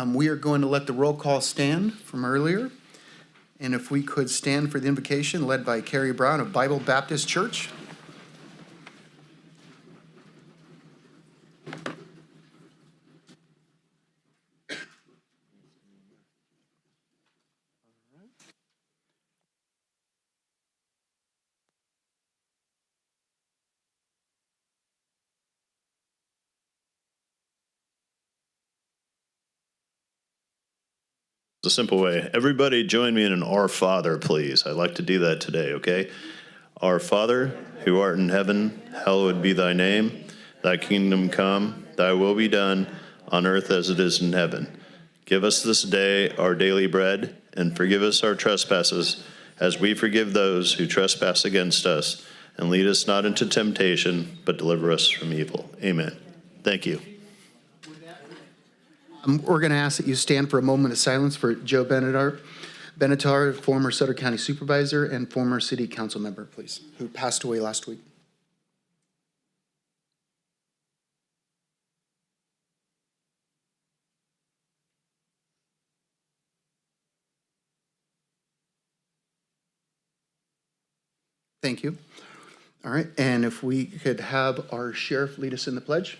We are going to let the roll call stand from earlier. And if we could stand for the invocation led by Carrie Brown of Bible Baptist Church. A simple way. Everybody join me in an Our Father, please. I'd like to do that today, okay? Our Father, who art in heaven, hallowed be thy name. Thy kingdom come, thy will be done, on earth as it is in heaven. Give us this day our daily bread, and forgive us our trespasses, as we forgive those who trespass against us. And lead us not into temptation, but deliver us from evil. Amen. Thank you. We're going to ask that you stand for a moment of silence for Joe Benatar, former Sutter County Supervisor and former City Council member, please, who passed away last week. Thank you. All right, and if we could have our sheriff lead us in the pledge.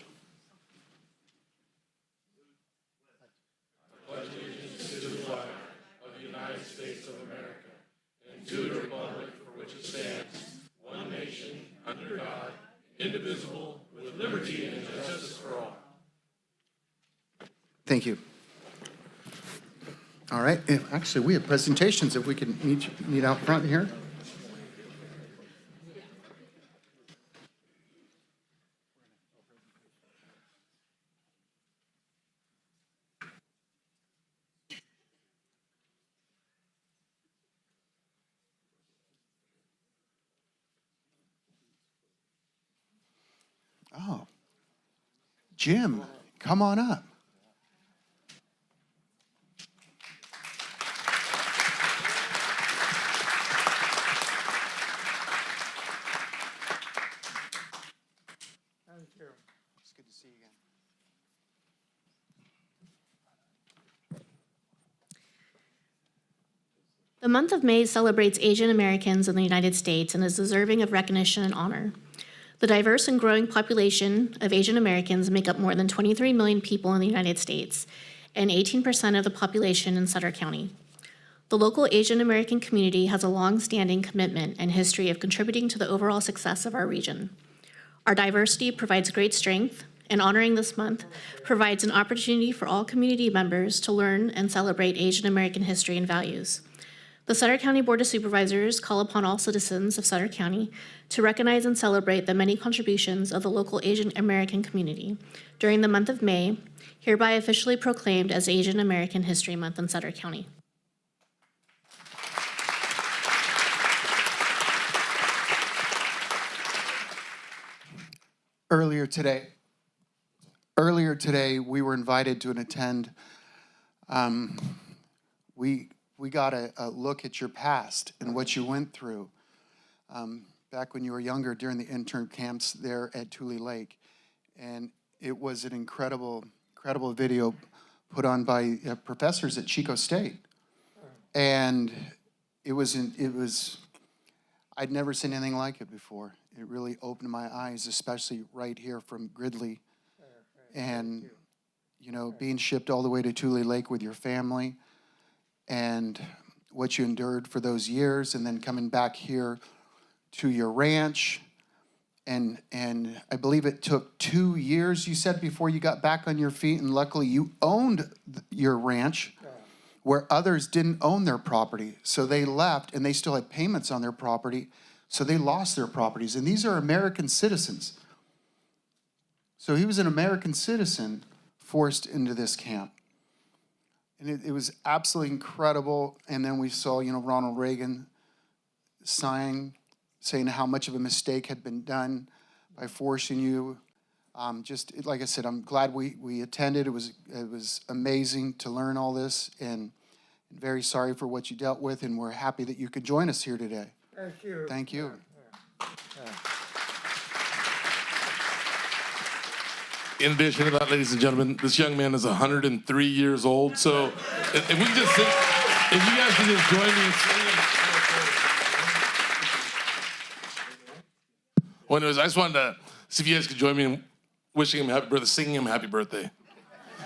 Indivisible, with liberty and justice for all. Thank you. All right, actually, we have presentations if we can meet out front here. Oh, Jim, come on up. Thank you. It's good to see you again. The month of May celebrates Asian Americans in the United States and is deserving of recognition and honor. The diverse and growing population of Asian Americans make up more than 23 million people in the United States and 18% of the population in Sutter County. The local Asian American community has a long-standing commitment and history of contributing to the overall success of our region. Our diversity provides great strength, and honoring this month provides an opportunity for all community members to learn and celebrate Asian American history and values. The Sutter County Board of Supervisors call upon all citizens of Sutter County to recognize and celebrate the many contributions of the local Asian American community during the month of May, hereby officially proclaimed as Asian American History Month in Sutter County. Earlier today, we were invited to attend. We got a look at your past and what you went through back when you were younger during the intern camps there at Tule Lake. And it was an incredible video put on by professors at Chico State. And I'd never seen anything like it before. It really opened my eyes, especially right here from Gridley. And, being shipped all the way to Tule Lake with your family and what you endured for those years, and then coming back here to your ranch. And I believe it took 2 years, you said, before you got back on your feet, and luckily you owned your ranch where others didn't own their property. So they left, and they still had payments on their property, so they lost their properties. And these are American citizens. So he was an American citizen forced into this camp. And it was absolutely incredible. And then we saw, Ronald Reagan saying how much of a mistake had been done by forcing you. Like I said, I'm glad we attended. It was amazing to learn all this, and very sorry for what you dealt with, and we're happy that you could join us here today. Thank you. Thank you. In addition to that, ladies and gentlemen, this young man is 103 years old. So if we can just sing, if you guys can just join me in singing. Well, anyways, I just wanted to see if you guys could join me in wishing him happy birthday, singing him happy birthday.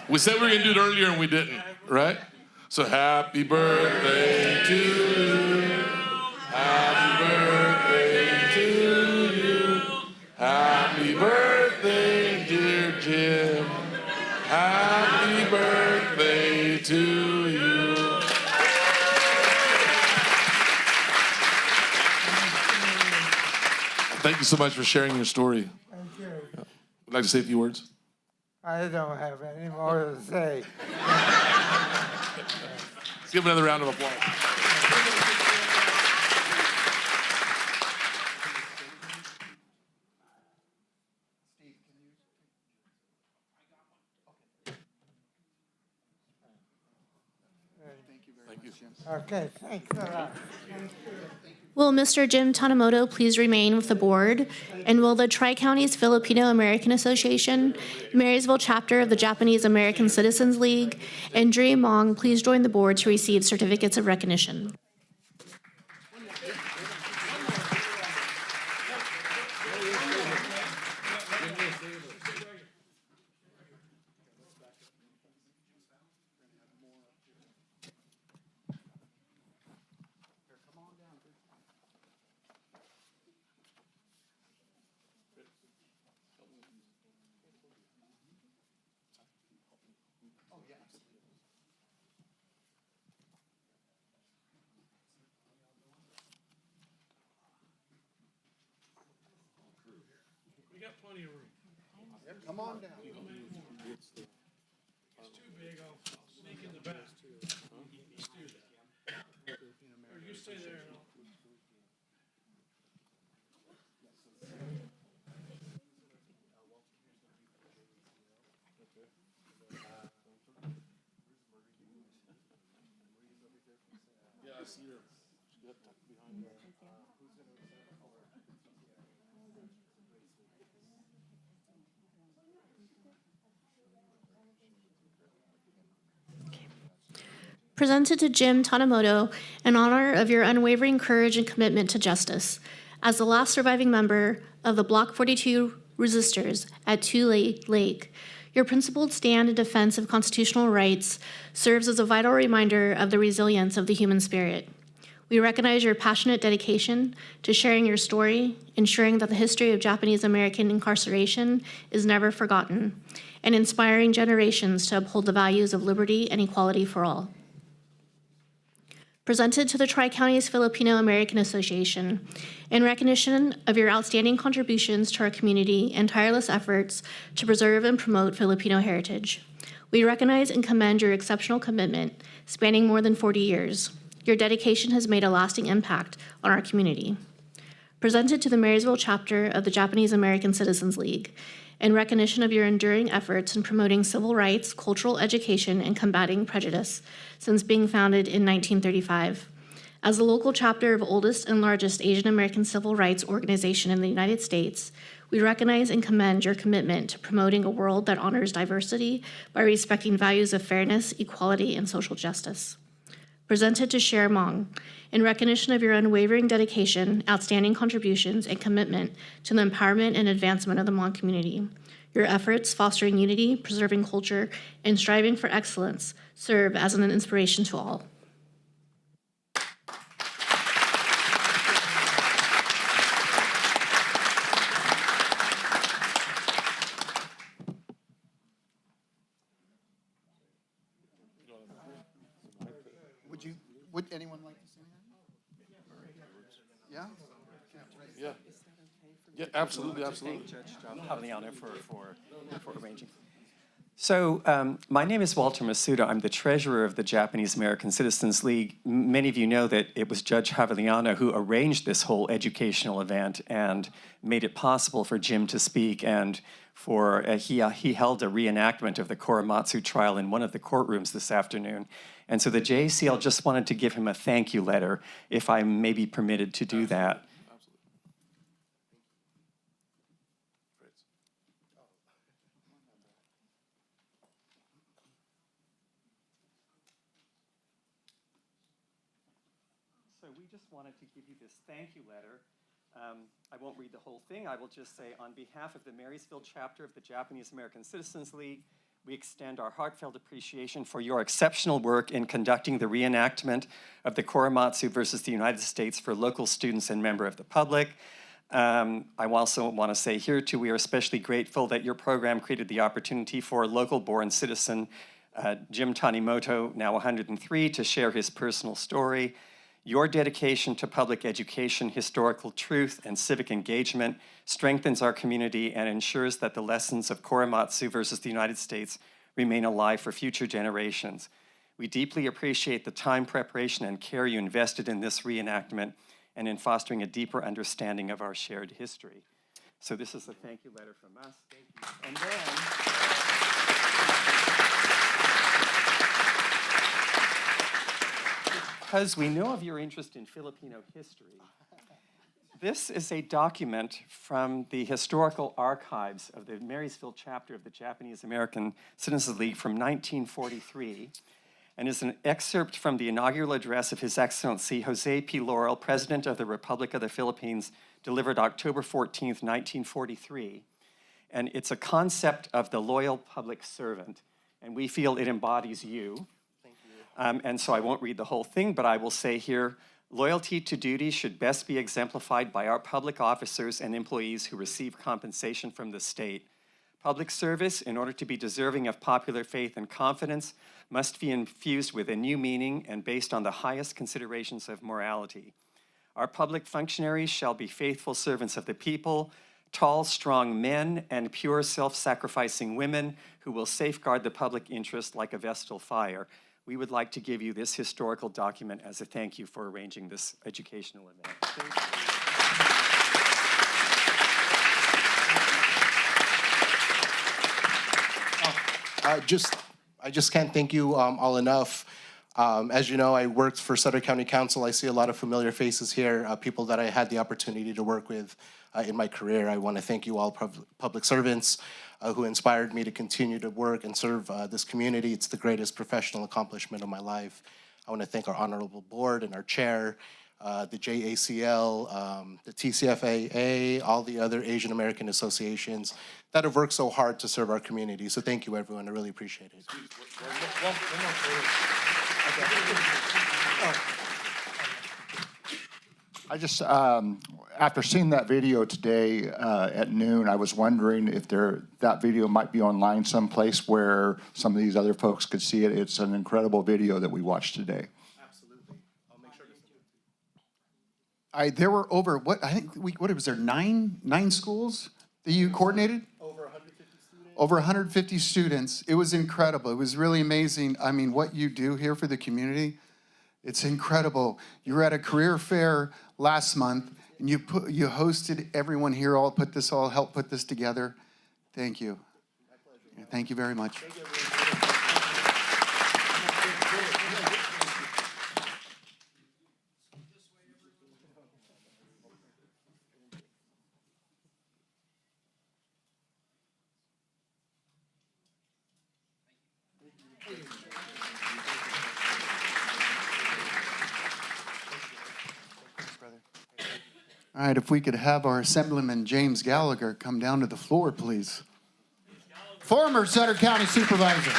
We said we were gonna do it earlier and we didn't, right? So happy birthday to you. Happy birthday to you. Happy birthday, dear Jim. Happy birthday to you. Thank you so much for sharing your story. Thank you. Would like to say a few words? I don't have any more to say. Let's give him another round of applause. Okay, thanks a lot. Will Mr. Jim Tanimoto please remain with the board? And will the Tri-Counties Filipino American Association, Marysville chapter of the Japanese American Citizens League, and Dream Mong please join the board to receive certificates of recognition? We got plenty of room. Come on down. It's too big. I'll sneak in the back. Let's do that. Or you stay there and I'll. Yeah, I see her. She got tucked behind her. Presented to Jim Tanimoto in honor of your unwavering courage and commitment to justice. As the last surviving member of the Block 42 resistors at Tule Lake, your principled stand in defense of constitutional rights serves as a vital reminder of the resilience of the human spirit. We recognize your passionate dedication to sharing your story, ensuring that the history of Japanese American incarceration is never forgotten, and inspiring generations to uphold the values of liberty and equality for all. Presented to the Tri-Counties Filipino American Association in recognition of your outstanding contributions to our community and tireless efforts to preserve and promote Filipino heritage. We recognize and commend your exceptional commitment spanning more than 40 years. Your dedication has made a lasting impact on our community. Presented to the Marysville chapter of the Japanese American Citizens League in recognition of your enduring efforts in promoting civil rights, cultural education, and combating prejudice since being founded in 1935. As the local chapter of oldest and largest Asian American civil rights organization in the United States, we recognize and commend your commitment to promoting a world that honors diversity by respecting values of fairness, equality, and social justice. Presented to Cher Mong in recognition of your unwavering dedication, outstanding contributions, and commitment to the empowerment and advancement of the Hmong community. Your efforts fostering unity, preserving culture, and striving for excellence serve as an inspiration to all. Would anyone like to sing that? Yeah? Yeah. Yeah, absolutely, absolutely. Judge Javaliano for arranging. So my name is Walter Masuda. I'm the treasurer of the Japanese American Citizens League. Many of you know that it was Judge Javaliano who arranged this whole educational event and made it possible for Jim to speak, and for he held a reenactment of the Korematsu trial in one of the courtrooms this afternoon. And so the JACL just wanted to give him a thank you letter, if I may be permitted to do that. we just wanted to give you this thank you letter. I won't read the whole thing. I will just say, on behalf of the Marysville chapter of the Japanese American Citizens League, we extend our heartfelt appreciation for your exceptional work in conducting the reenactment of the Korematsu versus the United States for local students and member of the public. I also want to say here, too, we are especially grateful that your program created the opportunity for local-born citizen Jim Tanimoto, now 103, to share his personal story. Your dedication to public education, historical truth, and civic engagement strengthens our community and ensures that the lessons of Korematsu versus the United States remain alive for future generations. We deeply appreciate the time, preparation, and care you invested in this reenactment and in fostering a deeper understanding of our shared history. So this is a thank you letter from us. Thank you. And then, because we know of your interest in Filipino history, this is a document from the historical archives of the Marysville chapter of the Japanese American Citizens League from 1943, and is an excerpt from the inaugural address of His Excellency Jose P. Laurel, President of the Republic of the Philippines, delivered October 14th, 1943. And it's a concept of the loyal public servant, and we feel it embodies you. Thank you. And so I won't read the whole thing, but I will say here, loyalty to duty should best be exemplified by our public officers and employees who receive compensation from the state. Public service, in order to be deserving of popular faith and confidence, must be infused with a new meaning and based on the highest considerations of morality. Our public functionaries shall be faithful servants of the people, tall, strong men, and pure, self-sacrificing women who will safeguard the public interest like a vestal fire. We would like to give you this historical document as a thank you for arranging this educational event. Thank you. I just can't thank you all enough. As you know, I worked for Sutter County Council. I see a lot of familiar faces here, people that I had the opportunity to work with in my career. I want to thank you all public servants who inspired me to continue to work and serve this community. It's the greatest professional accomplishment of my life. I want to thank our honorable board and our chair, the JACL, the TCFAA, all the other Asian American associations that have worked so hard to serve our community. So thank you, everyone. I really appreciate it. I just, after seeing that video today at noon, I was wondering if that video might be online someplace where some of these other folks could see it. It's an incredible video that we watched today. Absolutely. I'll make sure to send it. There were over, what was there, nine schools that you coordinated? Over 150 students. Over 150 students. It was incredible. It was really amazing. I mean, what you do here for the community, it's incredible. You were at a career fair last month, and you hosted everyone here, helped put this together. Thank you. My pleasure. Thank you very much. Thank you, everyone. All right, if we could have our Assemblyman James Gallagher come down to the floor, please. Former Sutter County Supervisor.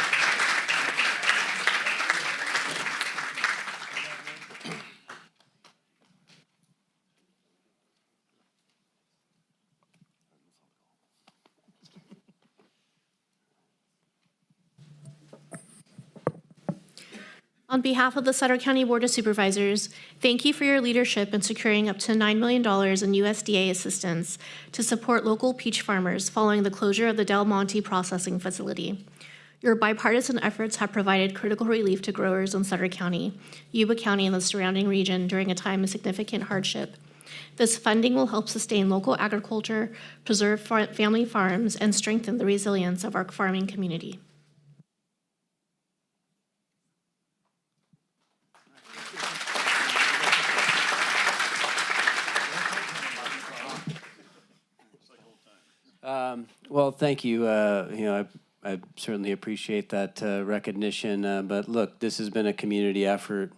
On behalf of the Sutter County Board of Supervisors, thank you for your leadership in securing up to $9 million in USDA assistance to support local peach farmers following the closure of the Del Monte processing facility. Your bipartisan efforts have provided critical relief to growers in Sutter County, Yuba County, and the surrounding region during a time of significant hardship. This funding will help sustain local agriculture, preserve family farms, and strengthen the resilience of our farming community. Well, thank you. I certainly appreciate that recognition. But look, this has been a community effort.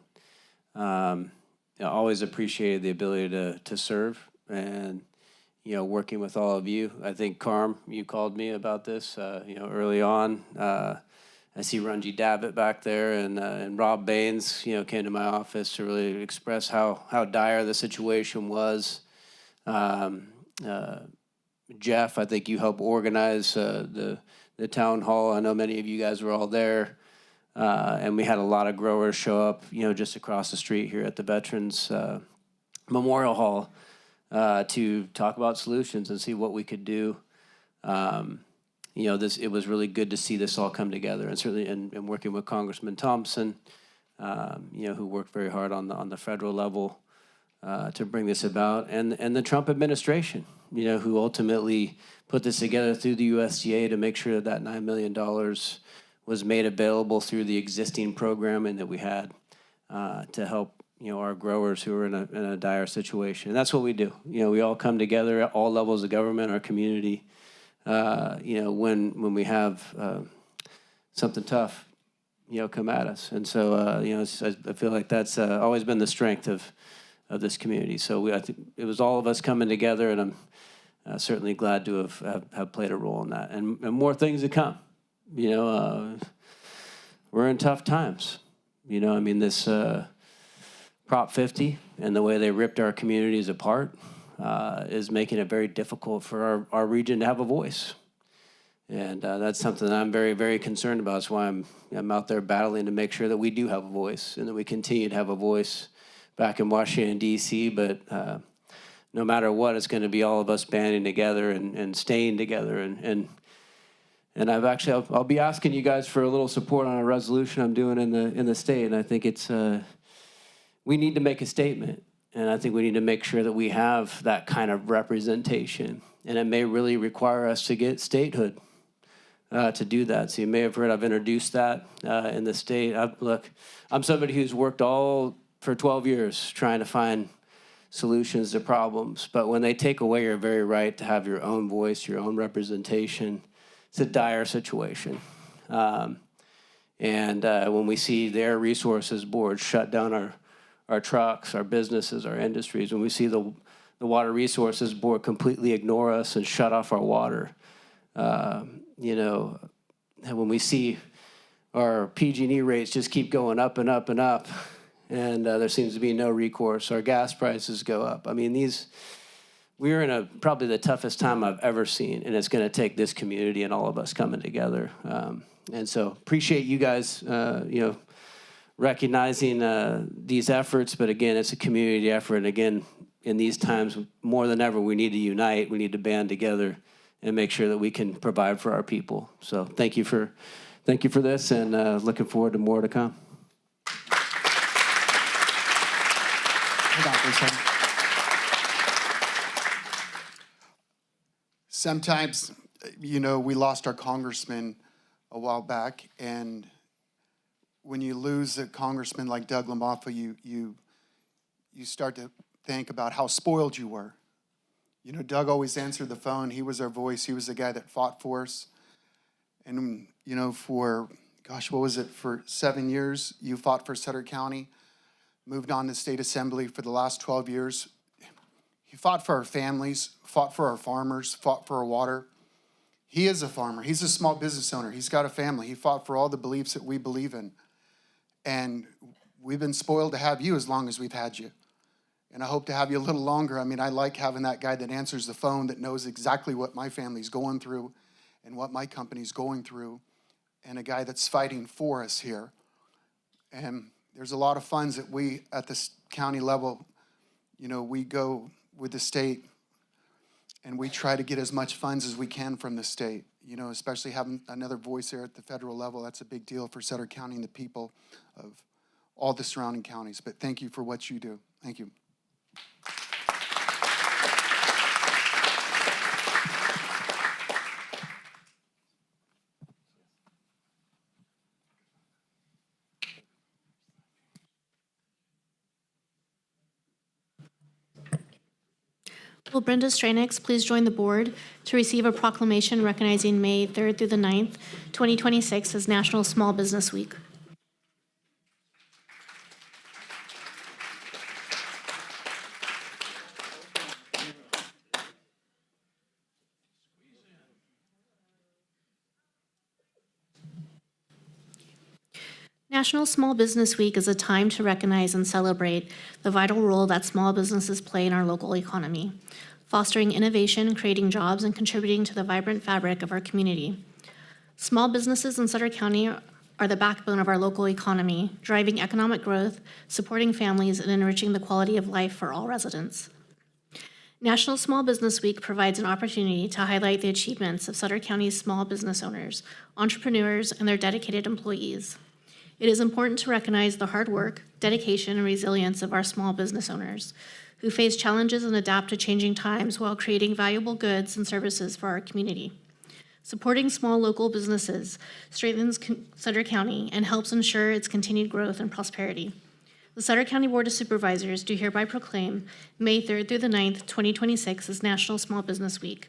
always appreciated the ability to serve and, working with all of you. I think, Carm, you called me about this, early on. I see Runji Davitt back there, and Rob Baines, came to my office to really express how dire the situation was. Jeff, I think you helped organize the town hall. I know many of you guys were all there. And we had a lot of growers show up, just across the street here at the Veterans Memorial Hall to talk about solutions and see what we could do. It was really good to see this all come together, and certainly in working with Congressman Thompson, who worked very hard on the federal level to bring this about, and the Trump administration, who ultimately put this together through the USDA to make sure that $9 million was made available through the existing programming that we had to help our growers who are in a dire situation. And that's what we do. We all come together at all levels of government, our community. When we have something tough, come at us. And so I feel like that's always been the strength of this community. So I think it was all of us coming together, and I'm certainly glad to have played a role in that, and more things to come. We're in tough times. This Prop 50 and the way they ripped our communities apart is making it very difficult for our region to have a voice. And that's something that I'm very, very concerned about. That's why I'm out there battling to make sure that we do have a voice and that we continue to have a voice back in Washington, D.C. But no matter what, it's going to be all of us banding together and staying together. And I'll be asking you guys for a little support on a resolution I'm doing in the state. And I think we need to make a statement. And I think we need to make sure that we have that kind of representation. And it may really require us to get statehood to do that. So you may have heard I've introduced that in the state. I'm somebody who's worked for 12 years trying to find solutions to problems. But when they take away your very right to have your own voice, your own representation, it's a dire situation. And when we see their resources board shut down our trucks, our businesses, our industries, when we see the Water Resources Board completely ignore us and shut off our water, and when we see our PG&E rates just keep going up and up and up, and there seems to be no recourse, our gas prices go up. We're in probably the toughest time I've ever seen, and it's going to take this community and all of us coming together. And so appreciate you guys, recognizing these efforts. But again, it's a community effort. And again, in these times, more than ever, we need to unite. We need to band together and make sure that we can provide for our people. So thank you for this, and looking forward to more to come. Hold on for a second. Sometimes, we lost our congressman a while back, and when you lose a congressman like Doug LaMoffa, you start to think about how spoiled you were. Doug always answered the phone. He was our voice. He was the guy that fought for us. And, for 7 years, you fought for Sutter County, moved on to state assembly for the last 12 years. He fought for our families, fought for our farmers, fought for our water. He is a farmer. He's a small business owner. He's got a family. He fought for all the beliefs that we believe in. And we've been spoiled to have you as long as we've had you. And I hope to have you a little longer. I like having that guy that answers the phone, that knows exactly what my family's going through and what my company's going through, and a guy that's fighting for us here. And there's a lot of funds that we, at the county level, we go with the state, and we try to get as much funds as we can from the state, especially having another voice there at the federal level. That's a big deal for Sutter County and the people of all the surrounding counties. But thank you for what you do. Thank you. Will Brenda Stranix please join the board to receive a proclamation recognizing May 3rd through the 9th, 2026 as National Small Business Week? National Small Business Week is a time to recognize and celebrate the vital role that small businesses play in our local economy, fostering innovation, creating jobs, and contributing to the vibrant fabric of our community. Small businesses in Sutter County are the backbone of our local economy, driving economic growth, supporting families, and enriching the quality of life for all residents. National Small Business Week provides an opportunity to highlight the achievements of Sutter County's small business owners, entrepreneurs, and their dedicated employees. It is important to recognize the hard work, dedication, and resilience of our small business owners, who face challenges and adapt to changing times while creating valuable goods and services for our community. Supporting small local businesses strengthens Sutter County and helps ensure its continued growth and prosperity. The Sutter County Board of Supervisors do hereby proclaim May 3rd through the 9th, 2026 as National Small Business Week.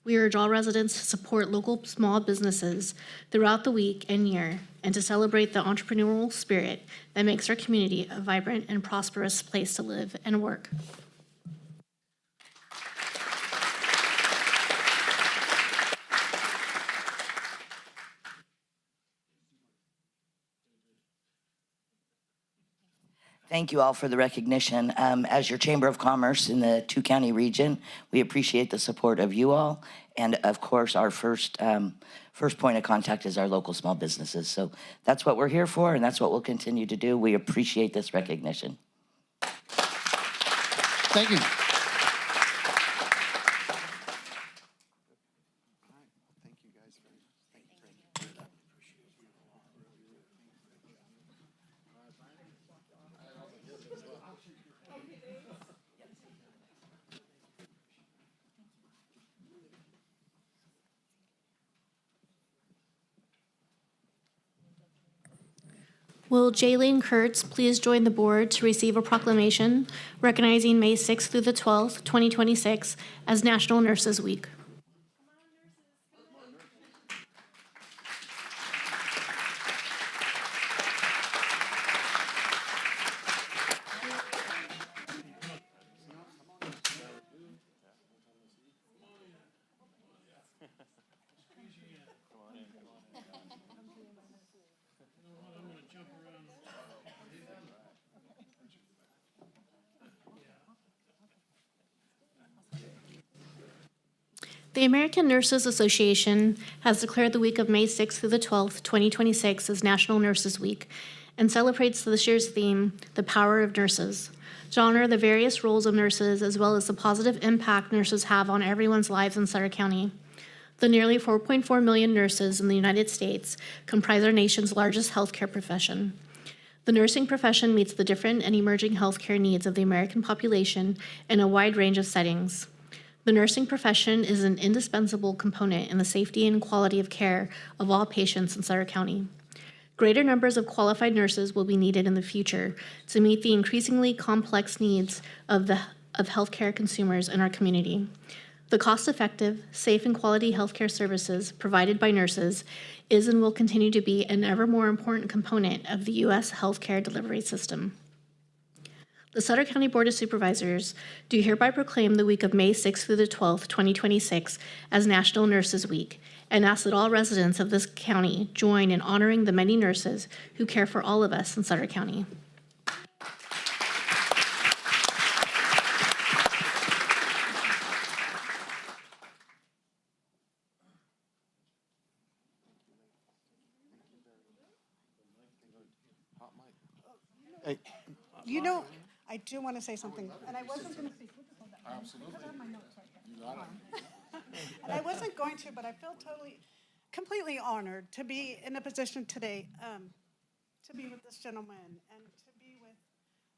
We urge all residents to support local small businesses throughout the week and year, and to celebrate the entrepreneurial spirit that makes our community a vibrant and prosperous place to live and work. Thank you all for the recognition. As your Chamber of Commerce in the two-county region, we appreciate the support of you all. And of course, our first point of contact is our local small businesses. So that's what we're here for, and that's what we'll continue to do. We appreciate this recognition. Thank you. Will Jaylene Kurtz please join the board to receive a proclamation recognizing May 6th through the 12th, 2026 as National Nurses Week? The American Nurses Association has declared the week of May 6th through the 12th, 2026 as National Nurses Week and celebrates this year's theme, The Power of Nurses, to honor the various roles of nurses as well as the positive impact nurses have on everyone's lives in Sutter County. The nearly 4.4 million nurses in the United States comprise our nation's largest healthcare profession. The nursing profession meets the different and emerging healthcare needs of the American population in a wide range of settings. The nursing profession is an indispensable component in the safety and quality of care of all patients in Sutter County. Greater numbers of qualified nurses will be needed in the future to meet the increasingly complex needs of healthcare consumers in our community. The cost-effective, safe, and quality healthcare services provided by nurses is and will continue to be an ever more important component of the U.S. healthcare delivery system. The Sutter County Board of Supervisors do hereby proclaim the week of May 6th through the 12th, 2026 as National Nurses Week, and ask that all residents of this county join in honoring the many nurses who care for all of us in Sutter County. You know, I do want to say something, and I wasn't going to say, absolutely. I have my notes right here. You got it. And I wasn't going to, but I feel completely honored to be in a position today to be with this gentleman and to be with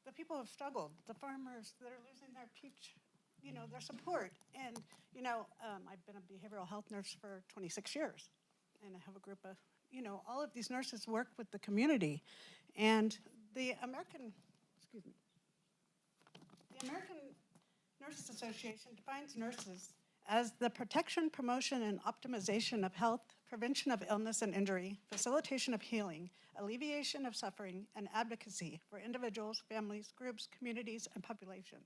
the people who have struggled, the farmers that are losing their peach, their support. And, I've been a behavioral health nurse for 26 years, and I have a group of, all of these nurses work with the community. And the American Nurses Association defines nurses as the protection, promotion, and optimization of health, prevention of illness and injury, facilitation of healing, alleviation of suffering, and advocacy for individuals, families, groups, communities, and populations.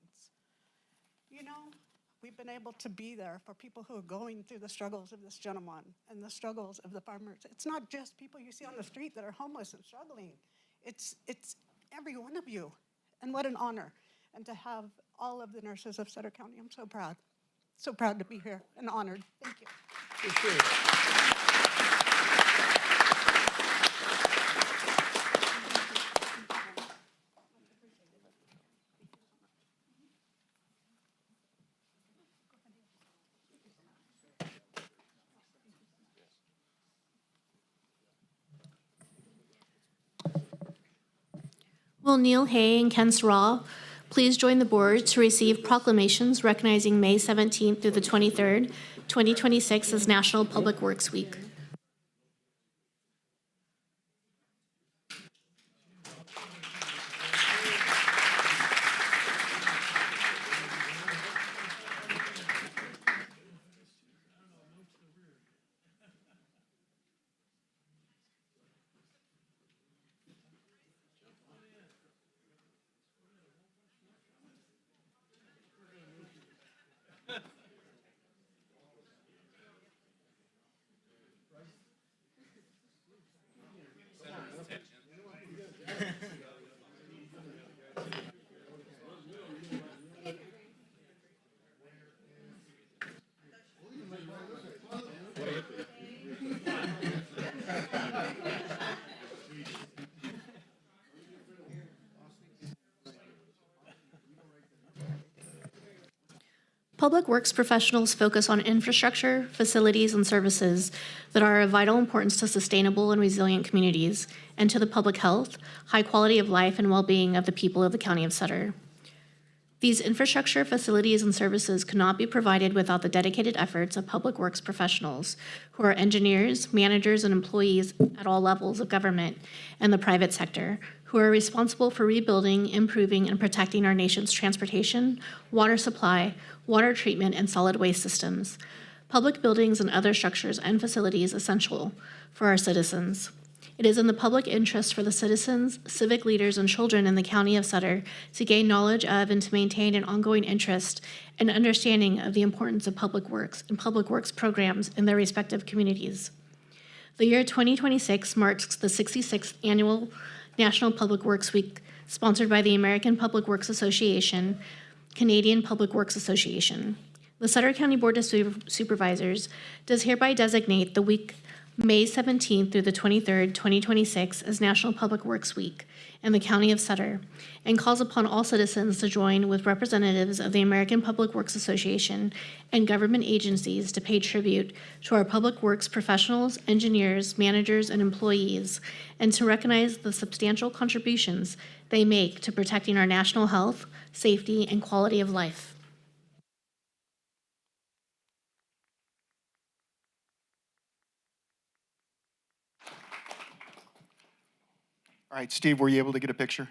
We've been able to be there for people who are going through the struggles of this gentleman and the struggles of the farmers. It's not just people you see on the street that are homeless and struggling. It's every one of you. And what an honor. And to have all of the nurses of Sutter County. I'm so proud. So proud to be here and honored. Thank you. Will Neil Hay and Ken Sraw please join the board to receive proclamations recognizing May 17th through the 23rd, 2026 as National Public Works Week? Public works professionals focus on infrastructure, facilities, and services that are of vital importance to sustainable and resilient communities and to the public health, high quality of life, and well-being of the people of the County of Sutter. These infrastructure, facilities, and services cannot be provided without the dedicated efforts of public works professionals, who are engineers, managers, and employees at all levels of government and the private sector, who are responsible for rebuilding, improving, and protecting our nation's transportation, water supply, water treatment, and solid waste systems, public buildings and other structures and facilities essential for our citizens. It is in the public interest for the citizens, civic leaders, and children in the County of Sutter to gain knowledge of and to maintain an ongoing interest and understanding of the importance of public works and public works programs in their respective communities. The year 2026 marks the 66th annual National Public Works Week, sponsored by the American Public Works Association, Canadian Public Works Association. The Sutter County Board of Supervisors does hereby designate the week May 17th through the 23rd, 2026 as National Public Works Week in the County of Sutter, and calls upon all citizens to join with representatives of the American Public Works Association and government agencies to pay tribute to our public works professionals, engineers, managers, and employees, and to recognize the substantial contributions they make to protecting our national health, safety, and quality of life. All right, Steve, were you able to get a picture?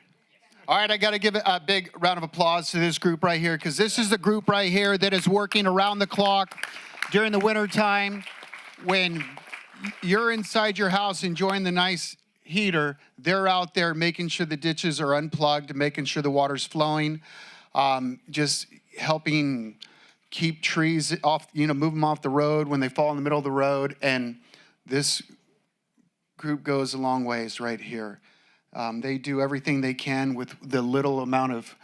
All right, I got to give a big round of applause to this group right here, because this is the group right here that is working around the clock during the winter time when you're inside your house enjoying the nice heater. They're out there making sure the ditches are unplugged, making sure the water's flowing, just helping keep trees off, move them off the road when they fall in the middle of the road. And this group goes a long ways right here. They do everything they can with the little amount of,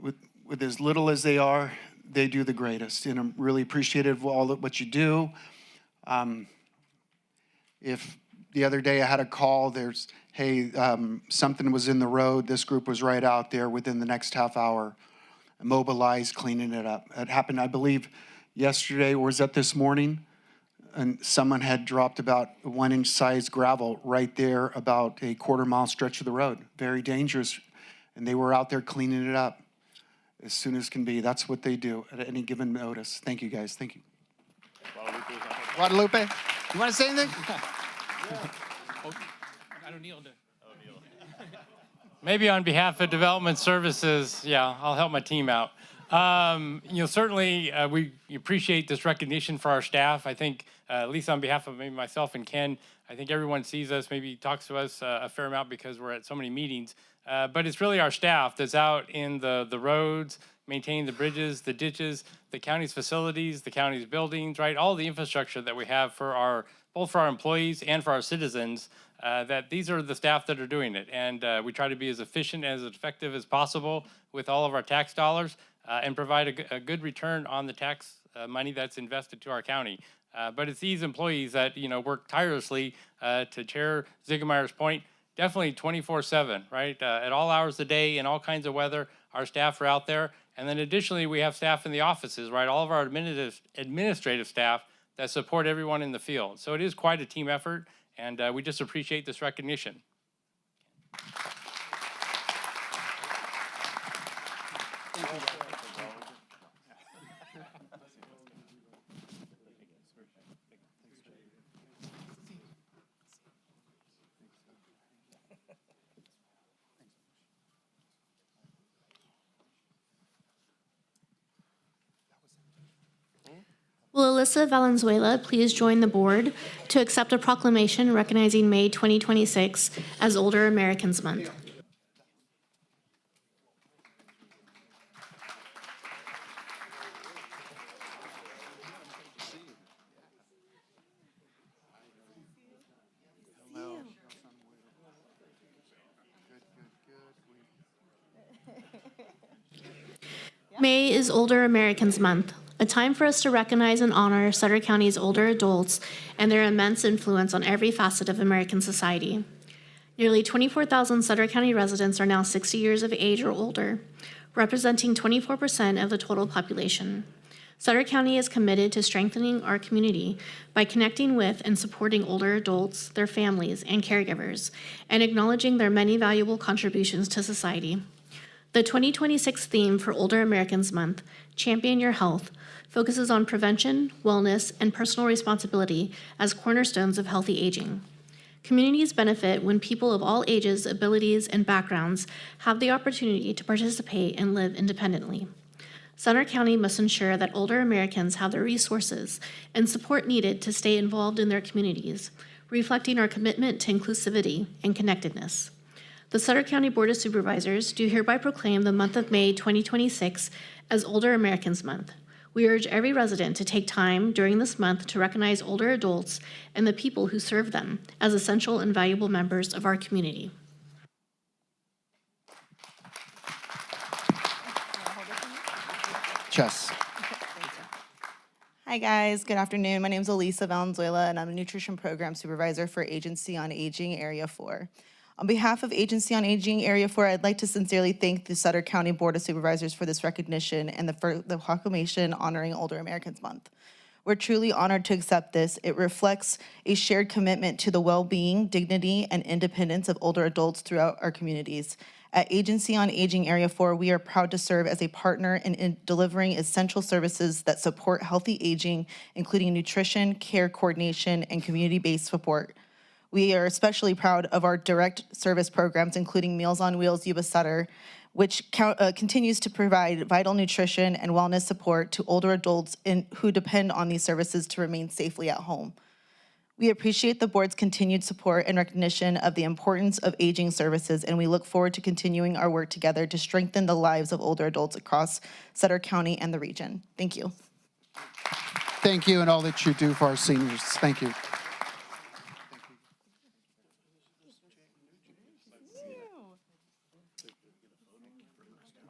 with as little as they are, they do the greatest. And I'm really appreciative of all of what you do. If the other day I had a call, something was in the road, this group was right out there within the next half hour, mobilized, cleaning it up. It happened, I believe, yesterday, or was that this morning? And someone had dropped about 1-inch size gravel right there about a quarter-mile stretch of the road. Very dangerous. And they were out there cleaning it up as soon as can be. That's what they do at any given notice. Thank you, guys. Thank you. Guadalupe, you want to say anything? I don't kneel to. Maybe on behalf of Development Services, I'll help my team out. Certainly we appreciate this recognition for our staff. I think, at least on behalf of maybe myself and Ken, I think everyone sees us, maybe talks to us a fair amount because we're at so many meetings. But it's really our staff that's out in the roads, maintaining the bridges, the ditches, the county's facilities, the county's buildings, right? All the infrastructure that we have for both for our employees and for our citizens that these are the staff that are doing it. And we try to be as efficient, as effective as possible with all of our tax dollars and provide a good return on the tax money that's invested to our county. But it's these employees that, work tirelessly to Chair Ziegemeyer's point, definitely 24/7, right? At all hours of the day, in all kinds of weather, our staff are out there. And then additionally, we have staff in the offices, right? All of our administrative staff that support everyone in the field. So it is quite a team effort, and we just appreciate this recognition. Will Alyssa Valenzuela please join the board to accept a proclamation recognizing May 2026 as Older Americans Month? May is Older Americans Month, a time for us to recognize and honor Sutter County's older adults and their immense influence on every facet of American society. Nearly 24,000 Sutter County residents are now 60 years of age or older, representing 24% of the total population. Sutter County is committed to strengthening our community by connecting with and supporting older adults, their families, and caregivers, and acknowledging their many valuable contributions to society. The 2026 theme for Older Americans Month, Champion Your Health, focuses on prevention, wellness, and personal responsibility as cornerstones of healthy aging. Communities benefit when people of all ages, abilities, and backgrounds have the opportunity to participate and live independently. Sutter County must ensure that older Americans have the resources and support needed to stay involved in their communities, reflecting our commitment to inclusivity and connectedness. The Sutter County Board of Supervisors do hereby proclaim the month of May 2026 as Older Americans Month. We urge every resident to take time during this month to recognize older adults and the people who serve them as essential and valuable members of our community. Chess. Hi guys, good afternoon. My name is Elisa Valenzuela and I'm a Nutrition Program Supervisor for Agency on Aging Area 4. On behalf of Agency on Aging Area 4, I'd like to sincerely thank the Sutter County Board of Supervisors for this recognition and the proclamation honoring Older Americans Month. We're truly honored to accept this. It reflects a shared commitment to the well-being, dignity, and independence of older adults throughout our communities. At Agency on Aging Area 4, we are proud to serve as a partner in delivering essential services that support healthy aging, including nutrition, care coordination, and community-based support. We are especially proud of our direct service programs, including Meals on Wheels Yuba Sutter, which continues to provide vital nutrition and wellness support to older adults who depend on these services to remain safely at home. We appreciate the board's continued support and recognition of the importance of aging services, and we look forward to continuing our work together to strengthen the lives of older adults across Sutter County and the region. Thank you. Thank you, and all that you do for our seniors. Thank you.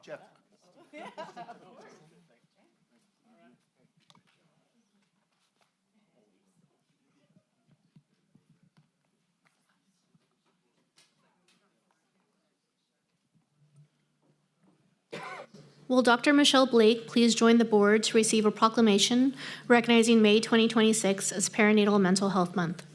Jeff. Will Dr. Michelle Blake please join the board to receive a proclamation recognizing May 2026 as Perinatal Mental Health Month?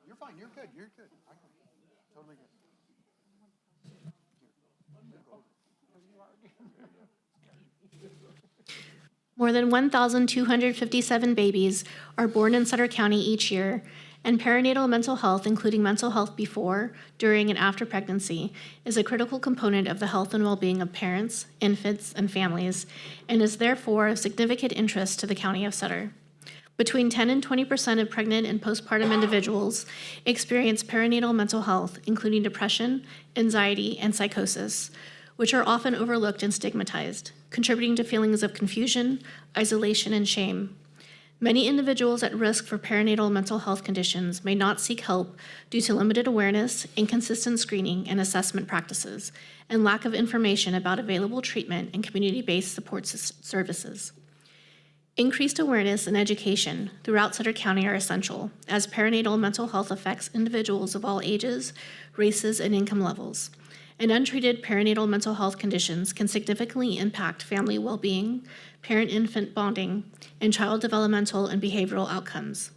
You're fine. You're good. You're good. Totally good. More than 1,257 babies are born in Sutter County each year, and perinatal mental health, including mental health before, during, and after pregnancy, is a critical component of the health and well-being of parents, infants, and families, and is therefore of significant interest to the County of Sutter. Between 10 and 20% of pregnant and postpartum individuals experience perinatal mental health, including depression, anxiety, and psychosis, which are often overlooked and stigmatized, contributing to feelings of confusion, isolation, and shame. Many individuals at risk for perinatal mental health conditions may not seek help due to limited awareness, inconsistent screening and assessment practices, and lack of information about available treatment and community-based support services. Increased awareness and education throughout Sutter County are essential, as perinatal mental health affects individuals of all ages, races, and income levels. And untreated perinatal mental health conditions can significantly impact family well-being, parent-infant bonding, and child developmental and behavioral outcomes.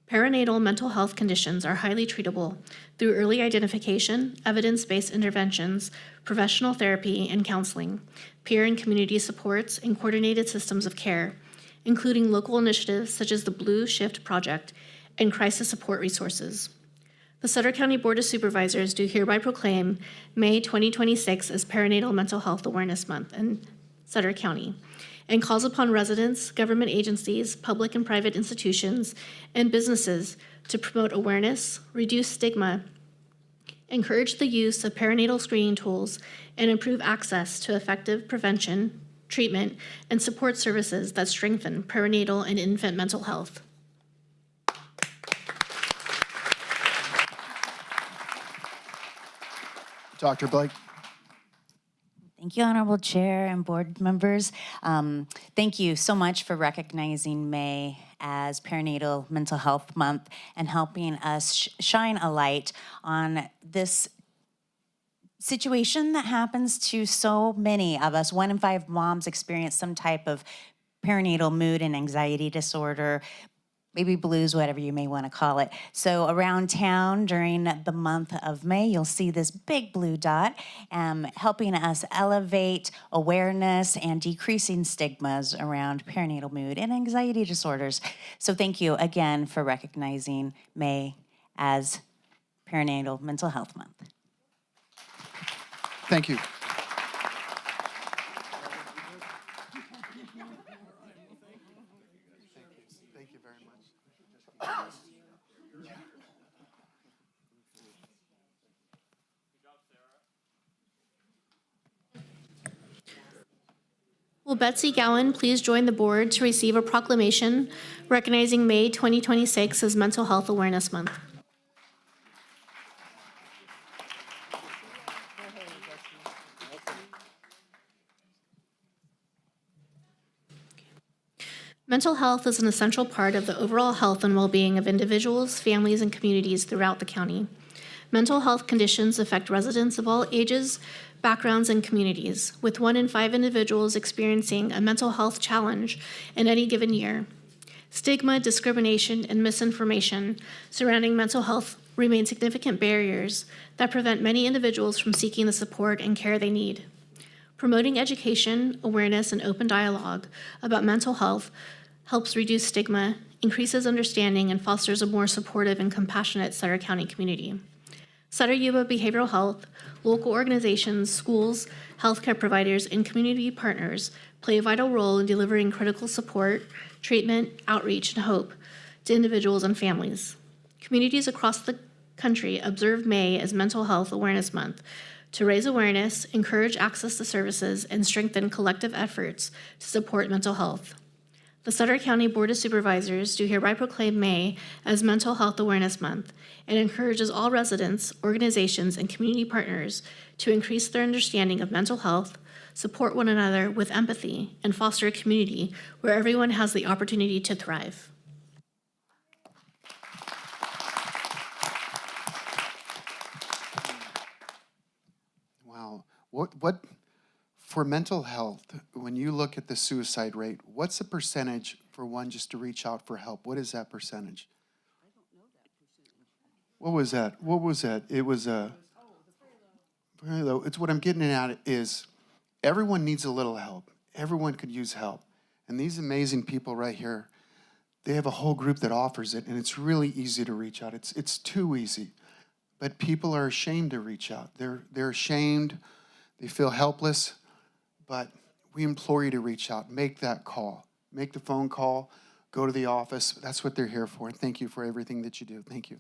Perinatal mental health conditions are highly treatable through early identification, evidence-based interventions, professional therapy and counseling, peer and community supports, and coordinated systems of care, including local initiatives such as the Blue Shift Project and crisis support resources. The Sutter County Board of Supervisors do hereby proclaim May 2026 as Perinatal Mental Health Awareness Month in Sutter County, and calls upon residents, government agencies, public and private institutions, and businesses to promote awareness, reduce stigma, encourage the use of perinatal screening tools, and improve access to effective prevention, treatment, and support services that strengthen perinatal and infant mental health. Dr. Blake. Thank you, Honorable Chair and board members. Thank you so much for recognizing May as Perinatal Mental Health Month and helping us shine a light on this situation that happens to so many of us. 1 in 5 moms experience some type of perinatal mood and anxiety disorder, baby blues, whatever you may want to call it. So around town during the month of May, you'll see this big blue dot helping us elevate awareness and decreasing stigmas around perinatal mood and anxiety disorders. So thank you again for recognizing May as Perinatal Mental Health Month. Thank you. Thank you very much. Will Betsy Gowan please join the board to receive a proclamation recognizing May 2026 as Mental Health Awareness Month? Mental health is an essential part of the overall health and well-being of individuals, families, and communities throughout the county. Mental health conditions affect residents of all ages, backgrounds, and communities, with 1 in 5 individuals experiencing a mental health challenge in any given year. Stigma, discrimination, and misinformation surrounding mental health remain significant barriers that prevent many individuals from seeking the support and care they need. Promoting education, awareness, and open dialogue about mental health helps reduce stigma, increases understanding, and fosters a more supportive and compassionate Sutter County community. Sutter Yuba Behavioral Health, local organizations, schools, healthcare providers, and community partners play a vital role in delivering critical support, treatment, outreach, and hope to individuals and families. Communities across the country observe May as Mental Health Awareness Month to raise awareness, encourage access to services, and strengthen collective efforts to support mental health. The Sutter County Board of Supervisors do hereby proclaim May as Mental Health Awareness Month and encourages all residents, organizations, and community partners to increase their understanding of mental health, support one another with empathy, and foster a community where everyone has the opportunity to thrive. Wow. What for mental health, when you look at the suicide rate, what's the percentage for one just to reach out for help? What is that percentage? I don't know that percentage. What was that? It was very low. It's what I'm getting at is everyone needs a little help. Everyone could use help. And these amazing people right here, they have a whole group that offers it, and it's really easy to reach out. It's too easy. But people are ashamed to reach out. They're ashamed. They feel helpless. But we implore you to reach out. Make that call. Make the phone call. go to the office. That's what they're here for. And thank you for everything that you do. Thank you.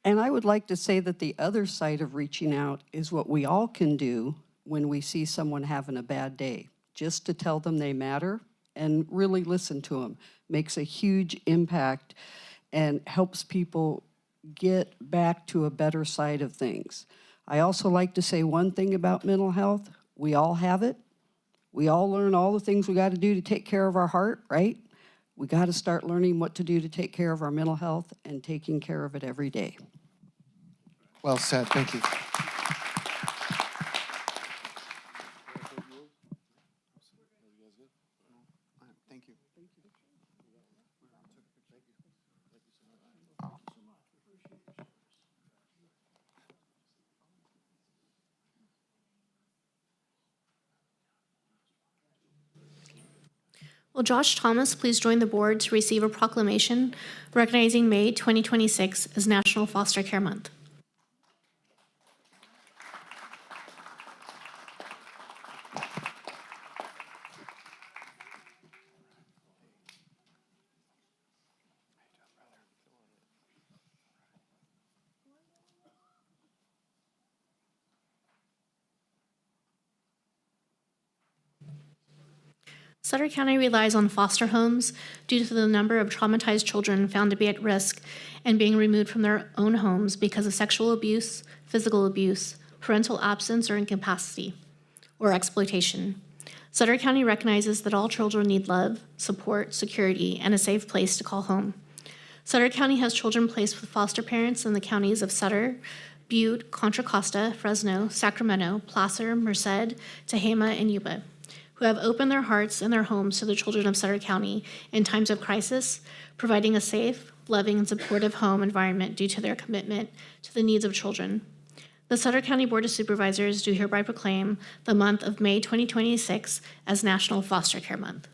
And I would like to say that the other side of reaching out is what we all can do when we see someone having a bad day, just to tell them they matter and really listen to them. Makes a huge impact and helps people get back to a better side of things. I also like to say one thing about mental health. We all have it. We all learn all the things we got to do to take care of our heart, right? We got to start learning what to do to take care of our mental health and taking care of it every day. Well said. Thank you. Thank you. Will Josh Thomas please join the board to receive a proclamation recognizing May 2026 as National Foster Care Month? Sutter County relies on foster homes due to the number of traumatized children found to be at risk and being removed from their own homes because of sexual abuse, physical abuse, parental absence or incapacity, or exploitation. Sutter County recognizes that all children need love, support, security, and a safe place to call home. Sutter County has children placed with foster parents in the counties of Sutter, Butte, Contra Costa, Fresno, Sacramento, Placer, Merced, Tehama, and Yuba, who have opened their hearts and their homes to the children of Sutter County in times of crisis, providing a safe, loving, and supportive home environment due to their commitment to the needs of children. The Sutter County Board of Supervisors do hereby proclaim the month of May 2026 as National Foster Care Month.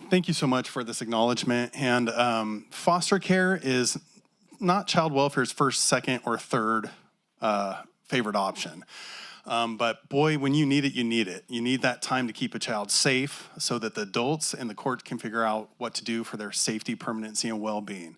Thank you so much for this acknowledgement. And foster care is not child welfare's first, second, or third favorite option. But boy, when you need it, you need it. You need that time to keep a child safe so that the adults and the court can figure out what to do for their safety, permanency, and well-being.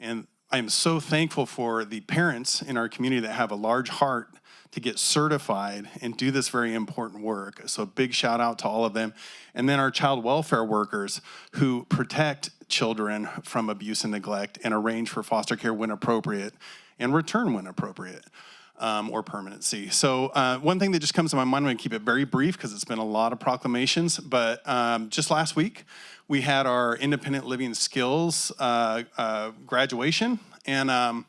And I am so thankful for the parents in our community that have a large heart to get certified and do this very important work. So a big shout out to all of them. And then our child welfare workers who protect children from abuse and neglect and arrange for foster care when appropriate and return when appropriate. Or permanency. So one thing that just comes to my mind, I'm going to keep it very brief because it's been a lot of proclamations, but just last week we had our independent living skills graduation and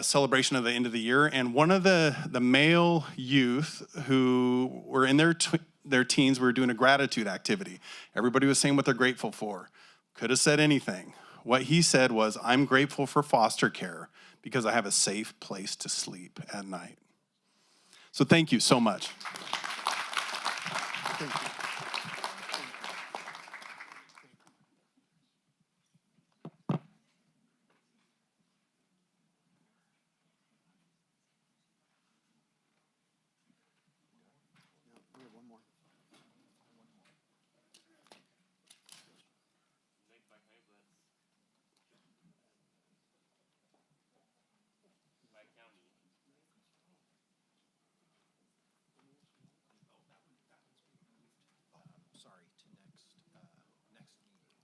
celebration of the end of the year. And one of the male youth who were in their teens, we were doing a gratitude activity. Everybody was saying what they're grateful for. Could have said anything. What he said was, I'm grateful for foster care because I have a safe place to sleep at night. So thank you so much. Thank you. We have one more.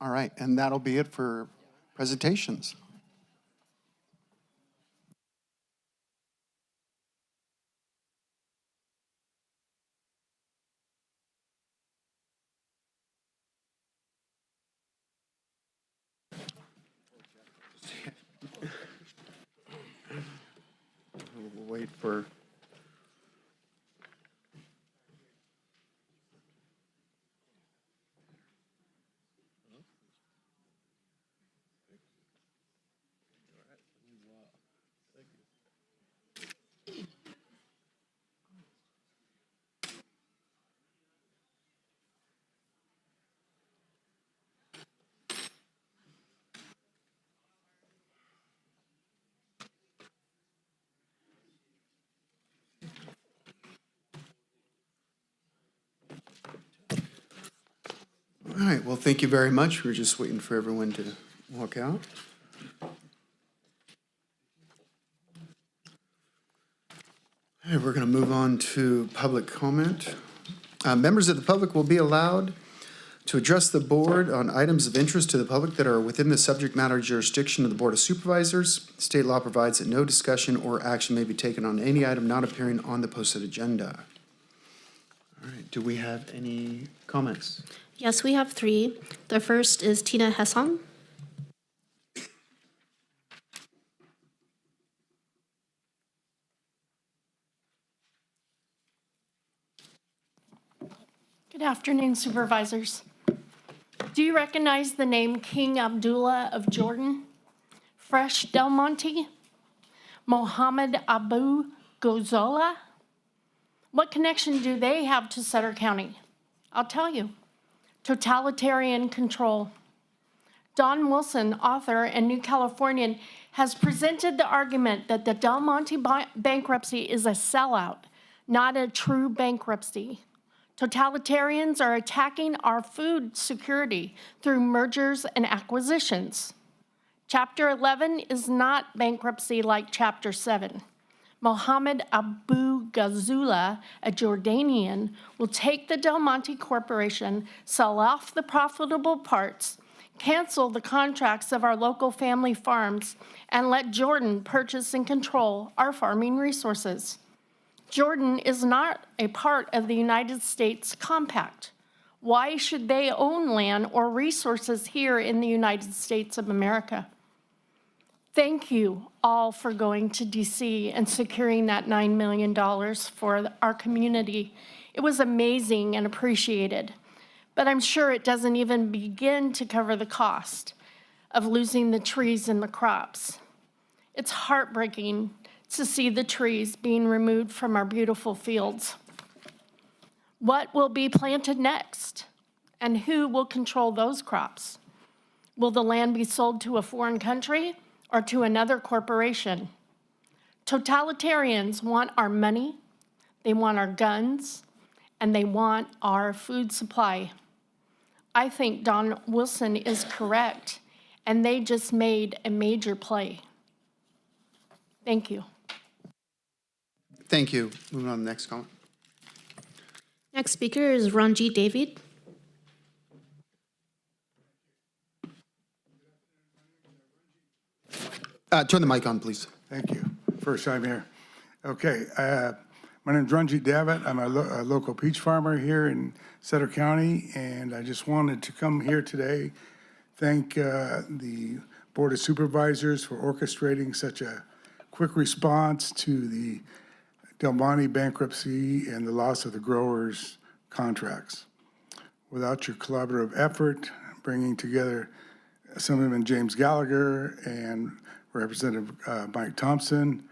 All right, and that'll be it for presentations. We'll wait for. All right, well, thank you very much. We're just waiting for everyone to walk out. All right, we're going to move on to public comment. Members of the public will be allowed to address the board on items of interest to the public that are within the subject matter jurisdiction of the Board of Supervisors. State law provides that no discussion or action may be taken on any item not appearing on the posted agenda. All right, do we have any comments? Yes, we have 3. The first is Tina Hessong. Good afternoon, Supervisors. Do you recognize the name King Abdullah of Jordan? Fresh Del Monte? Mohammed Abu Ghazala? What connection do they have to Sutter County? I'll tell you. Totalitarian control. Don Wilson, author and New Californian, has presented the argument that the Del Monte bankruptcy is a sellout, not a true bankruptcy. Totalitarians are attacking our food security through mergers and acquisitions. Chapter 11 is not bankruptcy like Chapter 7. Mohammed Abu Ghazala, a Jordanian, will take the Del Monte Corporation, sell off the profitable parts, cancel the contracts of our local family farms, and let Jordan purchase and control our farming resources. Jordan is not a part of the United States compact. Why should they own land or resources here in the United States of America? Thank you all for going to DC and securing that $9 million for our community. It was amazing and appreciated, but I'm sure it doesn't even begin to cover the cost of losing the trees and the crops. It's heartbreaking to see the trees being removed from our beautiful fields. What will be planted next? And who will control those crops? Will the land be sold to a foreign country or to another corporation? Totalitarians want our money, they want our guns, and they want our food supply. I think Don Wilson is correct, and they just made a major play. Thank you. Thank you. Moving on to the next comment. Next speaker is Ranjit David. Turn the mic on, please. Thank you. First time here. Okay, my name is Ranjit David. I'm a local peach farmer here in Sutter County, and I just wanted to come here today, thank the Board of Supervisors for orchestrating such a quick response to the Del Monte bankruptcy and the loss of the growers' contracts. Without your collaborative effort, bringing together Assemblyman James Gallagher and Representative Mike Thompson,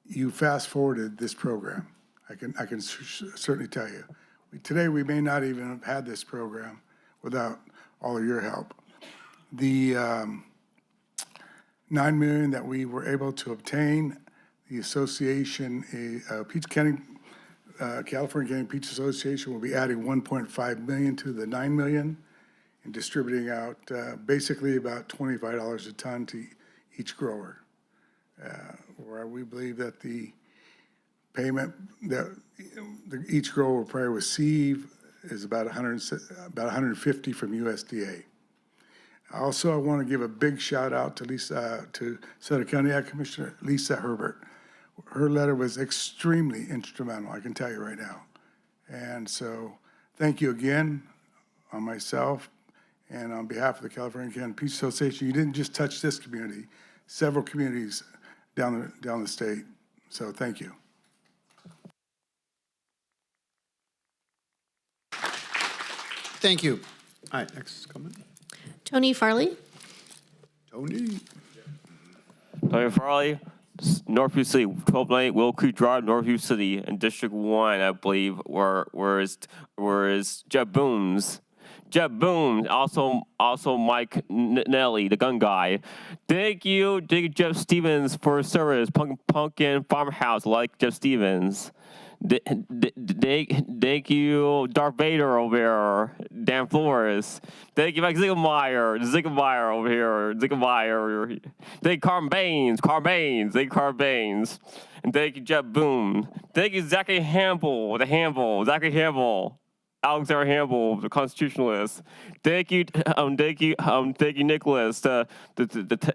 you fast-forwarded this program. I can certainly tell you. Today, we may not even have had this program without all of your help. The $9 million that we were able to obtain, the association, Peach County, California County Peach Association will be adding $1.5 million to the $9 million and distributing out basically about $25 a ton to each grower. Where we believe that the payment that each grower will probably receive is about $150 from USDA. Also, I want to give a big shout out to Sutter County Ag Commissioner Lisa Herbert. Her letter was extremely instrumental, I can tell you right now. And so, thank you again on myself and on behalf of the California County Peach Association. You didn't just touch this community, several communities down the state. So, thank you. Thank you. All right, next comment. Tony Farley. Tony Farley, Northview City, 1298 Willow Creek Drive, Northview City, in District 1, I believe, where is Jeb Booms. Jeb Booms, also Mike Nelly, the gun guy. Thank you, Jeff Stevens, for his service. Pumpkin Farmhouse, like Jeff Stevens. Thank you, Darth Vader over here, Dan Flores. Thank you, Mike Zickemeyer over here, Zickemeyer. Thank you, Carl Baines, thank you, Carl Baines. And thank you, Jeff Boone. Thank you, Zachary Hamble, Zachary Hamble. Alexander Hamble, the constitutionalist. Thank you, Nicholas, the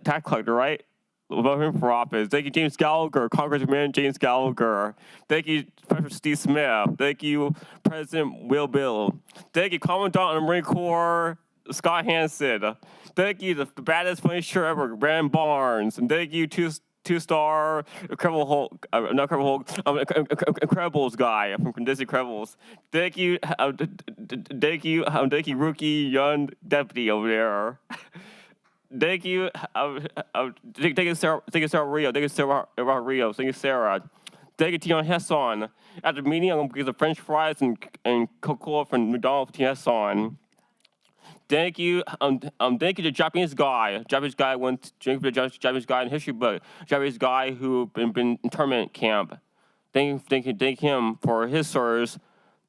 tax collector, right? Vote him for office. Thank you, James Gallagher, Congressman James Gallagher. Thank you, Professor Steve Smith. Thank you, President Will Bill. Thank you, Commandant of the Marine Corps Scott Hansen. Thank you, the baddest finisher ever, Brandon Barnes. And thank you, two-star Incredible Hulk, not Incredible Hulk, Incredibles guy from Disney Incredibles. Thank you, rookie young deputy over there. Thank you, Sarah Rio. Thank you, Sarah Rio. Thank you, Sarah. Thank you, Tion Hesson. At the meeting, I'm going to get the French fries and Coca-Cola from McDonald's for Tion Hesson. Thank you, the Japanese guy. Went drinking for the Japanese guy in history book. Japanese guy who been in internment camp. Thank him for his service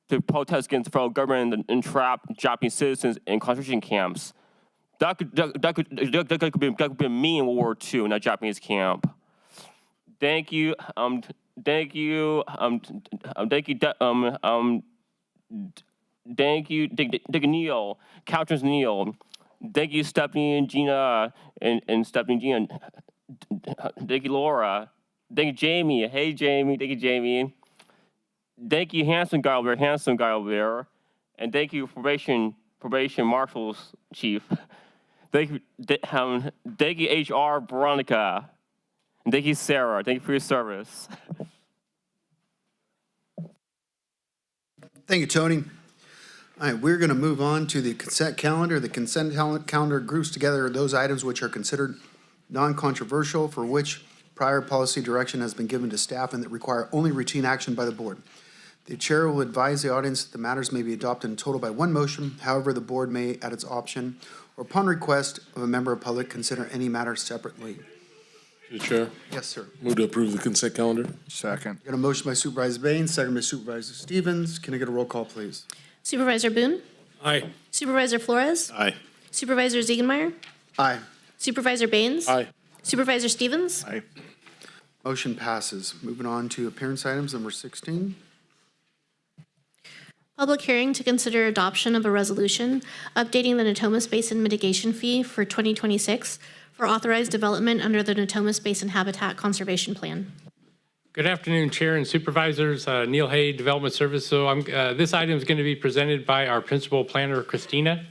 to protest against the federal government and entrap Japanese citizens in concentration camps. That could be me in World War II in that Japanese camp. Thank you, Neil, Countess Neil. Thank you, Stephanie and Gina, and Stephanie and Gina. Thank you, Laura. Thank you, Jamie. Hey, Jamie. Thank you, Jamie. Thank you, handsome guy over there. And thank you, probation marshal's chief. Thank you, HR Veronica. And thank you, Sarah. Thank you for your service. Thank you, Tony. All right, we're going to move on to the consent calendar. The consent calendar groups together those items which are considered non-controversial, for which prior policy direction has been given to staff and that require only routine action by the board. The chair will advise the audience that the matters may be adopted in total by one motion. However, the board may, at its option, or upon request of a member of public, consider any matter separately. Mr. Chair. Yes, sir. Move to approve the consent calendar. Second. Got a motion by Supervisor Baines, second by Supervisor Stevens. Can I get a roll call, please? Supervisor Boone? Aye. Supervisor Flores? Aye. Supervisor Ziegenmeyer? Aye. Supervisor Baines? Aye. Supervisor Stevens? Aye. Motion passes. Moving on to appearance items, number 16. Public hearing to consider adoption of a resolution updating the Natomas Basin mitigation fee for 2026 for authorized development under the Natomas Basin Habitat Conservation Plan. Good afternoon, Chair and Supervisors. Neil Hay, Development Service. So this item is going to be presented by our Principal Planner, Christina.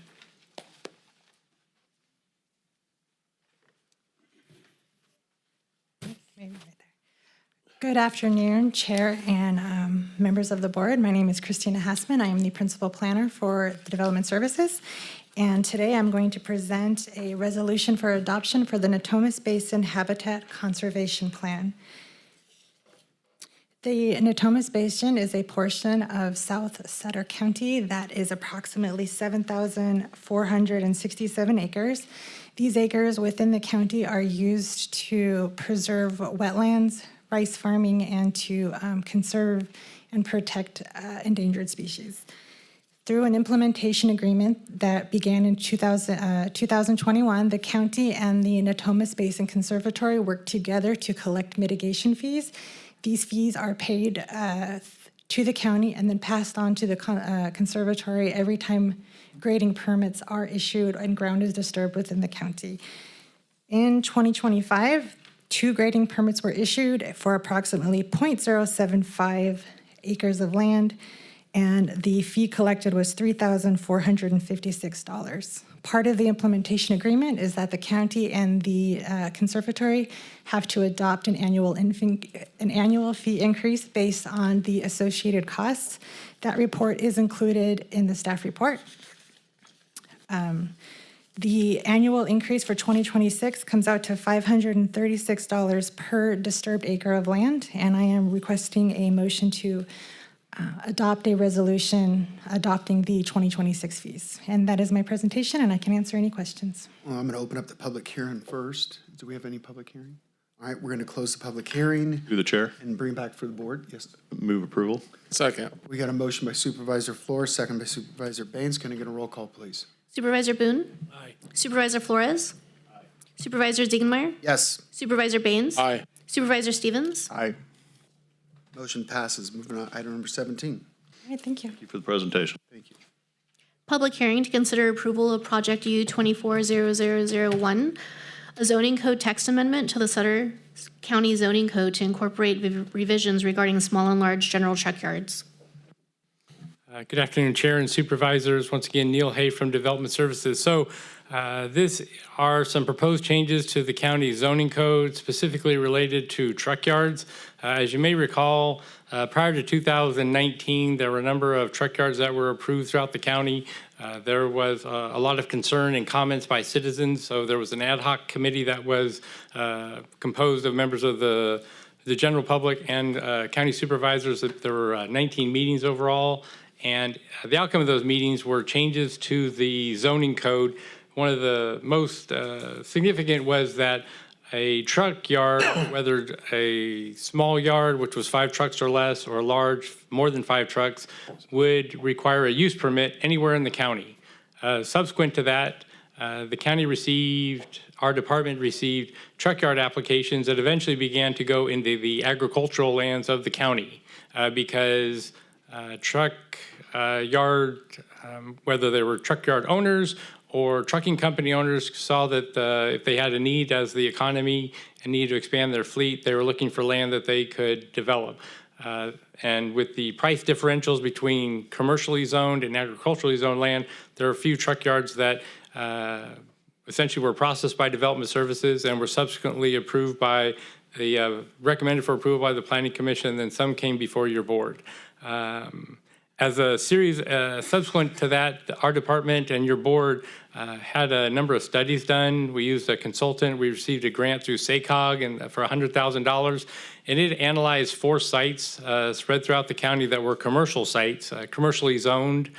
Good afternoon, Chair and members of the board. My name is Christina Hassman. I am the Principal Planner for the Development Services. And today I'm going to present a resolution for adoption for the Natomas Basin Habitat Conservation Plan. The Natomas Basin is a portion of South Sutter County that is approximately 7,467 acres. These acres within the county are used to preserve wetlands, rice farming, and to conserve and protect endangered species. Through an implementation agreement that began in 2021, the county and the Natomas Basin Conservatory worked together to collect mitigation fees. These fees are paid to the county and then passed on to the conservatory every time grading permits are issued and ground is disturbed within the county. In 2025, 2 grading permits were issued for approximately 0.075 acres of land, and the fee collected was $3,456. Part of the implementation agreement is that the county and the conservatory have to adopt an annual fee increase based on the associated costs. That report is included in the staff report. The annual increase for 2026 comes out to $536 per disturbed acre of land, and I am requesting a motion to adopt a resolution adopting the 2026 fees. And that is my presentation, and I can answer any questions. Well, I'm going to open up the public hearing first. Do we have any public hearing? All right, we're going to close the public hearing Through the chair, and bring it back for the board. Yes. move approval. Second. We got a motion by Supervisor Flores, second by Supervisor Baines. Can I get a roll call, please? Supervisor Boone? Aye. Supervisor Flores? Aye. Supervisor Ziegenmeyer? Yes. Supervisor Baines? Aye. Supervisor Stevens? Aye. Motion passes. Moving on, item number 17. All right, thank you. Thank you for the presentation. Thank you. Public hearing to consider approval of Project U 240001, a zoning code text amendment to the Sutter County Zoning Code to incorporate revisions regarding small and large general truck yards. Good afternoon, Chair and Supervisors. Once again, Neil Hay from Development Services. So this are some proposed changes to the county zoning code specifically related to truck yards. As you may recall, prior to 2019, there were a number of truck yards that were approved throughout the county. There was a lot of concern and comments by citizens, so there was an ad hoc committee that was composed of members of the general public and county supervisors. There were 19 meetings overall, and the outcome of those meetings were changes to the zoning code. One of the most significant was that a truck yard, whether a small yard, which was 5 trucks or less, or a large, more than 5 trucks, would require a use permit anywhere in the county. Subsequent to that, the county received, our department received truck yard applications that eventually began to go into the agricultural lands of the county because truck yard, whether they were truck yard owners or trucking company owners, saw that if they had a need as the economy and needed to expand their fleet, they were looking for land that they could develop. And with the price differentials between commercially zoned and agriculturally zoned land, there are a few truck yards that essentially were processed by Development Services and were subsequently approved by the, recommended for approval by the Planning Commission, and then some came before your board. As a series, subsequent to that, our department and your board had a number of studies done. We used a consultant. We received a grant through SACOG and for $100,000. And it analyzed 4 sites spread throughout the county that were commercial sites, commercially zoned.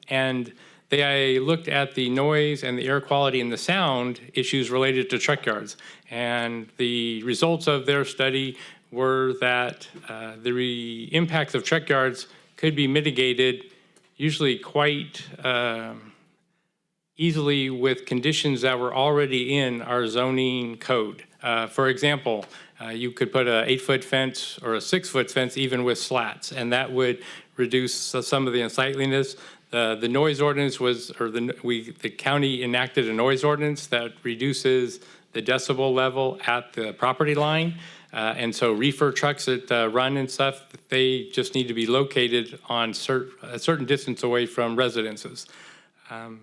And they looked at the noise and the air quality and the sound issues related to truck yards. And the results of their study were that the impacts of truck yards could be mitigated usually quite easily with conditions that were already in our zoning code. For example, you could put a 8-foot fence or a 6-foot fence even with slats, and that would reduce some of the unsightliness. The noise ordinance was, or the county enacted a noise ordinance that reduces the decibel level at the property line. And so reefer trucks that run and stuff, they just need to be located on a certain distance away from residences.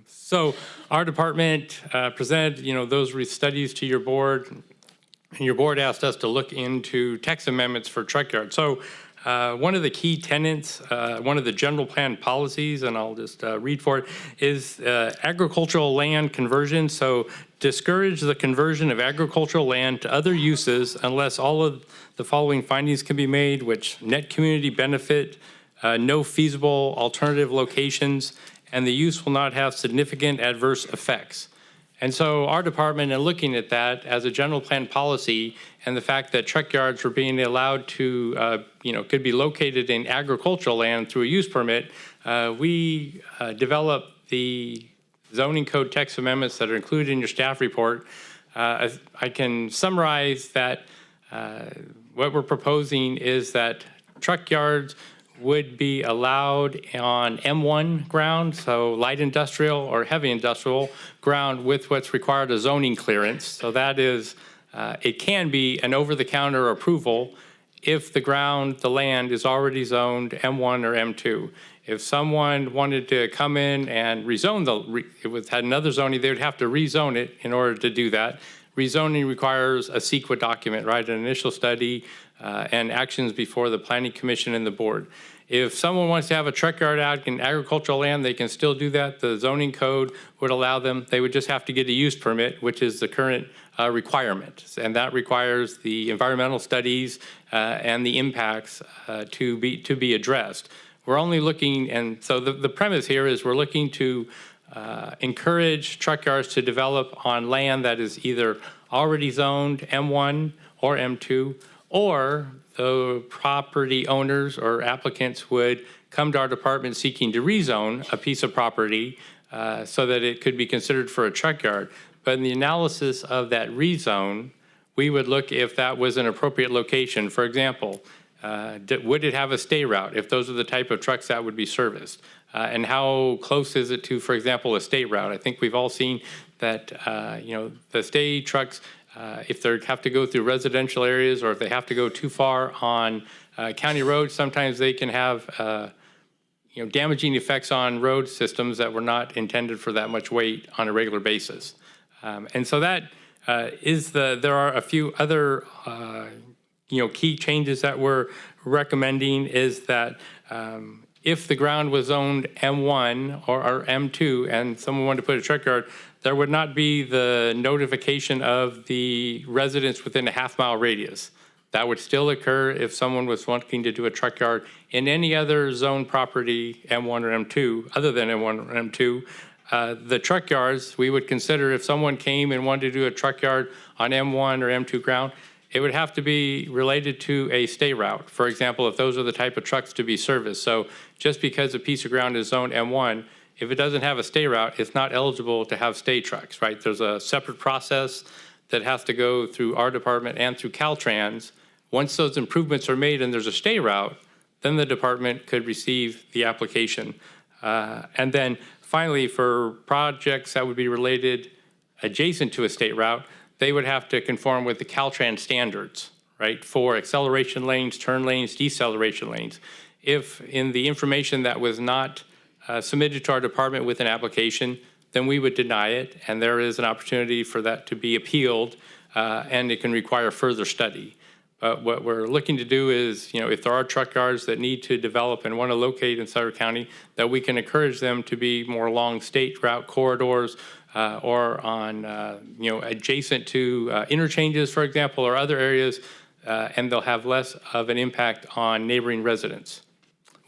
So our department presented, those studies to your board, and your board asked us to look into text amendments for truck yards. So one of the key tenets, one of the general plan policies, and I'll just read for it, is agricultural land conversion. So discourage the conversion of agricultural land to other uses unless all of the following findings can be made, which net community benefit, no feasible alternative locations, and the use will not have significant adverse effects. And so our department, in looking at that as a general plan policy and the fact that truck yards were being allowed to, could be located in agricultural land through a use permit, we developed the zoning code text amendments that are included in your staff report. I can summarize that what we're proposing is that truck yards would be allowed on M1 ground, so light industrial or heavy industrial ground with what's required a zoning clearance. So that is, it can be an over-the-counter approval if the land is already zoned M1 or M2. If someone wanted to come in and rezone had another zoning, they would have to rezone it in order to do that. Rezoning requires a CEQA document, right? An initial study and actions before the Planning Commission and the board. If someone wants to have a truck yard out in agricultural land, they can still do that. The zoning code would allow them. They would just have to get a use permit, which is the current requirement. And that requires the environmental studies and the impacts to be addressed. We're only looking, and so the premise here is we're looking to encourage truck yards to develop on land that is either already zoned M1 or M2, or the property owners or applicants would come to our department seeking to rezone a piece of property so that it could be considered for a truck yard. But in the analysis of that rezone, we would look if that was an appropriate location. For example, would it have a stay route if those are the type of trucks that would be serviced? And how close is it to, for example, a state route? I think we've all seen that, the stay trucks, if they have to go through residential areas or if they have to go too far on county roads, sometimes they can have damaging effects on road systems that were not intended for that much weight on a regular basis. And so that there are a few other key changes that we're recommending is that if the ground was zoned M1 or M2 and someone wanted to put a truck yard, there would not be the notification of the residents within a half-mile radius. That would still occur if someone was wanting to do a truck yard in any other zone property, M1 or M2, other than M1 or M2. The truck yards, we would consider if someone came and wanted to do a truck yard on M1 or M2 ground, it would have to be related to a stay route. For example, if those are the type of trucks to be serviced. So just because a piece of ground is zoned M1, if it doesn't have a stay route, it's not eligible to have stay trucks, right? There's a separate process that has to go through our department and through Caltrans. Once those improvements are made and there's a stay route, then the department could receive the application. And then finally, for projects that would be related adjacent to a state route, they would have to conform with the Caltrans standards, right, for acceleration lanes, turn lanes, deceleration lanes. If in the information that was not submitted to our department with an application, then we would deny it, and there is an opportunity for that to be appealed, and it can require further study. But what we're looking to do is, if there are truck yards that need to develop and want to locate in Sutter County, that we can encourage them to be more along state route corridors or on, adjacent to interchanges, for example, or other areas, and they'll have less of an impact on neighboring residents.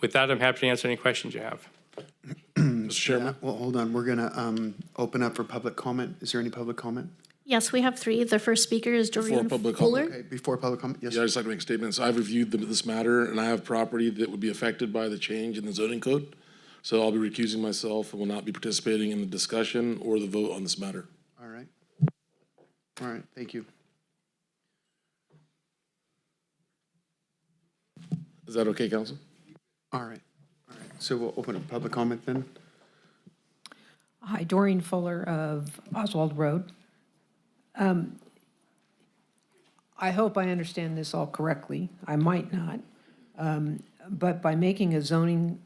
With that, I'm happy to answer any questions you have. Mr. Chairman? Well, hold on. We're going to open up for public comment. Is there any public comment? Yes, we have three. The first speaker is Doreen Fuller. Okay, before public comment, yes. Yeah, I'd just like to make statements. I've reviewed this matter, and I have property that would be affected by the change in the zoning code. So I'll be recusing myself and will not be participating in the discussion or the vote on this matter. All right. All right, thank you. Is that okay, Council? All right. All right. So we'll open up public comment then. Hi, Doreen Fuller of Oswald Road. I hope I understand this all correctly. I might not. But by making a zoning,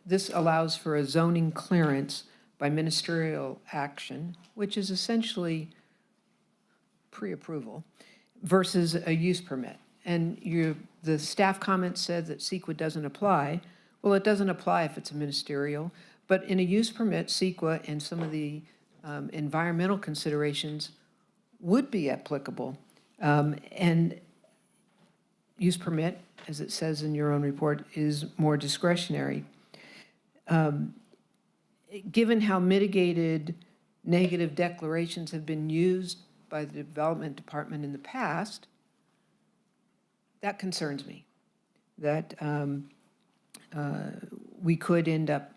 this allows for a zoning clearance by ministerial action, which is essentially pre-approval, versus a use permit. And the staff comment said that CEQA doesn't apply. Well, it doesn't apply if it's a ministerial, but in a use permit, CEQA and some of the environmental considerations would be applicable. And use permit, as it says in your own report, is more discretionary. Given how mitigated negative declarations have been used by the Development Department in the past, that concerns me, that we could end up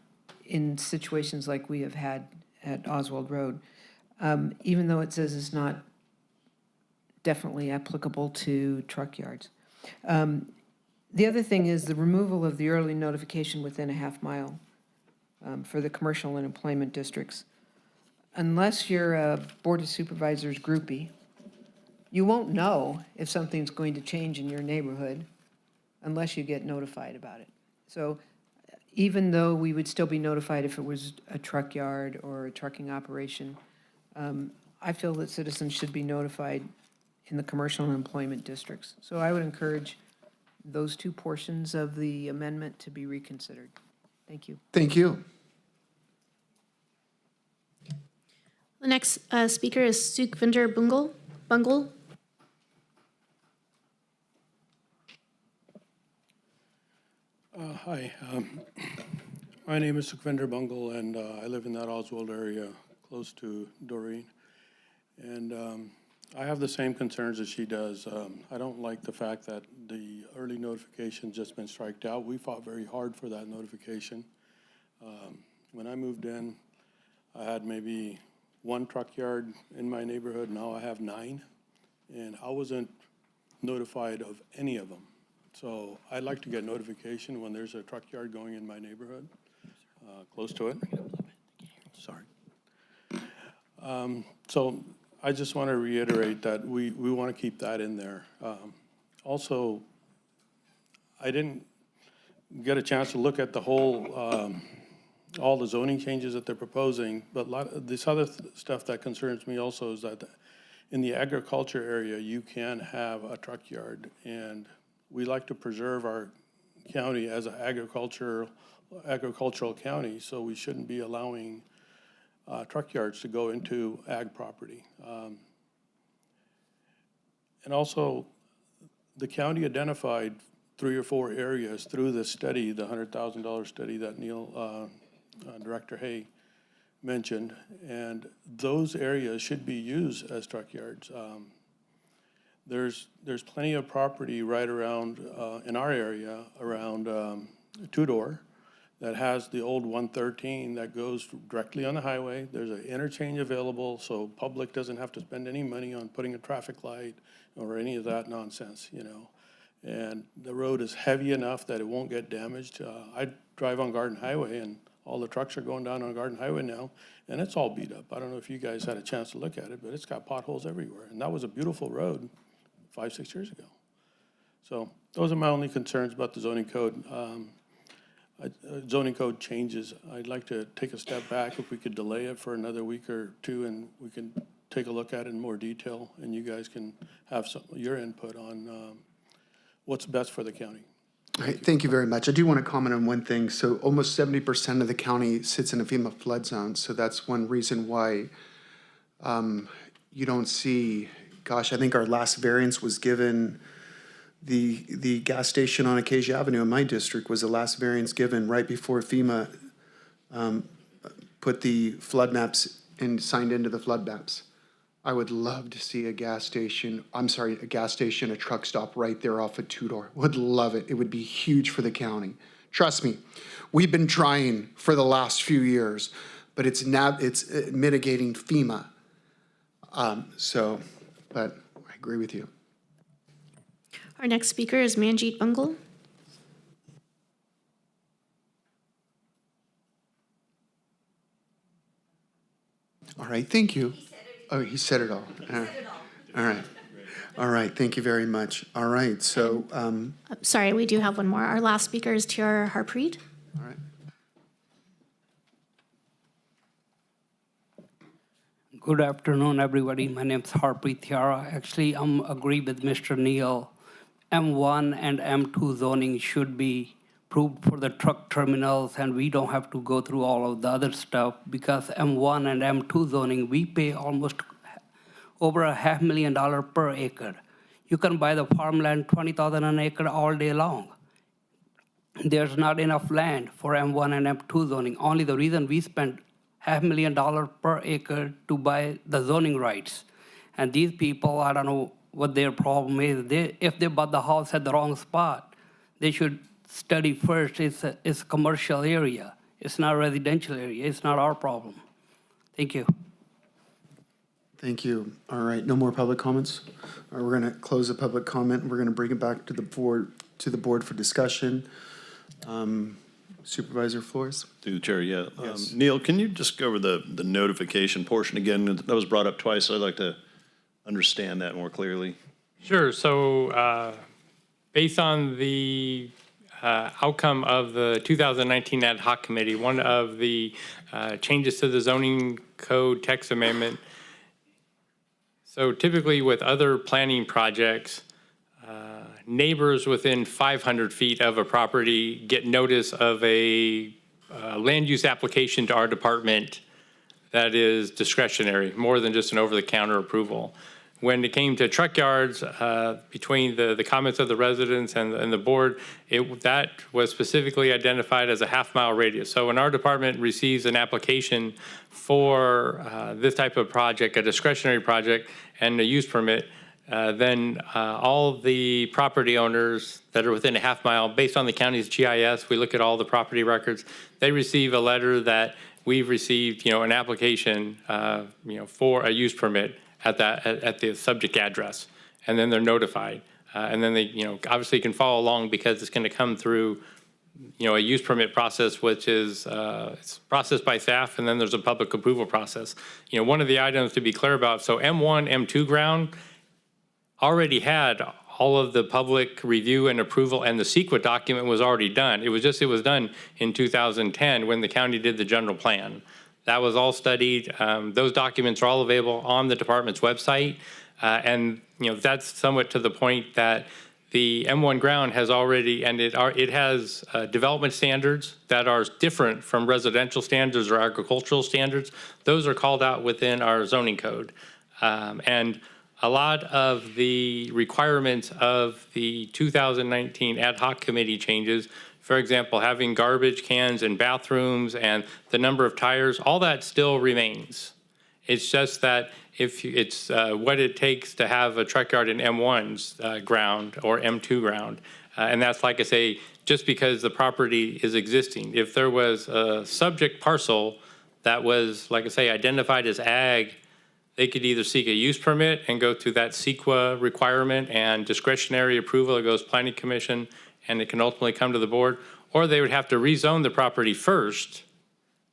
in situations like we have had at Oswald Road, even though it says it's not definitely applicable to truck yards. The other thing is the removal of the early notification within a half mile for the commercial and employment districts. Unless you're a Board of Supervisors groupie, you won't know if something's going to change in your neighborhood unless you get notified about it. So even though we would still be notified if it was a truck yard or a trucking operation, I feel that citizens should be notified in the commercial and employment districts. So I would encourage those two portions of the amendment to be reconsidered. Thank you. Thank you. The next speaker is Sukhvinder Bungle. Hi, my name is Sukhvinder Bungle, and I live in that Oswald area close to Doreen. And I have the same concerns as she does. I don't like the fact that the early notification's just been striked out. We fought very hard for that notification. When I moved in, I had maybe one truck yard in my neighborhood. Now I have 9, and I wasn't notified of any of them. So I'd like to get notification when there's a truck yard going in my neighborhood, close to it. Sorry. So I just want to reiterate that we want to keep that in there. Also, I didn't get a chance to look at the whole, all the zoning changes that they're proposing, but a lot of this other stuff that concerns me also is that in the agriculture area, you can have a truck yard, and we like to preserve our county as an agricultural county, so we shouldn't be allowing truck yards to go into ag property. And also, the county identified 3 or 4 areas through this study, the $100,000 study that Director Hay mentioned, and those areas should be used as truck yards. There's plenty of property right around, in our area, around Tudor, that has the old 113 that goes directly on the highway. There's an interchange available, so public doesn't have to spend any money on putting a traffic light or any of that nonsense, you know. And the road is heavy enough that it won't get damaged. I drive on Garden Highway, and all the trucks are going down on Garden Highway now, and it's all beat up. I don't know if you guys had a chance to look at it, but it's got potholes everywhere. And that was a beautiful road 5-6 years ago. So those are my only concerns about the zoning code. Zoning code changes. I'd like to take a step back if we could delay it for another week or 2, and we can take a look at it in more detail, and you guys can have your input on what's best for the county. All right, thank you very much. I do want to comment on one thing. So almost 70% of the county sits in a FEMA flood zone. So that's one reason why you don't see, gosh, I think our last variance was given, the gas station on Acacia Avenue in my district was the last variance given right before FEMA put the flood maps and signed into the flood maps. I would love to see a gas station, a truck stop right there off of Tudor. Would love it. It would be huge for the county. Trust me, we've been trying for the last few years, but it's mitigating FEMA. But I agree with you. Our next speaker is Manjeet Bungle. All right, thank you. Oh, he said it all. All right. All right, thank you very much. All right, so. Sorry, we do have one more. Our last speaker is Tiara Harpreet. All right. Good afternoon, everybody. My name is Harpreet Tiara. Actually, I'm agree with Mr. Neal. M1 and M2 zoning should be approved for the truck terminals, and we don't have to go through all of the other stuff, because M1 and M2 zoning, we pay almost over $500,000 per acre. You can buy the farmland $20,000 an acre all day long. There's not enough land for M1 and M2 zoning. Only the reason we spent $500,000 per acre to buy the zoning rights. And these people, I don't know what their problem is. If they bought the house at the wrong spot, they should study first. It's a commercial area. It's not a residential area. It's not our problem. Thank you. Thank you. All right, no more public comments? All right, we're going to close the public comment. We're going to bring it back to the board for discussion. Supervisor Flores? Through the chair, yeah. Yes. Neil, can you just go over the notification portion again? That was brought up twice. I'd like to understand that more clearly. Sure. So based on the outcome of the 2019 ad hoc committee, one of the changes to the zoning code text amendment. So typically with other planning projects, neighbors within 500 feet of a property get notice of a land use application to our department that is discretionary, more than just an over-the-counter approval. when it came to truck yards, between the comments of the residents and the board, that was specifically identified as a half-mile radius. So when our department receives an application for this type of project, a discretionary project, and a use permit, then all the property owners that are within a half mile, based on the county's GIS, we look at all the property records, they receive a letter that we've received, an application, for a use permit at the subject address, and then they're notified. And then they, obviously can follow along because it's going to come through, a use permit process, which is it's processed by staff, and then there's a public approval process. One of the items to be clear about, so M1, M2 ground already had all of the public review and approval, and the CEQA document was already done. It was done in 2010 when the county did the general plan. That was all studied. Those documents are all available on the department's website. And that's somewhat to the point that the M1 ground has already, and it has development standards that are different from residential standards or agricultural standards. Those are called out within our zoning code. And a lot of the requirements of the 2019 ad hoc committee changes, for example, having garbage cans in bathrooms and the number of tires, all that still remains. It's just that if it's what it takes to have a truck yard in M1's ground or M2 ground. And that's, like I say, just because the property is existing. If there was a subject parcel that was, like I say, identified as ag, they could either seek a use permit and go through that CEQA requirement and discretionary approval. It goes planning commission, and it can ultimately come to the board, or they would have to rezone the property first,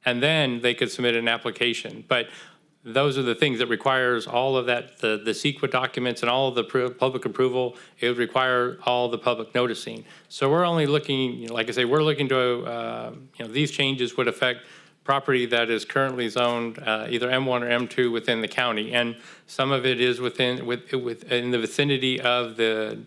and then they could submit an application. But those are the things that requires all of that, the CEQA documents and all of the public approval. It would require all the public noticing. So we're only looking, like I say, we're looking to, these changes would affect property that is currently zoned either M1 or M2 within the county, and some of it is in the vicinity of the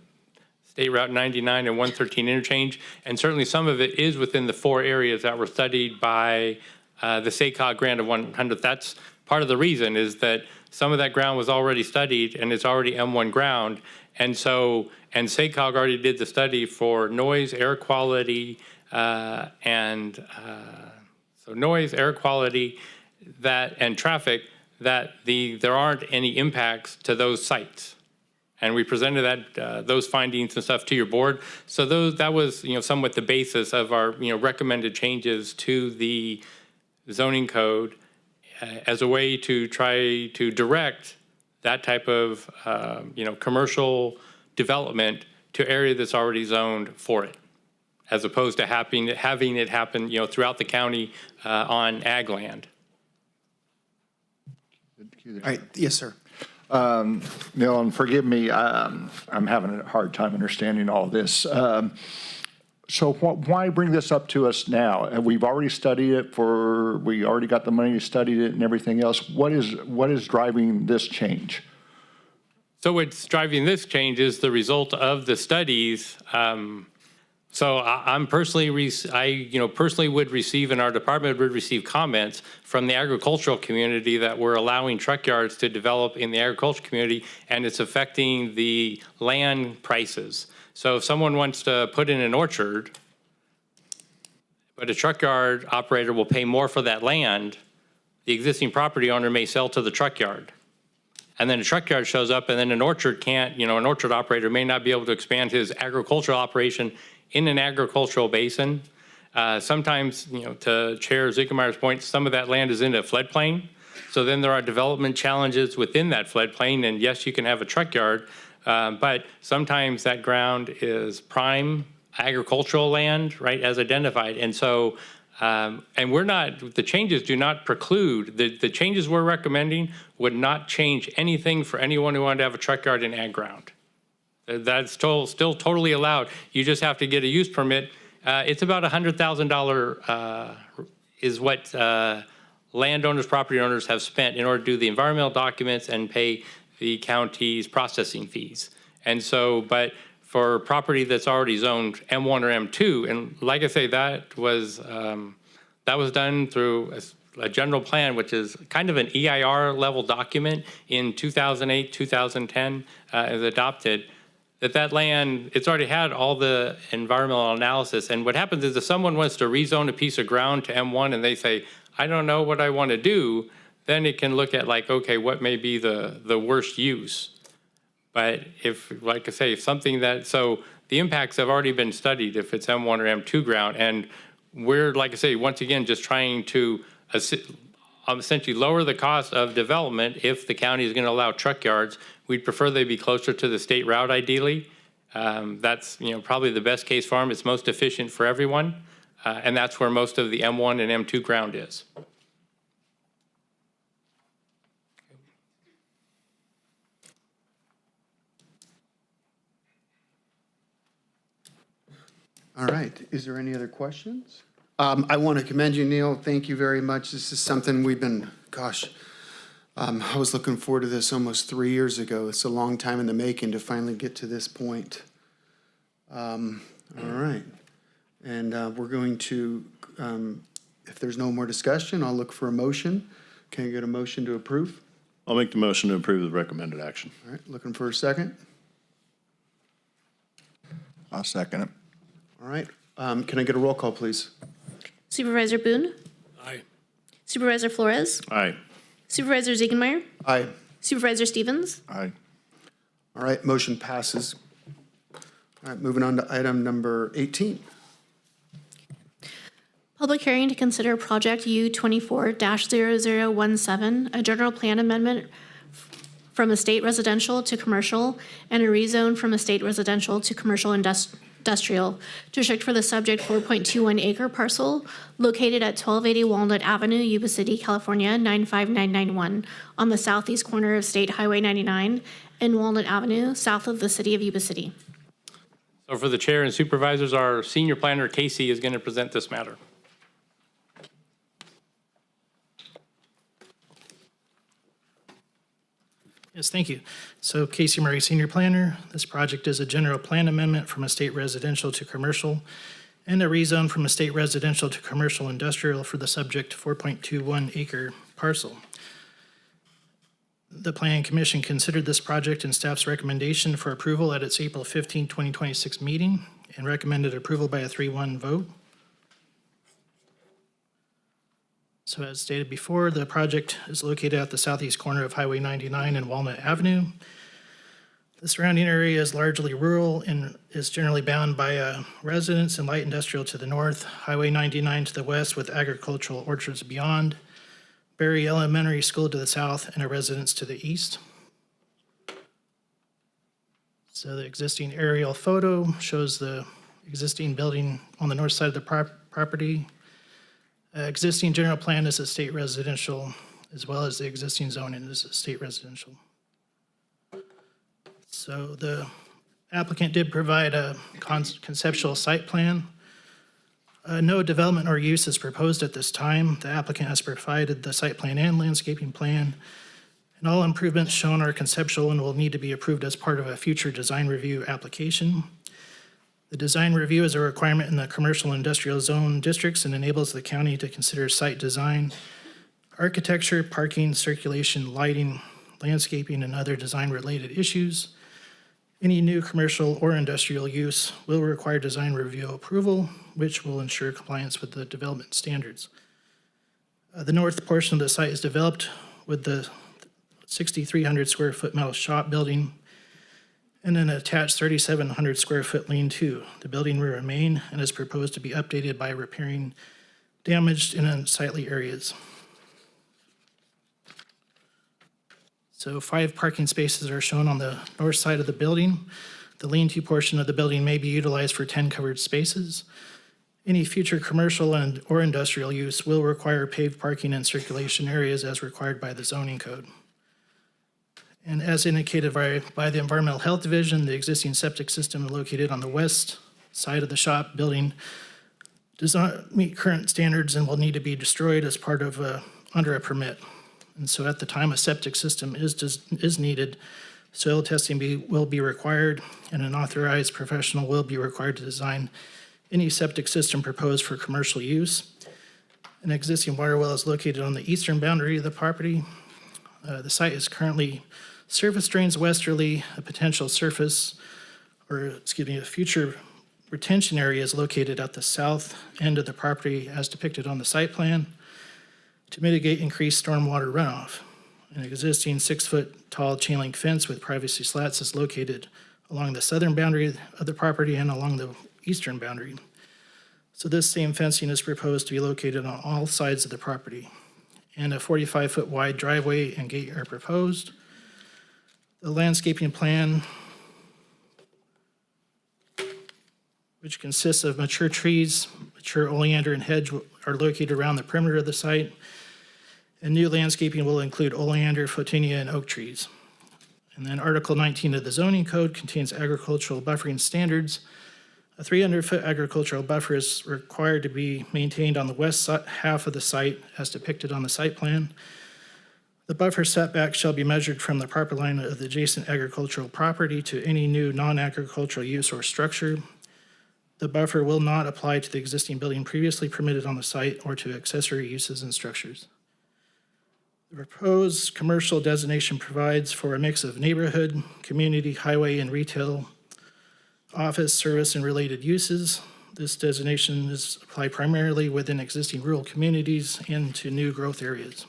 State Route 99 and 113 interchange, and certainly some of it is within the 4 areas that were studied by the SACOG grant of 100. That's part of the reason, is that some of that ground was already studied and it's already M1 ground, and SACOG already did the study for noise, air quality, so noise, air quality, and traffic, that there aren't any impacts to those sites. And we presented those findings and stuff to your board. So that was somewhat the basis of our recommended changes to the zoning code as a way to try to direct that type of commercial development to area that's already zoned for it, as opposed to having it happen, throughout the county on ag land. All right, yes, sir. Neil, and forgive me, I'm having a hard time understanding all this. So why bring this up to us now? And we've already studied it we already got the money to study it and everything else. What is driving this change? So what's driving this change is the result of the studies. So I'm personally, personally would receive, and our department would receive comments from the agricultural community that we're allowing truck yards to develop in the agricultural community, and it's affecting the land prices. So if someone wants to put in an orchard, but a truck yard operator will pay more for that land, the existing property owner may sell to the truck yard. And then a truck yard shows up, and then an orchard can't, an orchard operator may not be able to expand his agricultural operation in an agricultural basin. Sometimes, to Chair Zickenmeyer's point, some of that land is in a floodplain. So then there are development challenges within that floodplain, and yes, you can have a truck yard, but sometimes that ground is prime agricultural land, right, as identified. And so, and the changes do not preclude, the changes we're recommending would not change anything for anyone who wanted to have a truck yard in ag ground. That's still totally allowed. You just have to get a use permit. It's about $100,000 is what landowners, property owners have spent in order to do the environmental documents and pay the county's processing fees. And so, but for property that's already zoned M1 or M2, and like I say, that was done through a general plan, which is kind of an EIR level document in 2008, 2010, is adopted, that land, it's already had all the environmental analysis. And what happens is if someone wants to rezone a piece of ground to M1 and they say, I don't know what I want to do, then it can look at like, okay, what may be the worst use? But if, like I say, if something that, so the impacts have already been studied if it's M1 or M2 ground. And we're, like I say, once again, just trying to essentially lower the cost of development. If the county is going to allow truck yards, we'd prefer they be closer to the state route ideally. That's probably the best case for them. It's most efficient for everyone. And that's where most of the M1 and M2 ground is. All right, is there any other questions? I want to commend you, Neil. Thank you very much. This is something we've been, I was looking forward to this almost 3 years ago. It's a long time in the making to finally get to this point. All right, and we're going to, if there's no more discussion, I'll look for a motion. Can I get a motion to approve? I'll make the motion to approve the recommended action. All right, looking for a second. I'll second it. All right, can I get a roll call, please? Supervisor Boone? Aye. Supervisor Flores? Aye. Supervisor Ziegenmeier? Aye. Supervisor Stevens? Aye. All right, motion passes. All right, moving on to item number 18. Public hearing to consider Project U24-0017, a general plan amendment from estate residential to commercial and a rezone from estate residential to commercial industrial to restrict for the subject 4.21 acre parcel located at 1280 Walnut Avenue, Yuba City, California, 95991 on the southeast corner of State Highway 99 and Walnut Avenue, south of the city of Yuba City. So for the chair and supervisors, our senior planner, Casey, is going to present this matter. Yes, thank you. So Casey Murray, Senior Planner. This project is a general plan amendment from estate residential to commercial and a rezone from estate residential to commercial industrial for the subject 4.21 acre parcel. The Planning Commission considered this project and staff's recommendation for approval at its April 15, 2026 meeting and recommended approval by a 3-1 vote. So as stated before, the project is located at the southeast corner of Highway 99 and Walnut Avenue. The surrounding area is largely rural and is generally bound by residents and light industrial to the north, Highway 99 to the west with agricultural orchards beyond, Berry Elementary School to the south, and a residence to the east. So the existing aerial photo shows the existing building on the north side of the property. Existing general plan is a state residential, as well as the existing zoning is a state residential. So the applicant did provide a conceptual site plan. No development or use is proposed at this time. The applicant has provided the site plan and landscaping plan, and all improvements shown are conceptual and will need to be approved as part of a future design review application. The design review is a requirement in the commercial industrial zone districts and enables the county to consider site design, architecture, parking, circulation, lighting, landscaping, and other design-related issues. Any new commercial or industrial use will require design review approval, which will ensure compliance with the development standards. The north portion of the site is developed with the 6,300 square foot metal shop building and an attached 3,700 square foot lean-to. The building will remain and is proposed to be updated by repairing damaged and unsightly areas. So 5 parking spaces are shown on the north side of the building. The lean-to portion of the building may be utilized for 10 covered spaces. Any future commercial or industrial use will require paved parking and circulation areas as required by the zoning code. And as indicated by the Environmental Health Division, the existing septic system located on the west side of the shop building does not meet current standards and will need to be destroyed as part of under a permit. And so at the time a septic system is needed, soil testing will be required, and an authorized professional will be required to design any septic system proposed for commercial use. An existing water well is located on the eastern boundary of the property. The site is currently surface drains westerly. A potential surface, a future retention area is located at the south end of the property as depicted on the site plan to mitigate increased stormwater runoff. An existing 6-foot tall chain link fence with privacy slats is located along the southern boundary of the property and along the eastern boundary. So this same fencing is proposed to be located on all sides of the property. And a 45-foot wide driveway and gate are proposed. The landscaping plan, which consists of mature trees, mature oleander and hedge, are located around the perimeter of the site. And new landscaping will include oleander, photinia, and oak trees. And then Article 19 of the zoning code contains agricultural buffering standards. A 300-foot agricultural buffer is required to be maintained on the west half of the site as depicted on the site plan. The buffer setback shall be measured from the property line of the adjacent agricultural property to any new non-agricultural use or structure. The buffer will not apply to the existing building previously permitted on the site or to accessory uses and structures. The proposed commercial designation provides for a mix of neighborhood, community, highway, and retail, office, service, and related uses. This designation is applied primarily within existing rural communities and to new growth areas.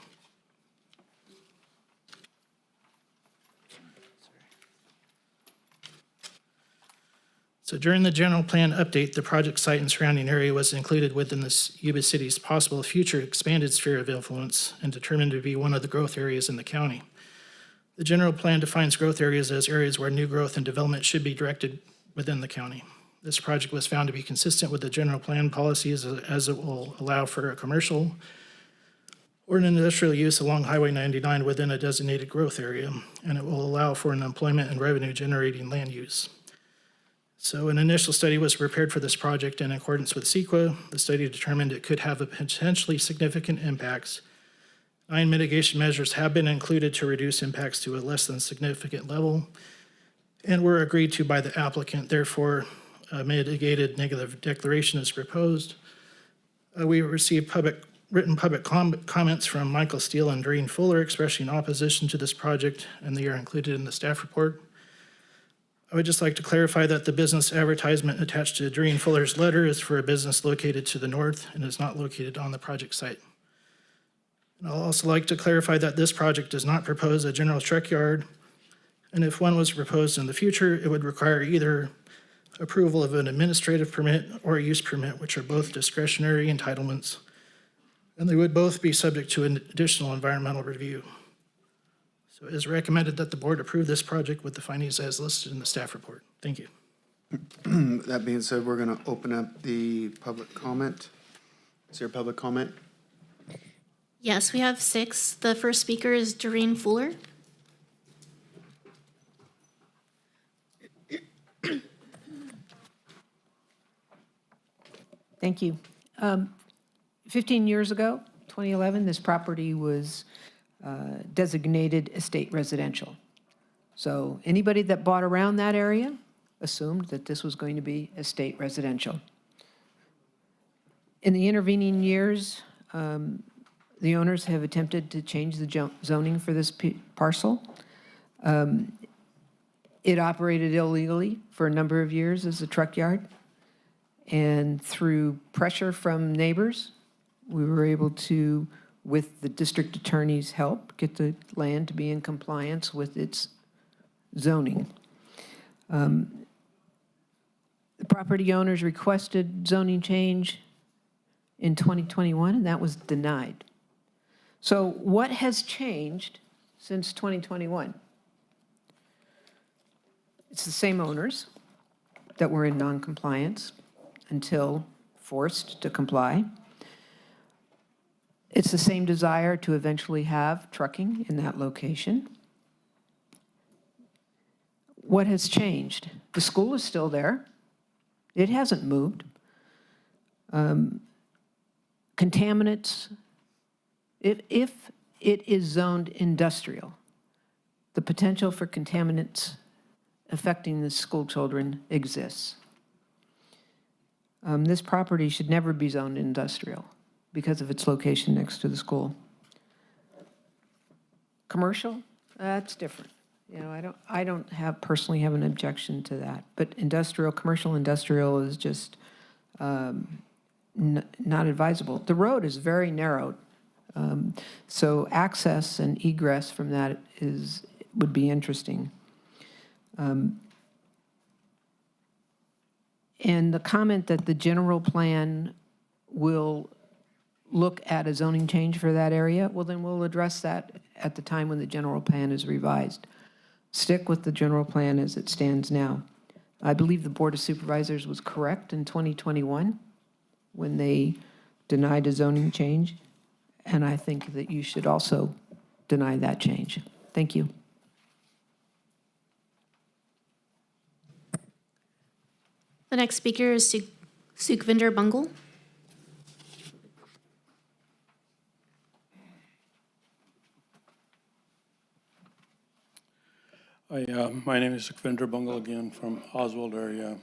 So during the general plan update, the project site and surrounding area was included within the Yuba City's possible future expanded sphere of influence and determined to be one of the growth areas in the county. The general plan defines growth areas as areas where new growth and development should be directed within the county. This project was found to be consistent with the general plan policies as it will allow for a commercial or an industrial use along Highway 99 within a designated growth area, and it will allow for an employment and revenue generating land use. So an initial study was prepared for this project in accordance with CEQA. The study determined it could have a potentially significant impacts. 9 mitigation measures have been included to reduce impacts to a less than significant level and were agreed to by the applicant. Therefore, a mitigated negative declaration is proposed. We received written public comments from Michael Steele and Doreen Fuller expressing opposition to this project, and they are included in the staff report. I would just like to clarify that the business advertisement attached to Doreen Fuller's letter is for a business located to the north and is not located on the project site. And I'll also like to clarify that this project does not propose a general truck yard, and if one was proposed in the future, it would require either approval of an administrative permit or a use permit, which are both discretionary entitlements, and they would both be subject to an additional environmental review. So it is recommended that the board approve this project with the findings as listed in the staff report. Thank you. That being said, we're going to open up the public comment. Is there public comment? Yes, we have 6. The first speaker is Doreen Fuller. Thank you. 15 years ago, 2011, this property was designated estate residential. So anybody that bought around that area assumed that this was going to be estate residential. In the intervening years, the owners have attempted to change the zoning for this parcel. It operated illegally for a number of years as a truck yard. And through pressure from neighbors, we were able to, with the district attorney's help, get the land to be in compliance with its zoning. The property owners requested zoning change in 2021, and that was denied. So what has changed since 2021? It's the same owners that were in non-compliance until forced to comply. It's the same desire to eventually have trucking in that location. What has changed? The school is still there. It hasn't moved. Contaminants, if it is zoned industrial, the potential for contaminants affecting the school children exists. This property should never be zoned industrial. because of its location next to the school. Commercial, that's different. You know, I don't personally have an objection to that, but commercial industrial is just not advisable. The road is very narrow, so access and egress from that would be interesting. And the comment that the general plan will look at a zoning change for that area, well, then we'll address that at the time when the general plan is revised. Stick with the general plan as it stands now. I believe the Board of Supervisors was correct in 2021 when they denied a zoning change, and I think that you should also deny that change. Thank you. The next speaker is Sukhvinder Bungal. My name is Sukhvinder Bungal again from Oswald area.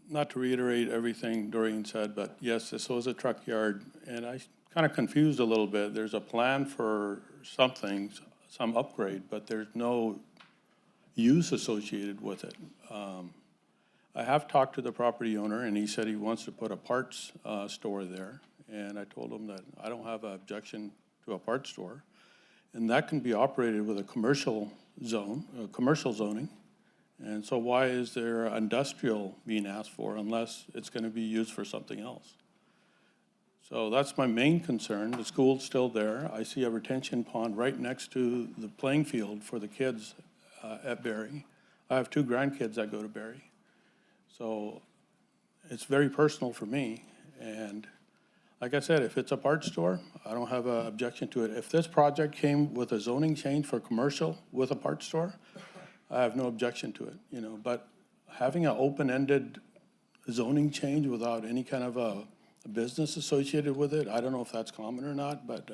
Not to reiterate everything Doreen said, but yes, this was a truck yard, and I kind of confused a little bit. There's a plan for something, some upgrade, but there's no use associated with it. I have talked to the property owner, and he said he wants to put a parts store there, and I told him that I don't have an objection to a parts store, and that can be operated with a commercial zoning. And so why is there industrial being asked for unless it's going to be used for something else? So that's my main concern. The school's still there. I see a retention pond right next to the playing field for the kids at Barry. I have 2 grandkids that go to Barry. So it's very personal for me. And like I said, if it's a parts store, I don't have an objection to it. If this project came with a zoning change for commercial with a parts store, I have no objection to it, you know, but having an open-ended zoning change without any kind of a business associated with it, I don't know if that's common or not, but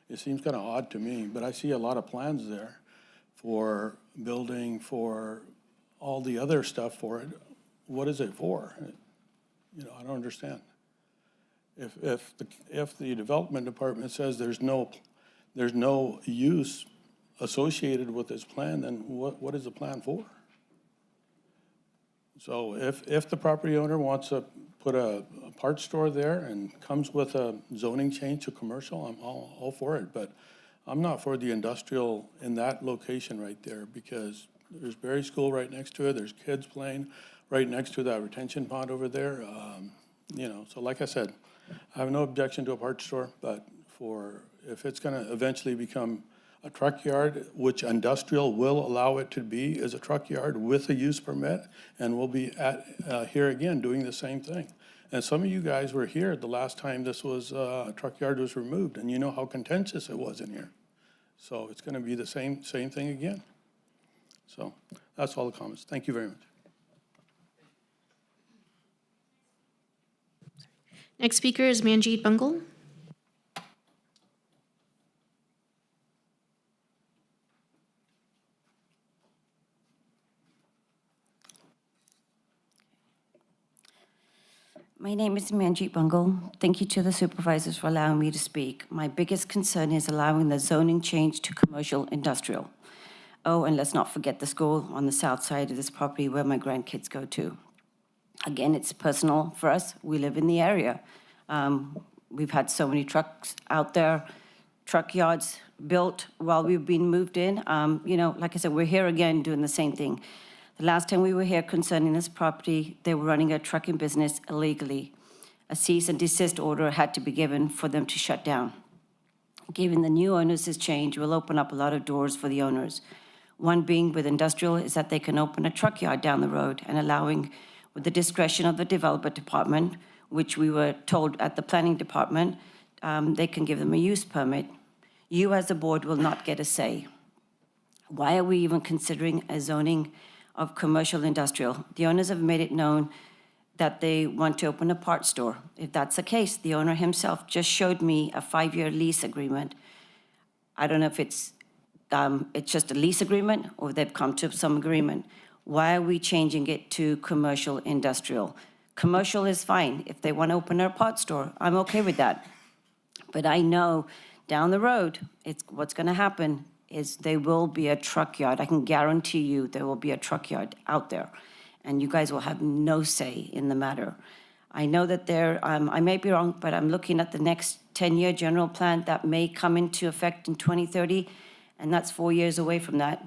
it seems kind of odd to me. But I see a lot of plans there for building, for all the other stuff for it. What is it for? You know, I don't understand. If the development department says there's no use associated with this plan, then what is the plan for? So if the property owner wants to put a parts store there and comes with a zoning change to commercial, I'm all for it. But I'm not for the industrial in that location right there, because there's Berry School right next to it. There's kids playing right next to that retention pond over there. You know, so like I said, I have no objection to a parts store, but if it's going to eventually become a truck yard, which industrial will allow it to be, is a truck yard with a use permit, and we'll be here again doing the same thing. And some of you guys were here the last time this was a truck yard was removed, and you know how contentious it was in here. So it's going to be the same thing again. So that's all the comments. Thank you very much. Next speaker is Manjeet Bungal. My name is Manjeet Bungal. Thank you to the supervisors for allowing me to speak. My biggest concern is allowing the zoning change to commercial industrial. Oh, and let's not forget the school on the south side of this property where my grandkids go to. Again, it's personal for us. We live in the area. We've had so many trucks out there, truck yards built while we've been moved in. You know, like I said, we're here again doing the same thing. The last time we were here concerning this property, they were running a trucking business illegally. A cease and desist order had to be given for them to shut down. Giving the new owners this change will open up a lot of doors for the owners. One being with industrial is that they can open a truck yard down the road, and allowing, with the discretion of the development department, which we were told at the planning department, they can give them a use permit. You as a board will not get a say. Why are we even considering a zoning of commercial industrial? The owners have made it known that they want to open a parts store. If that's the case, the owner himself just showed me a 5-year lease agreement. I don't know if it's just a lease agreement or they've come to some agreement. Why are we changing it to commercial industrial? Commercial is fine. If they want to open a pot store, I'm okay with that. But I know down the road, what's going to happen is there will be a truck yard. I can guarantee you there will be a truck yard out there, and you guys will have no say in the matter. I know that I may be wrong, but I'm looking at the next 10-year general plan that may come into effect in 2030, and that's 4 years away from that.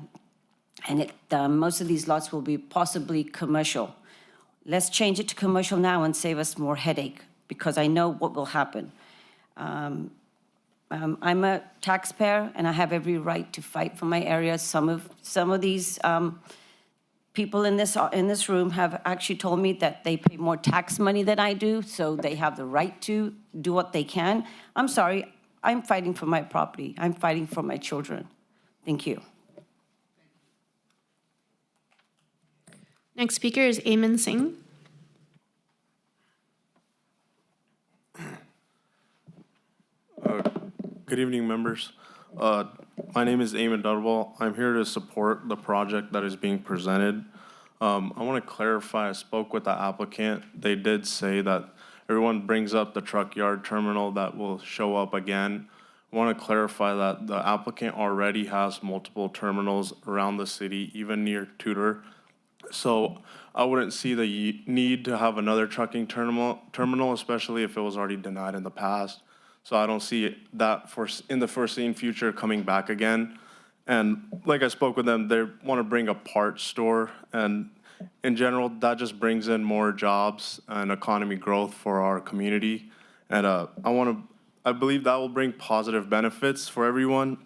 And most of these lots will be possibly commercial. Let's change it to commercial now and save us more headache, because I know what will happen. I'm a taxpayer, and I have every right to fight for my area. Some of these people in this room have actually told me that they pay more tax money than I do, so they have the right to do what they can. I'm sorry, I'm fighting for my property. I'm fighting for my children. Thank you. Next speaker is Amen Singh. Good evening, members. My name is Eamon Dudwall. I'm here to support the project that is being presented. I want to clarify, I spoke with the applicant. They did say that everyone brings up the truck yard terminal that will show up again. I want to clarify that the applicant already has multiple terminals around the city, even near Tudor. So I wouldn't see the need to have another trucking terminal, especially if it was already denied in the past. So I don't see that in the foreseen future coming back again. And like I spoke with them, they want to bring a parts store. And in general, that just brings in more jobs and economy growth for our community. And I believe that will bring positive benefits for everyone.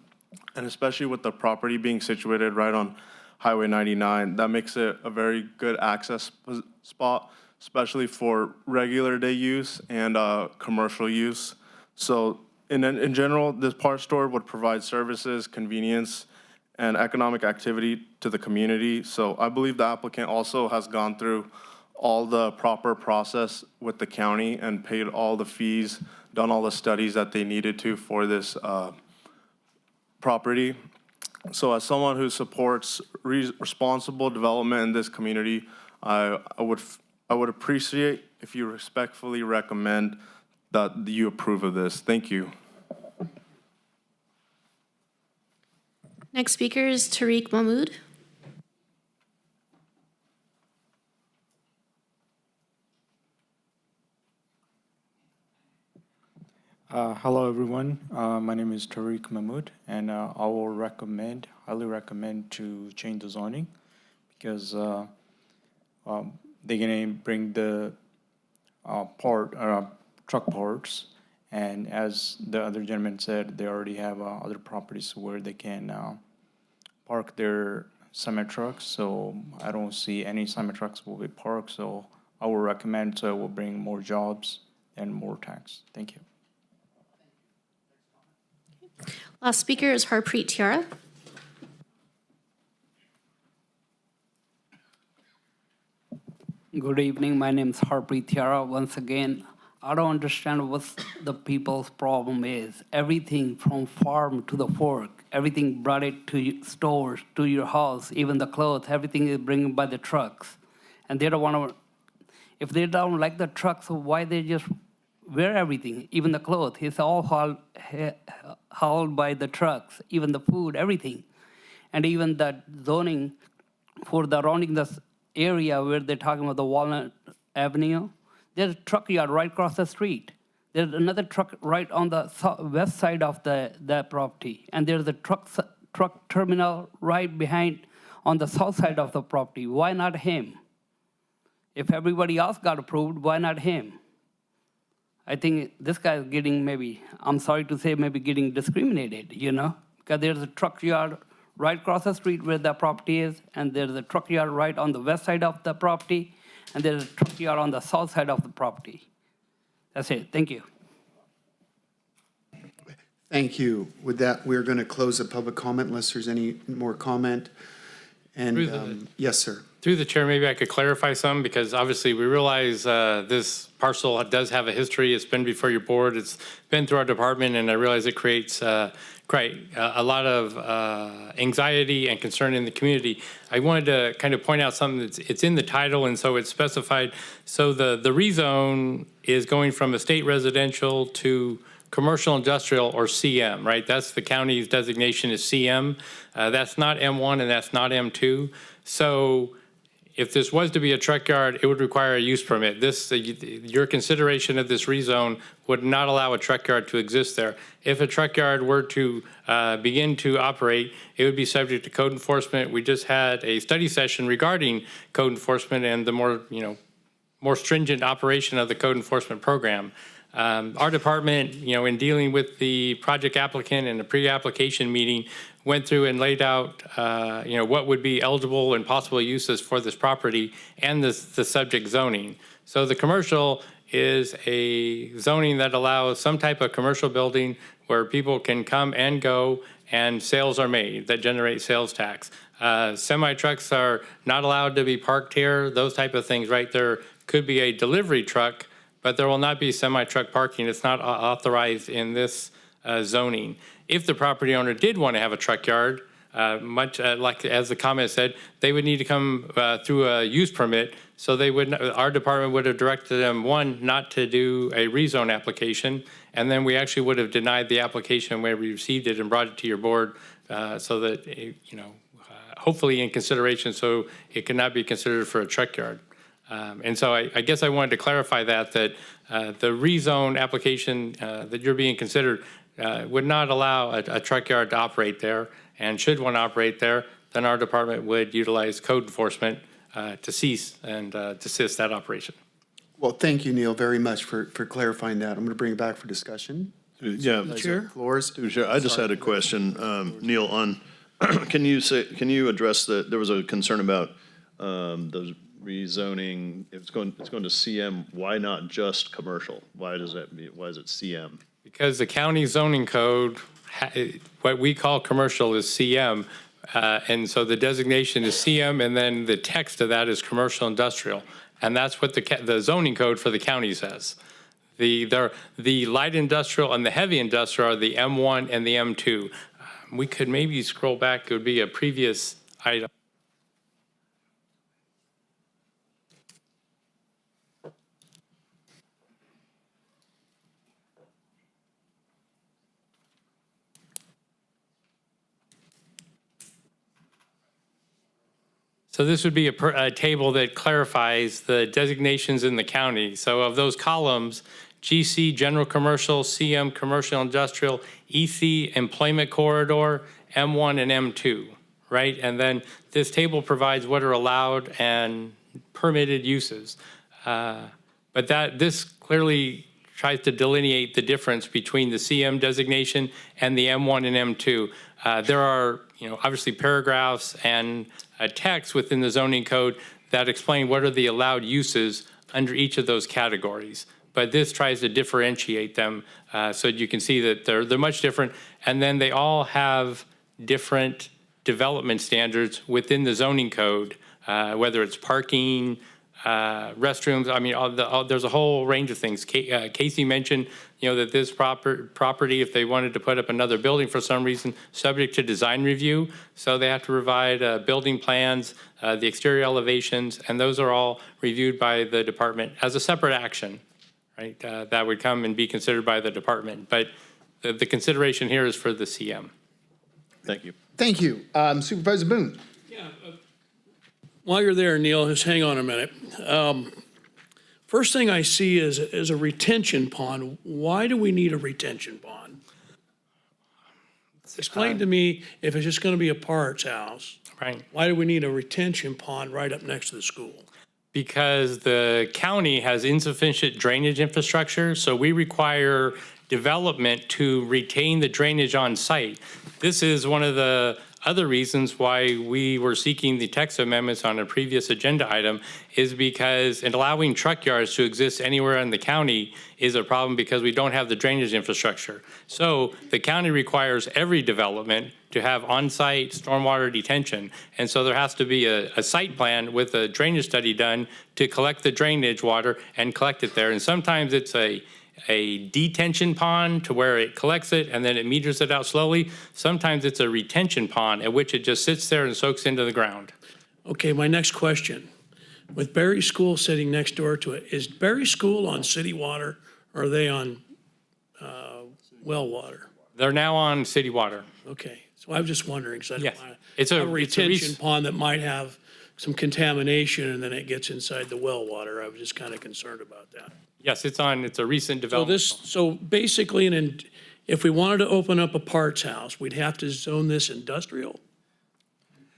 And especially with the property being situated right on Highway 99, that makes it a very good access spot, especially for regular day use and commercial use. So in general, this parts store would provide services, convenience, and economic activity to the community. So I believe the applicant also has gone through all the proper process with the county and paid all the fees, done all the studies that they needed to for this property. So as someone who supports responsible development in this community, I would appreciate if you respectfully recommend that you approve of this. Thank you. Next speaker is Tariq Mahmood. Hello, everyone. My name is Tariq Mahmood, and I will highly recommend to change the zoning because they're gonna bring the truck parts, and as the other gentleman said, they already have other properties where they can park their semi trucks. So I don't see any semi trucks will be parked. So I will recommend, so it will bring more jobs and more tax. Thank you. Last speaker is Harpreet Tiara. Good evening. My name is Harpreet Tiara. Once again, I don't understand what the people's problem is. Everything from farm to the fork, everything brought it to stores, to your house, even the clothes, everything is bringing by the trucks. And they don't want to, if they don't like the trucks, why they just wear everything, even the clothes? It's all hauled by the trucks, even the food, everything. And even the zoning for the surrounding the area where they're talking about the Walnut Avenue, there's a truck yard right across the street. There's another truck right on the west side of the property. And there's a truck terminal right behind on the south side of the property. Why not him? If everybody else got approved, why not him? I think this guy is getting maybe, I'm sorry to say, maybe getting discriminated, you know? Because there's a truck yard right across the street where the property is, and there's a truck yard right on the west side of the property, and there's a truck yard on the south side of the property. That's it. Thank you. Thank you. With that, we're going to close the public comment unless there's any more comment. And yes, sir. Through the chair, maybe I could clarify some, because obviously we realize this parcel does have a history. It's been before your board. It's been through our department, and I realize it creates a lot of anxiety and concern in the community. I wanted to kind of point out something it's in the title, and so it's specified. So the rezone is going from estate residential to commercial industrial, or CM, right? That's the county's designation is CM. That's not M1 and that's not M2. So if this was to be a truck yard, it would require a use permit. Your consideration of this rezone would not allow a truck yard to exist there. If a truck yard were to begin to operate, it would be subject to code enforcement. We just had a study session regarding code enforcement and the more stringent operation of the code enforcement program. Our department, in dealing with the project applicant in the pre-application meeting, went through and laid out, what would be eligible and possible uses for this property and the subject zoning. So the commercial is a zoning that allows some type of commercial building where people can come and go and sales are made that generate sales tax. Semi-trucks are not allowed to be parked here, those type of things, right? There could be a delivery truck, but there will not be semi-truck parking. It's not authorized in this zoning. If the property owner did want to have a truck yard, much like as the comment said, they would need to come through a use permit. So our department would have directed them, one, not to do a rezone application, and then we actually would have denied the application when we received it and brought it to your board, so that hopefully in consideration, so it cannot be considered for a truck yard. And so I guess I wanted to clarify that the rezone application that you're being considered would not allow a truck yard to operate there, and should one operate there, then our department would utilize code enforcement to cease and desist that operation. Well, thank you, Neil, very much for clarifying that. I'm going to bring it back for discussion. Yeah, Chair? Floors? Chair, I just had a question, Neil, on, can you address there was a concern about those rezoning, if it's going to CM, why not just commercial? Why is it CM? Because the county zoning code, what we call commercial is CM, and so the designation is CM, and then the text of that is commercial industrial, and that's what the zoning code for the county says. The light industrial and the heavy industrial are the M1 and the M2. We could maybe scroll back, it would be a previous item. So this would be a table that clarifies the designations in the county. So of those columns, GC, general commercial, CM, commercial industrial, EC, employment corridor, M1 and M2, right? And then this table provides what are allowed and permitted uses. But this clearly tries to delineate the difference between the CM designation and the M1 and M2. There are, obviously paragraphs and text within the zoning code that explain what are the allowed uses under each of those categories. But this tries to differentiate them so you can see that they're much different. And then they all have different development standards within the zoning code, whether it's parking, restrooms. I mean, there's a whole range of things. Casey mentioned, that this property, if they wanted to put up another building for some reason, subject to design review. So they have to provide building plans, the exterior elevations, and those are all reviewed by the department as a separate action, right? That would come and be considered by the department. But the consideration here is for the CM. Thank you. Thank you. Supervisor Boone. Yeah. While you're there, Neil, just hang on a minute. First thing I see is a retention pond. Why do we need a retention pond? Explain to me, if it's just going to be a parts house, right? Why do we need a retention pond right up next to the school? Because the county has insufficient drainage infrastructure, so we require development to retain the drainage on site. This is one of the other reasons why we were seeking the text amendments on a previous agenda item is because in allowing truck yards to exist anywhere in the county is a problem because we don't have the drainage infrastructure. So the county requires every development to have on-site stormwater detention. And so there has to be a site plan with a drainage study done to collect the drainage water and collect it there. And sometimes it's a detention pond to where it collects it and then it meters it out slowly. Sometimes it's a retention pond at which it just sits there and soaks into the ground. Okay, my next question. With Berry School sitting next door to it, is Berry School on city water or are they on well water? They're now on city water. Okay, so I was just wondering, because I Yes. don't want It's a a retention pond that might have some contamination and then it gets inside the well water. I was just kind of concerned about that. Yes, it's a recent So development. so basically, if we wanted to open up a parts house, we'd have to zone this industrial?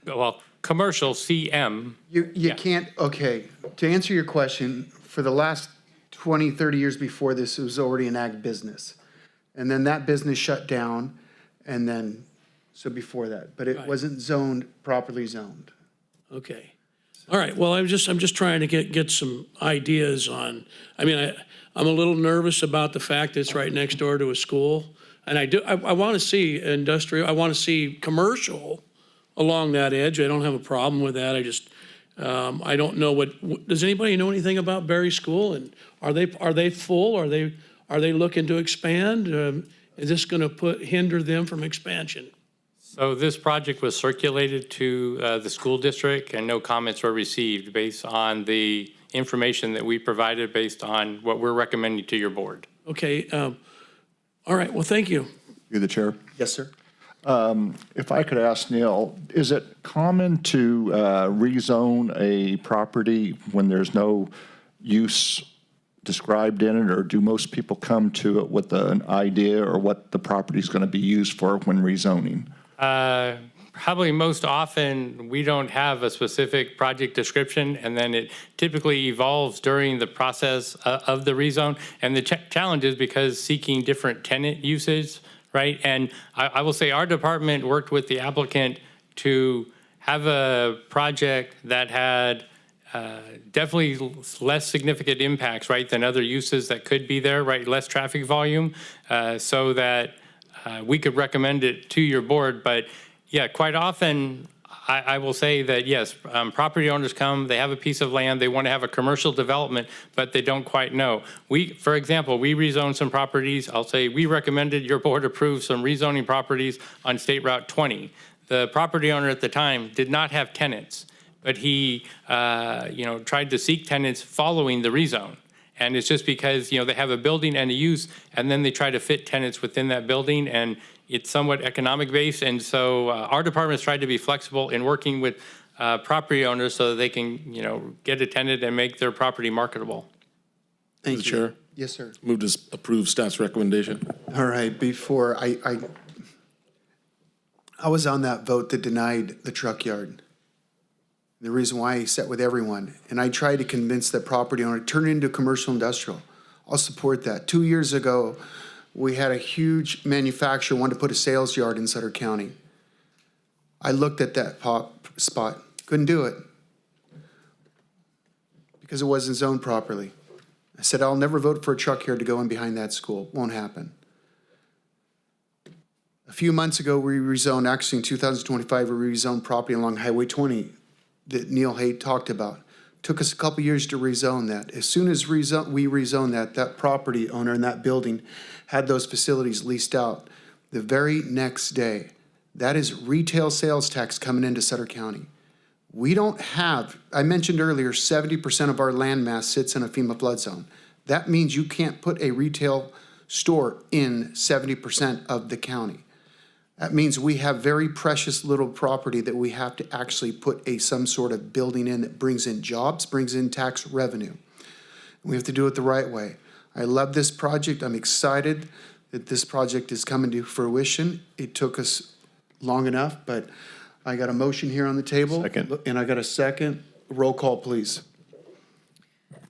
Well, commercial CM. You can't, okay, to answer your question, for the last 20, 30 years before this, it was already an ag business. And then that business shut down, and then, so before that, but it Right. wasn't zoned, properly zoned. Okay. All right, well, I'm just trying to get some ideas on, I mean, I'm a little nervous about the fact that it's right next door to a school. And I want to see industrial, I want to see commercial along that edge. I don't have a problem with that. I just, I don't know does anybody know anything about Berry School? And are they full? Are they looking to expand? Is this going to hinder them from expansion? So this project was circulated to the school district and no comments were received based on the information that we provided based on what we're recommending to your board. Okay, all right, well, thank you. You're the chair. Yes, sir. If I could ask Neil, is it common to rezone a property when there's no use described in it, or do most people come to it with an idea or what the property is going to be used for when rezoning? Probably most often, we don't have a specific project description, and then it typically evolves during the process of the rezone. And the challenge is because seeking different tenant uses, right? And I will say our department worked with the applicant to have a project that had definitely less significant impacts, right, than other uses that could be there, right? Less traffic volume, so that we could recommend it to your board. But yeah, quite often, I will say that yes, property owners come, they have a piece of land, they want to have a commercial development, but they don't quite know. For example, we rezoned some properties. I'll say we recommended your board approve some rezoning properties on State Route 20. The property owner at the time did not have tenants, but he, tried to seek tenants following the rezone. And it's just because, they have a building and a use, and then they try to fit tenants within that building, and it's somewhat economic based. And so our department has tried to be flexible in working with property owners so that they can, get a tenant and make their property marketable. Thank Mr. you. Chair. Yes, sir. Move to approve staff's recommendation. All right, before I was on that vote that denied the truck yard. The reason why I sat with everyone, and I tried to convince the property owner, turn it into commercial industrial. I'll support that. 2 years ago, we had a huge manufacturer wanted to put a sales yard in Sutter County. I looked at that spot, couldn't do it because it wasn't zoned properly. I said, I'll never vote for a truck yard to go in behind that school. Won't happen. A few months ago, we rezoned, actually in 2025, we rezoned property along Highway 20 that Neil Haight talked about. Took us a couple years to rezone that. As soon as we rezoned that property owner in that building had those facilities leased out the very next day. That is retail sales tax coming into Sutter County. We don't have, I mentioned earlier, 70% of our land mass sits in a FEMA flood zone. That means you can't put a retail store in 70% of the county. That means we have very precious little property that we have to actually put some sort of building in that brings in jobs, brings in tax revenue. We have to do it the right way. I love this project. I'm excited that this project is coming to fruition. It took us long enough, but I got a motion here on the table. Second. And I got a second. Roll call, please.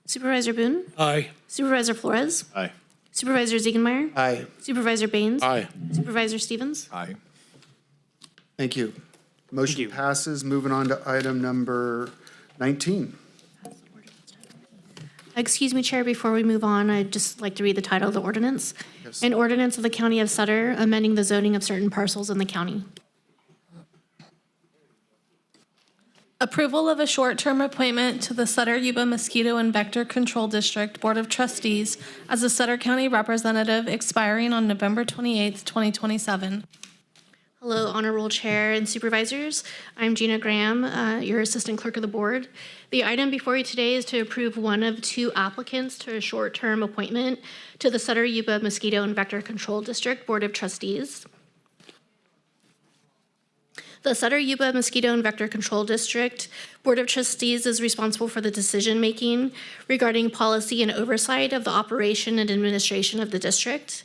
Supervisor Boone? Aye. Supervisor Flores? Aye. Supervisor Ziegenmeier? Aye. Supervisor Baines? Aye. Supervisor Stevens? Aye. Thank you. Motion passes. Moving on to item number 19. Excuse me, Chair, before we move on, I'd just like to read the title of the ordinance. Yes. An ordinance of the County of Sutter amending the zoning of certain parcels in the county. Approval of a short-term appointment to the Sutter Yuba Mosquito and Vector Control District Board of Trustees as a Sutter County representative expiring on November 28th, 2027. Hello, Honorable Chair and Supervisors. I'm Gina Graham, your Assistant Clerk of the Board. The item before you today is to approve one of two applicants to a short-term appointment to the Sutter Yuba Mosquito and Vector Control District Board of Trustees. The Sutter Yuba Mosquito and Vector Control District Board of Trustees is responsible for the decision-making regarding policy and oversight of the operation and administration of the district.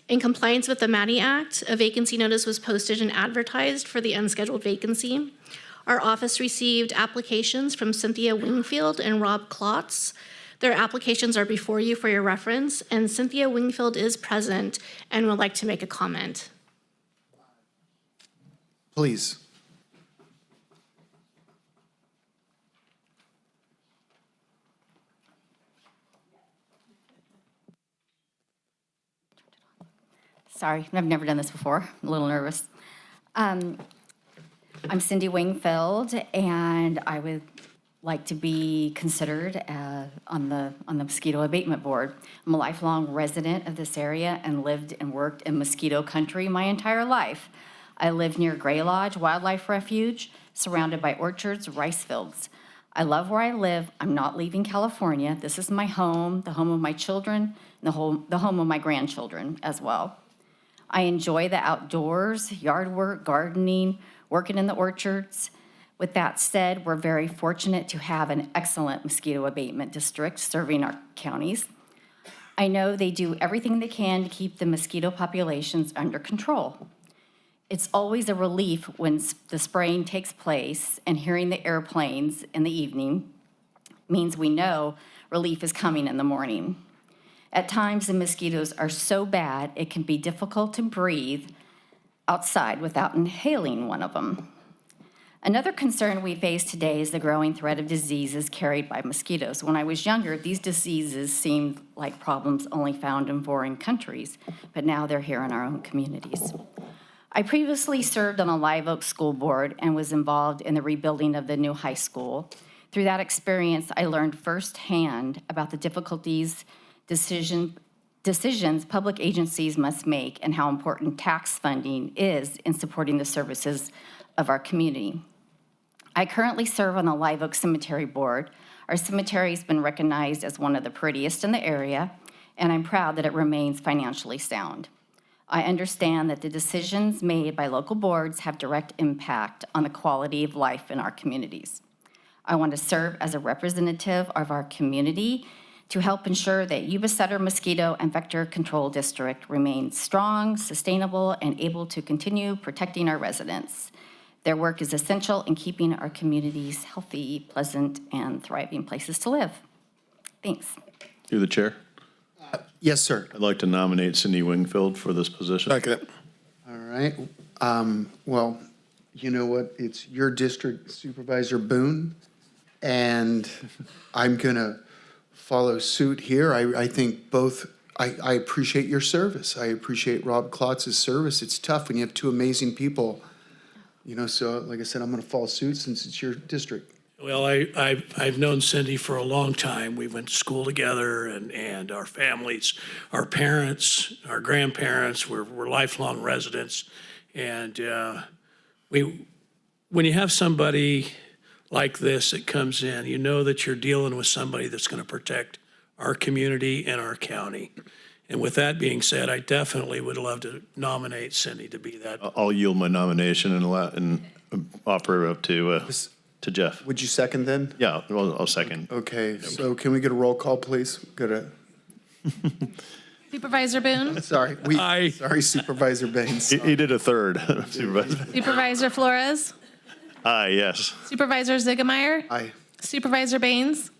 In compliance with the MATI Act, a vacancy notice was posted and advertised for the unscheduled vacancy. Our office received applications from Cynthia Wingfield and Rob Klotz. Their applications are before you for your reference, and Cynthia Wingfield is present and would like to make a comment. Please. Sorry, I've never done this before. I'm a little nervous. I'm Cindy Wingfield, and I would like to be considered on the Mosquito Abatement Board. I'm a lifelong resident of this area and lived and worked in mosquito country my entire life. I live near Gray Lodge Wildlife Refuge, surrounded by orchards, rice fields. I love where I live. I'm not leaving California. This is my home, the home of my children, and the home of my grandchildren as well. I enjoy the outdoors, yard work, gardening, working in the orchards. With that said, we're very fortunate to have an excellent mosquito abatement district serving our counties. I know they do everything they can to keep the mosquito populations under control. It's always a relief when the spraying takes place, and hearing the airplanes in the evening means we know relief is coming in the morning. At times, the mosquitoes are so bad, it can be difficult to breathe outside without inhaling one of them. Another concern we face today is the growing threat of diseases carried by mosquitoes. When I was younger, these diseases seemed like problems only found in foreign countries, but now they're here in our own communities. I previously served on a Live Oak School Board and was involved in the rebuilding of the new high school. Through that experience, I learned firsthand about the difficulties decisions public agencies must make and how important tax funding is in supporting the services of our community. I currently serve on the Live Oak Cemetery Board. Our cemetery has been recognized as one of the prettiest in the area, and I'm proud that it remains financially sound. I understand that the decisions made by local boards have direct impact on the quality of life in our communities. I want to serve as a representative of our community to help ensure that Yuba Sutter Mosquito and Vector Control District remains strong, sustainable, and able to continue protecting our residents. Their work is essential in keeping our communities healthy, pleasant, and thriving places to live. Thanks. Through the chair. Yes, sir. I'd like to nominate Cindy Wingfield for this position. Second. All right. Well, you know what? It's your district, Supervisor Boone, and I'm going to follow suit here. I think both, I appreciate your service. I appreciate Rob Klotz's service. It's tough when you have two amazing people, so like I said, I'm going to follow suit since it's your district. Well, I've known Cindy for a long time. We went to school together, and our families, our parents, our grandparents, we're lifelong residents. And when you have somebody like this that comes in, you know that you're dealing with somebody that's going to protect our community and our county. And with that being said, I definitely would love to nominate Cindy to be that. I'll yield my nomination and offer it up to Jeff. Would you second then? Yeah, I'll second. Okay, so can we get a roll call, please? Supervisor Boone? Sorry, sorry, Supervisor Baines. He did a third. Supervisor Flores? Aye, yes. Supervisor Ziegemeier? Aye. Supervisor Baines?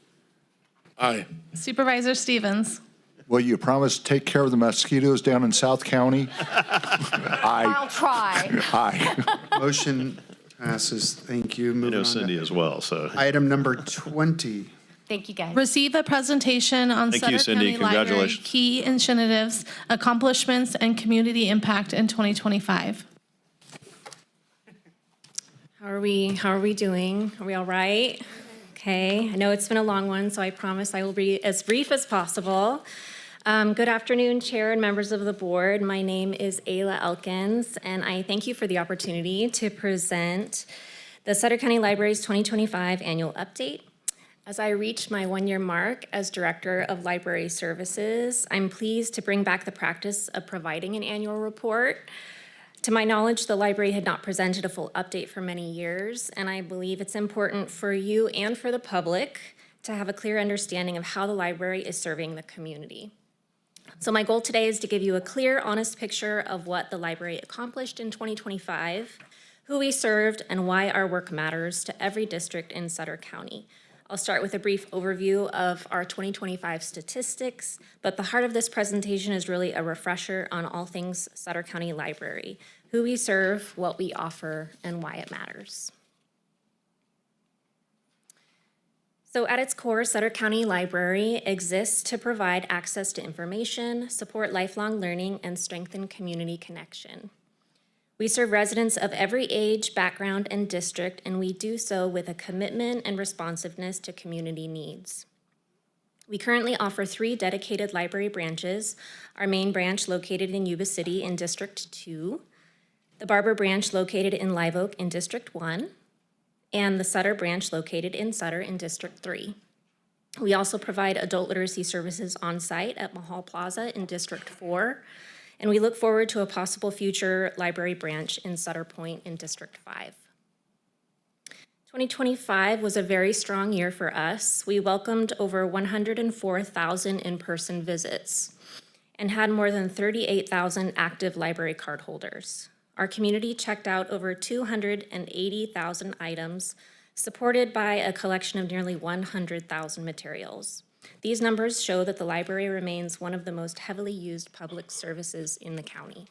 Aye. Supervisor Stevens? Will you promise to take care of the mosquitoes down in South County? Aye. I'll try. Aye. Motion Passes. Thank you. I Moving know on to Cindy as well, so. item number 20. Thank you, guys. Receive a presentation on Thank you, Sutter Cindy. County Library Congratulations. key initiatives, accomplishments, and community impact in 2025. How are we doing? Are we all right? Okay, I know it's been a long one, so I promise I will be as brief as possible. Good afternoon, Chair and members of the board. My name is Ayla Elkins, and I thank you for the opportunity to present the Sutter County Library's 2025 annual update. As I reach my one-year mark as Director of Library Services, I'm pleased to bring back the practice of providing an annual report. To my knowledge, the library had not presented a full update for many years, and I believe it's important for you and for the public to have a clear understanding of how the library is serving the community. So my goal today is to give you a clear, honest picture of what the library accomplished in 2025, who we served, and why our work matters to every district in Sutter County. I'll start with a brief overview of our 2025 statistics, but the heart of this presentation is really a refresher on all things Sutter County Library, who we serve, what we offer, and why it matters. So at its core, Sutter County Library exists to provide access to information, support lifelong learning, and strengthen community connection. We serve residents of every age, background, and district, and we do so with a commitment and responsiveness to community needs. We currently offer 3 dedicated library branches, our main branch located in Yuba City in District 2, the Barber branch located in Live Oak in District 1, and the Sutter branch located in Sutter in District 3. We also provide adult literacy services on site at Mahal Plaza in District 4, and we look forward to a possible future library branch in Sutter Point in District 5. 2025 was a very strong year for us. We welcomed over 104,000 in-person visits and had more than 38,000 active library card holders. Our community checked out over 280,000 items, supported by a collection of nearly 100,000 materials. These numbers show that the library remains one of the most heavily used public services in the county.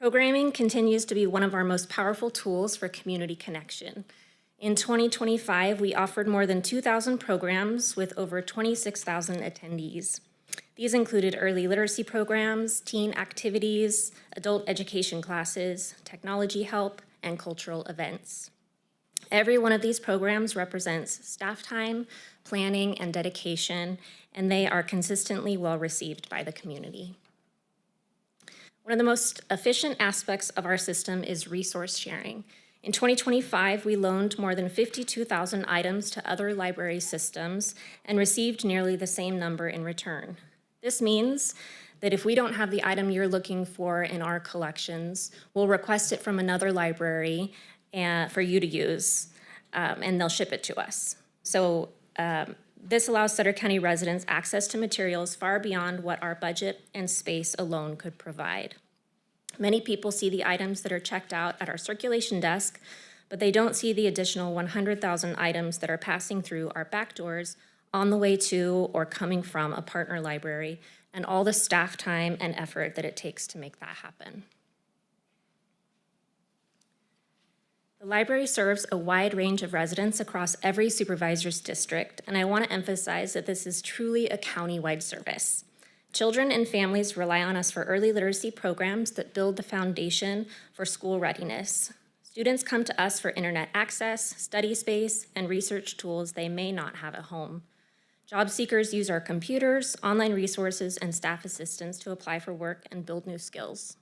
Programming continues to be one of our most powerful tools for community connection. In 2025, we offered more than 2,000 programs with over 26,000 attendees. These included early literacy programs, teen activities, adult education classes, technology help, and cultural events. Every one of these programs represents staff time, planning, and dedication, and they are consistently well received by the community. One of the most efficient aspects of our system is resource sharing. In 2025, we loaned more than 52,000 items to other library systems and received nearly the same number in return. This means that if we don't have the item you're looking for in our collections, we'll request it from another library for you to use, and they'll ship it to us. So this allows Sutter County residents access to materials far beyond what our budget and space alone could provide. Many people see the items that are checked out at our circulation desk, but they don't see the additional 100,000 items that are passing through our back doors on the way to or coming from a partner library, and all the staff time and effort that it takes to make that happen. The library serves a wide range of residents across every supervisor's district, and I want to emphasize that this is truly a county-wide service. Children and families rely on us for early literacy programs that build the foundation for school readiness. Students come to us for internet access, study space, and research tools they may not have at home. Job seekers use our computers, online resources, and staff assistance to apply for work and build new skills.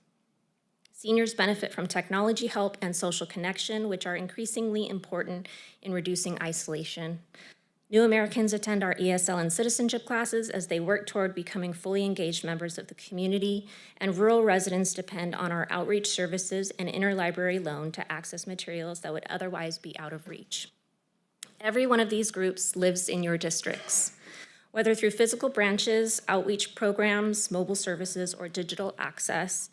Seniors benefit from technology help and social connection, which are increasingly important in reducing isolation. New Americans attend our ESL and citizenship classes as they work toward becoming fully engaged members of the community, and rural residents depend on our outreach services and interlibrary loan to access materials that would otherwise be out of reach. Every one of these groups lives in your districts. Whether through physical branches, outreach programs, mobile services, or digital access,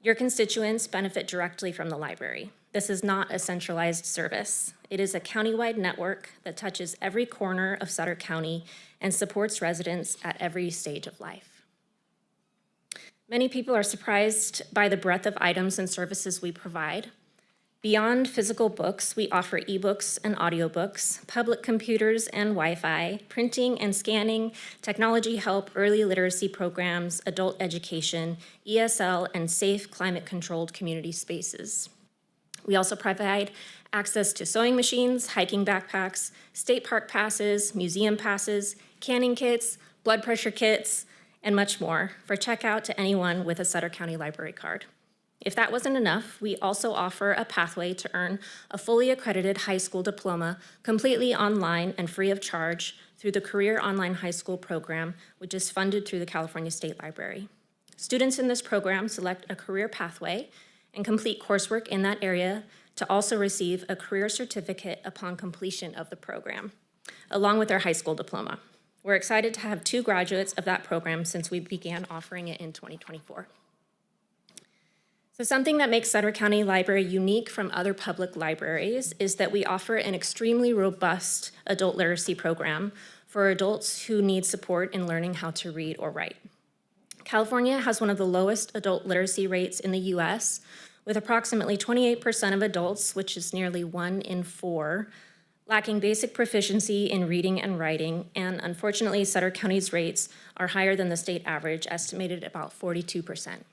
your constituents benefit directly from the library. This is not a centralized service. It is a countywide network that touches every corner of Sutter County and supports residents at every stage of life. Many people are surprised by the breadth of items and services we provide. Beyond physical books, we offer ebooks and audiobooks, public computers and Wi-Fi, printing and scanning, technology help, early literacy programs, adult education, ESL, and safe climate-controlled community spaces. We also provide access to sewing machines, hiking backpacks, state park passes, museum passes, canning kits, blood pressure kits, and much more for checkout to anyone with a Sutter County Library card. If that wasn't enough, we also offer a pathway to earn a fully accredited high school diploma completely online and free of charge through the Career Online High School program, which is funded through the California State Library. Students in this program select a career pathway and complete coursework in that area to also receive a career certificate upon completion of the program, along with their high school diploma. We're excited to have 2 graduates of that program since we began offering it in 2024. So something that makes Sutter County Library unique from other public libraries is that we offer an extremely robust adult literacy program for adults who need support in learning how to read or write. California has one of the lowest adult literacy rates in the US, with approximately 28% of adults, which is nearly 1 in 4, lacking basic proficiency in reading and writing, and unfortunately, Sutter County's rates are higher than the state average, estimated about 42%.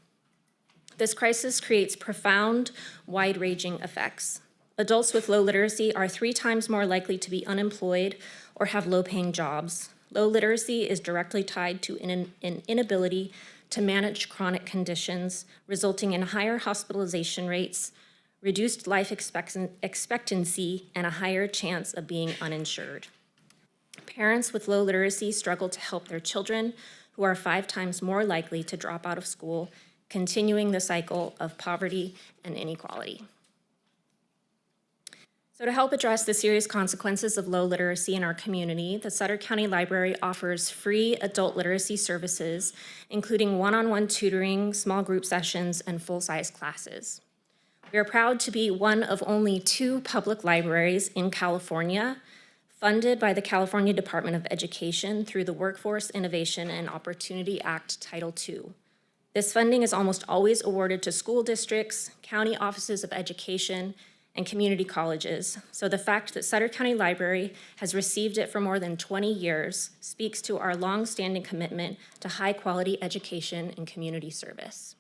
This crisis creates profound, wide-ranging effects. Adults with low literacy are 3 times more likely to be unemployed or have low-paying jobs. Low literacy is directly tied to an inability to manage chronic conditions, resulting in higher hospitalization rates, reduced life expectancy, and a higher chance of being uninsured. Parents with low literacy struggle to help their children, who are 5 times more likely to drop out of school, continuing the cycle of poverty and inequality. So to help address the serious consequences of low literacy in our community, the Sutter County Library offers free adult literacy services, including one-on-one tutoring, small group sessions, and full-size classes. We are proud to be one of only 2 public libraries in California funded by the California Department of Education through the Workforce Innovation and Opportunity Act Title II. This funding is almost always awarded to school districts, county offices of education, and community colleges. So the fact that Sutter County Library has received it for more than 20 years speaks to our longstanding commitment to high-quality education and community service.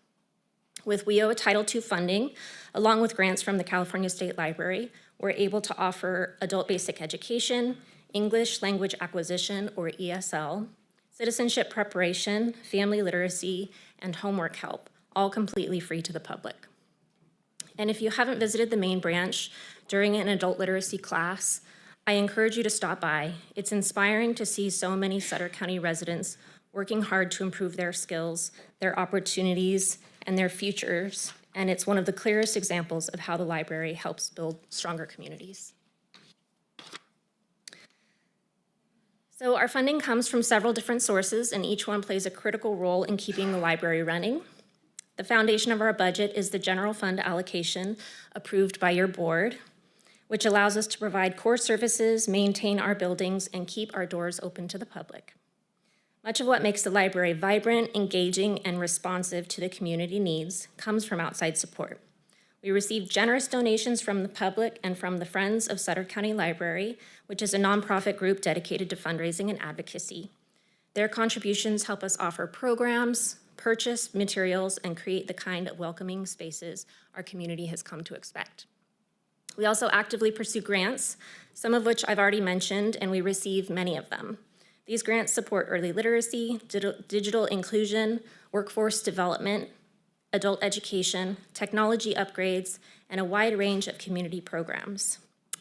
With WIO Title II funding, along with grants from the California State Library, we're able to offer adult basic education, English language acquisition, or ESL, citizenship preparation, family literacy, and homework help, all completely free to the public. And if you haven't visited the main branch during an adult literacy class, I encourage you to stop by. It's inspiring to see so many Sutter County residents working hard to improve their skills, their opportunities, and their futures, and it's one of the clearest examples of how the library helps build stronger communities. So our funding comes from several different sources, and each one plays a critical role in keeping the library running. The foundation of our budget is the general fund allocation approved by your board, which allows us to provide core services, maintain our buildings, and keep our doors open to the public. Much of what makes the library vibrant, engaging, and responsive to the community needs comes from outside support. We receive generous donations from the public and from the Friends of Sutter County Library, which is a nonprofit group dedicated to fundraising and advocacy. Their contributions help us offer programs, purchase materials, and create the kind of welcoming spaces our community has come to expect. We also actively pursue grants, some of which I've already mentioned, and we receive many of them. These grants support early literacy, digital inclusion, workforce development, adult education, technology upgrades, and a wide range of community programs.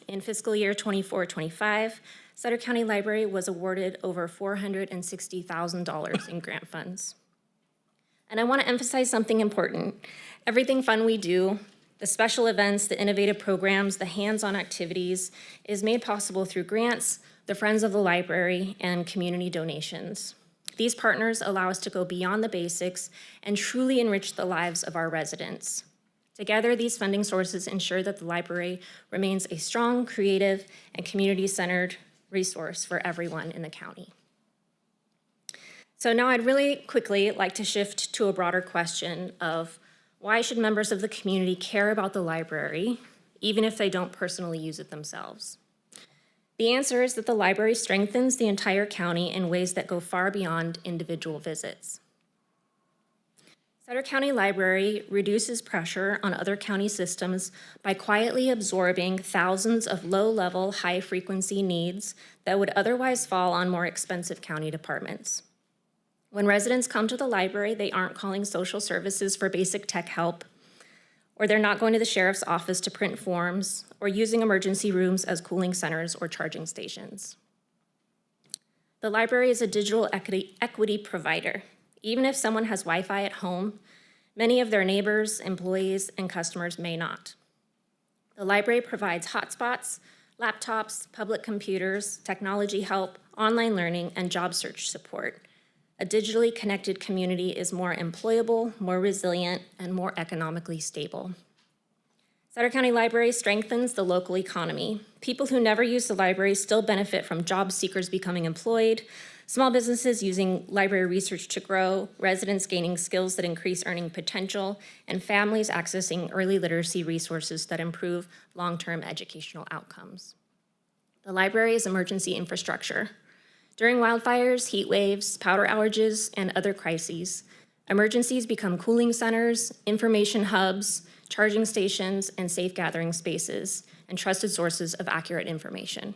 In fiscal year 24-25, Sutter County Library was awarded over $460,000 in grant funds. And I want to emphasize something important. Everything fun we do, the special events, the innovative programs, the hands-on activities, is made possible through grants, the Friends of the Library, and community donations. These partners allow us to go beyond the basics and truly enrich the lives of our residents. Together, these funding sources ensure that the library remains a strong, creative, and community-centered resource for everyone in the county. So now I'd really quickly like to shift to a broader question of why should members of the community care about the library, even if they don't personally use it themselves? The answer is that the library strengthens the entire county in ways that go far beyond individual visits. Sutter County Library reduces pressure on other county systems by quietly absorbing thousands of low-level, high-frequency needs that would otherwise fall on more expensive county departments. When residents come to the library, they aren't calling social services for basic tech help, or they're not going to the sheriff's office to print forms, or using emergency rooms as cooling centers or charging stations. The library is a digital equity provider. Even if someone has Wi-Fi at home, many of their neighbors, employees, and customers may not. The library provides hotspots, laptops, public computers, technology help, online learning, and job search support. A digitally connected community is more employable, more resilient, and more economically stable. Sutter County Library strengthens the local economy. People who never use the library still benefit from job seekers becoming employed, small businesses using library research to grow, residents gaining skills that increase earning potential, and families accessing early literacy resources that improve long-term educational outcomes. The library is emergency infrastructure. During wildfires, heat waves, power outages, and other crises, emergencies become cooling centers, information hubs, charging stations, and safe gathering spaces, and trusted sources of accurate information.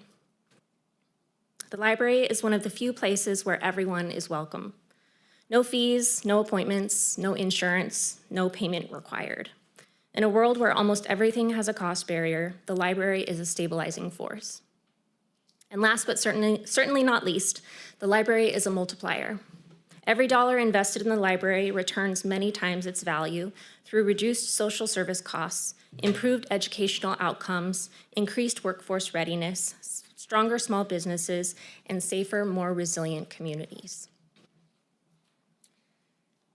The library is one of the few places where everyone is welcome. No fees, no appointments, no insurance, no payment required. In a world where almost everything has a cost barrier, the library is a stabilizing force. And last but certainly not least, the library is a multiplier. Every dollar invested in the library returns many times its value through reduced social service costs, improved educational outcomes, increased workforce readiness, stronger small businesses, and safer, more resilient communities.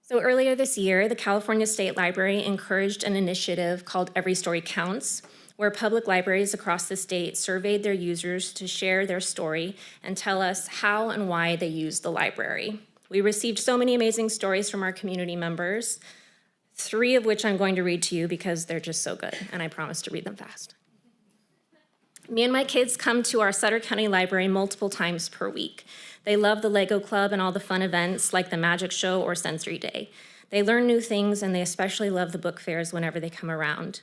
So earlier this year, the California State Library encouraged an initiative called Every Story Counts, where public libraries across the state surveyed their users to share their story and tell us how and why they use the library. We received so many amazing stories from our community members, 3 of which I'm going to read to you because they're just so good, and I promise to read them fast. Me and my kids come to our Sutter County Library multiple times per week. They love the Lego Club and all the fun events like the Magic Show or Sensory Day. They learn new things, and they especially love the book fairs whenever they come around.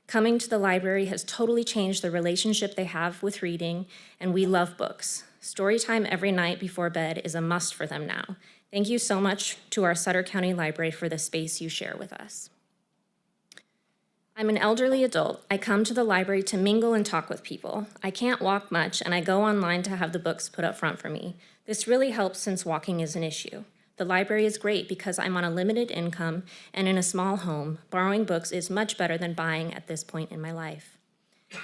Coming to the library has totally changed the relationship they have with reading, and we love books. Story time every night before bed is a must for them now. Thank you so much to our Sutter County Library for the space you share with us. I'm an elderly adult. I come to the library to mingle and talk with people. I can't walk much, and I go online to have the books put up front for me. This really helps since walking is an issue. The library is great because I'm on a limited income and in a small home. Borrowing books is much better than buying at this point in my life.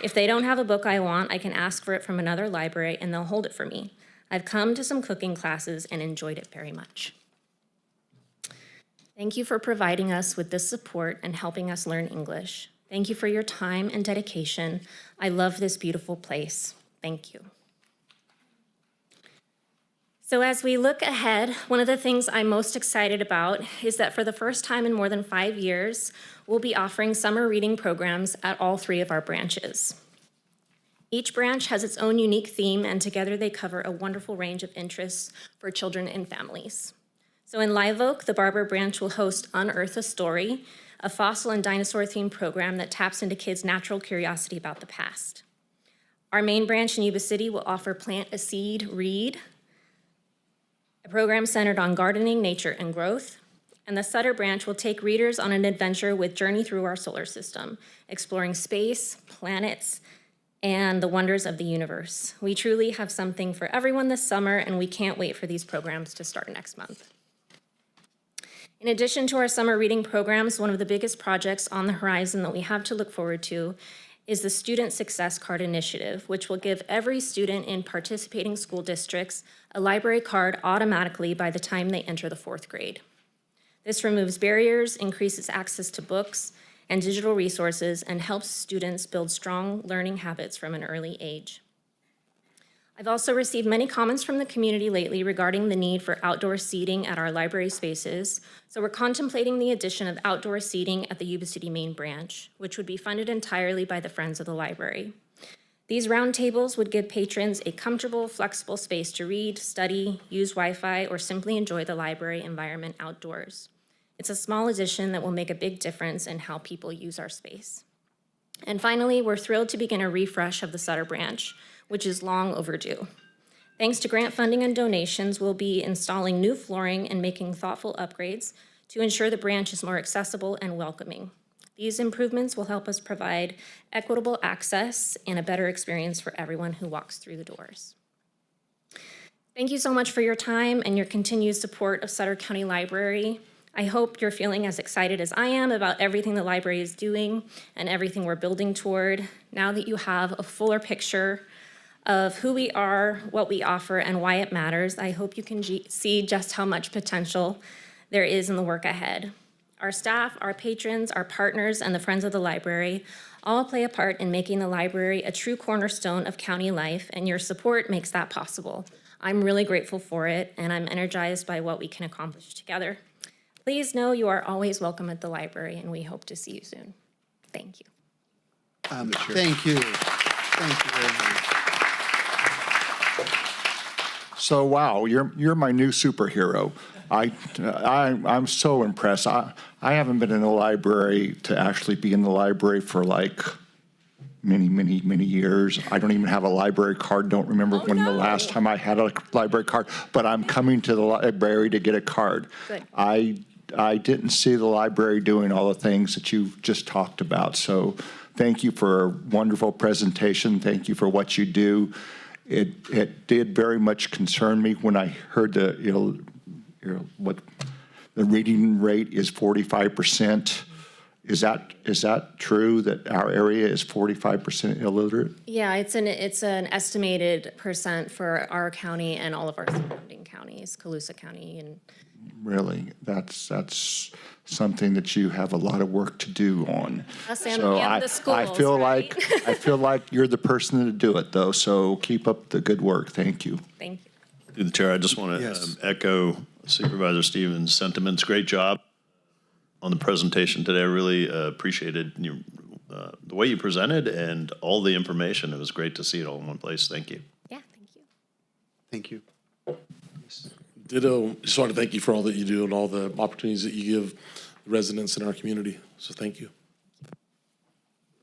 If they don't have a book I want, I can ask for it from another library and they'll hold it for me. I've come to some cooking classes and enjoyed it very much. Thank you for providing us with this support and helping us learn English. Thank you for your time and dedication. I love this beautiful place. Thank you. So as we look ahead, one of the things I'm most excited about is that for the first time in more than 5 years, we'll be offering summer reading programs at all 3 of our branches. Each branch has its own unique theme, and together they cover a wonderful range of interests for children and families. So in Live Oak, the Barber branch will host Unearth a Story, a fossil and dinosaur-themed program that taps into kids' natural curiosity about the past. Our main branch in Yuba City will offer Plant a Seed, Read, a program centered on gardening, nature, and growth. And the Sutter branch will take readers on an adventure with Journey Through Our Solar System, exploring space, planets, and the wonders of the universe. We truly have something for everyone this summer, and we can't wait for these programs to start next month. In addition to our summer reading programs, one of the biggest projects on the horizon that we have to look forward to is the Student Success Card Initiative, which will give every student in participating school districts a library card automatically by the time they enter the 4th grade. This removes barriers, increases access to books and digital resources, and helps students build strong learning habits from an early age. I've also received many comments from the community lately regarding the need for outdoor seating at our library spaces, so we're contemplating the addition of outdoor seating at the Yuba City main branch, which would be funded entirely by the Friends of the Library. These round tables would give patrons a comfortable, flexible space to read, study, use Wi-Fi, or simply enjoy the library environment outdoors. It's a small addition that will make a big difference in how people use our space. And finally, we're thrilled to begin a refresh of the Sutter branch, which is long overdue. Thanks to grant funding and donations, we'll be installing new flooring and making thoughtful upgrades to ensure the branch is more accessible and welcoming. These improvements will help us provide equitable access and a better experience for everyone who walks through the doors. Thank you so much for your time and your continued support of Sutter County Library. I hope you're feeling as excited as I am about everything the library is doing and everything we're building toward. Now that you have a fuller picture of who we are, what we offer, and why it matters, I hope you can see just how much potential there is in the work ahead. Our staff, our patrons, our partners, and the Friends of the Library all play a part in making the library a true cornerstone of county life, and your support makes that possible. I'm really grateful for it, and I'm energized by what we can accomplish together. Please know you are always welcome at the library, and we hope to see you soon. Thank you. Thank you. Thank you very much. So, wow, you're my new superhero. I'm so impressed. I haven't been in a library to actually be in the library for like many years. I don't even have a library card. Don't remember the last time I had a library card, but I'm coming to the library to get a card. Good. I didn't see the library doing all the things that you just talked about. So thank you for a wonderful presentation. Thank you for what you do. It did very much concern me when I heard what the reading rate is 45%. Is that true that our area is 45% illiterate? Yeah, it's an estimated percent for our county and all of our surrounding counties, Colusa County and. Really, that's something that you have a lot of work to do on. Us and the schools, I feel right? I feel like you're the person to do it, though. So keep up the good work. Thank you. Thank you. Through the chair, I just want to echo Supervisor Stevens' sentiments. Great job on the presentation today. I really appreciated the way you presented and all the information. It was great to see it all in one place. Thank you. Yeah, thank you. Thank you. Ditto. Just want to thank you for all that you do and all the opportunities that you give the residents in our community. So thank you.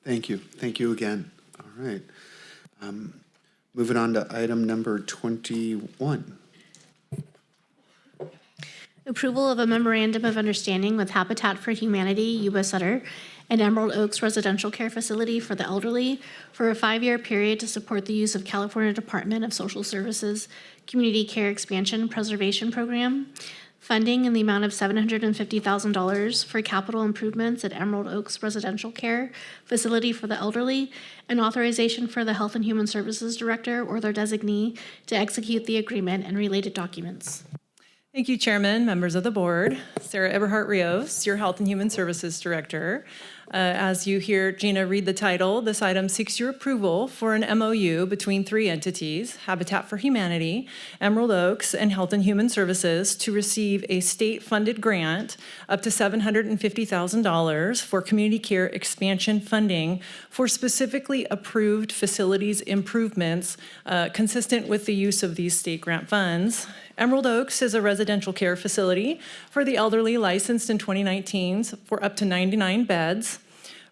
Thank you. Thank you again. All right. Moving on to item number 21. Approval of a memorandum of understanding with Habitat for Humanity, Yuba Sutter, and Emerald Oaks Residential Care Facility for the Elderly for a 5-year period to support the use of California Department of Social Services Community Care Expansion Preservation Program, funding in the amount of $750,000 for capital improvements at Emerald Oaks Residential Care Facility for the Elderly, and authorization for the Health and Human Services Director or their designee to execute the agreement and related documents. Thank you, Chairman, members of the board. Sarah Eberhardt-Rios, your Health and Human Services Director. As you hear Gina read the title, this item seeks your approval for an MOU between 3 entities, Habitat for Humanity, Emerald Oaks, and Health and Human Services, to receive a state-funded grant up to $750,000 for community care expansion funding for specifically approved facilities improvements consistent with the use of these state grant funds. Emerald Oaks is a residential care facility for the elderly licensed in 2019 for up to 99 beds.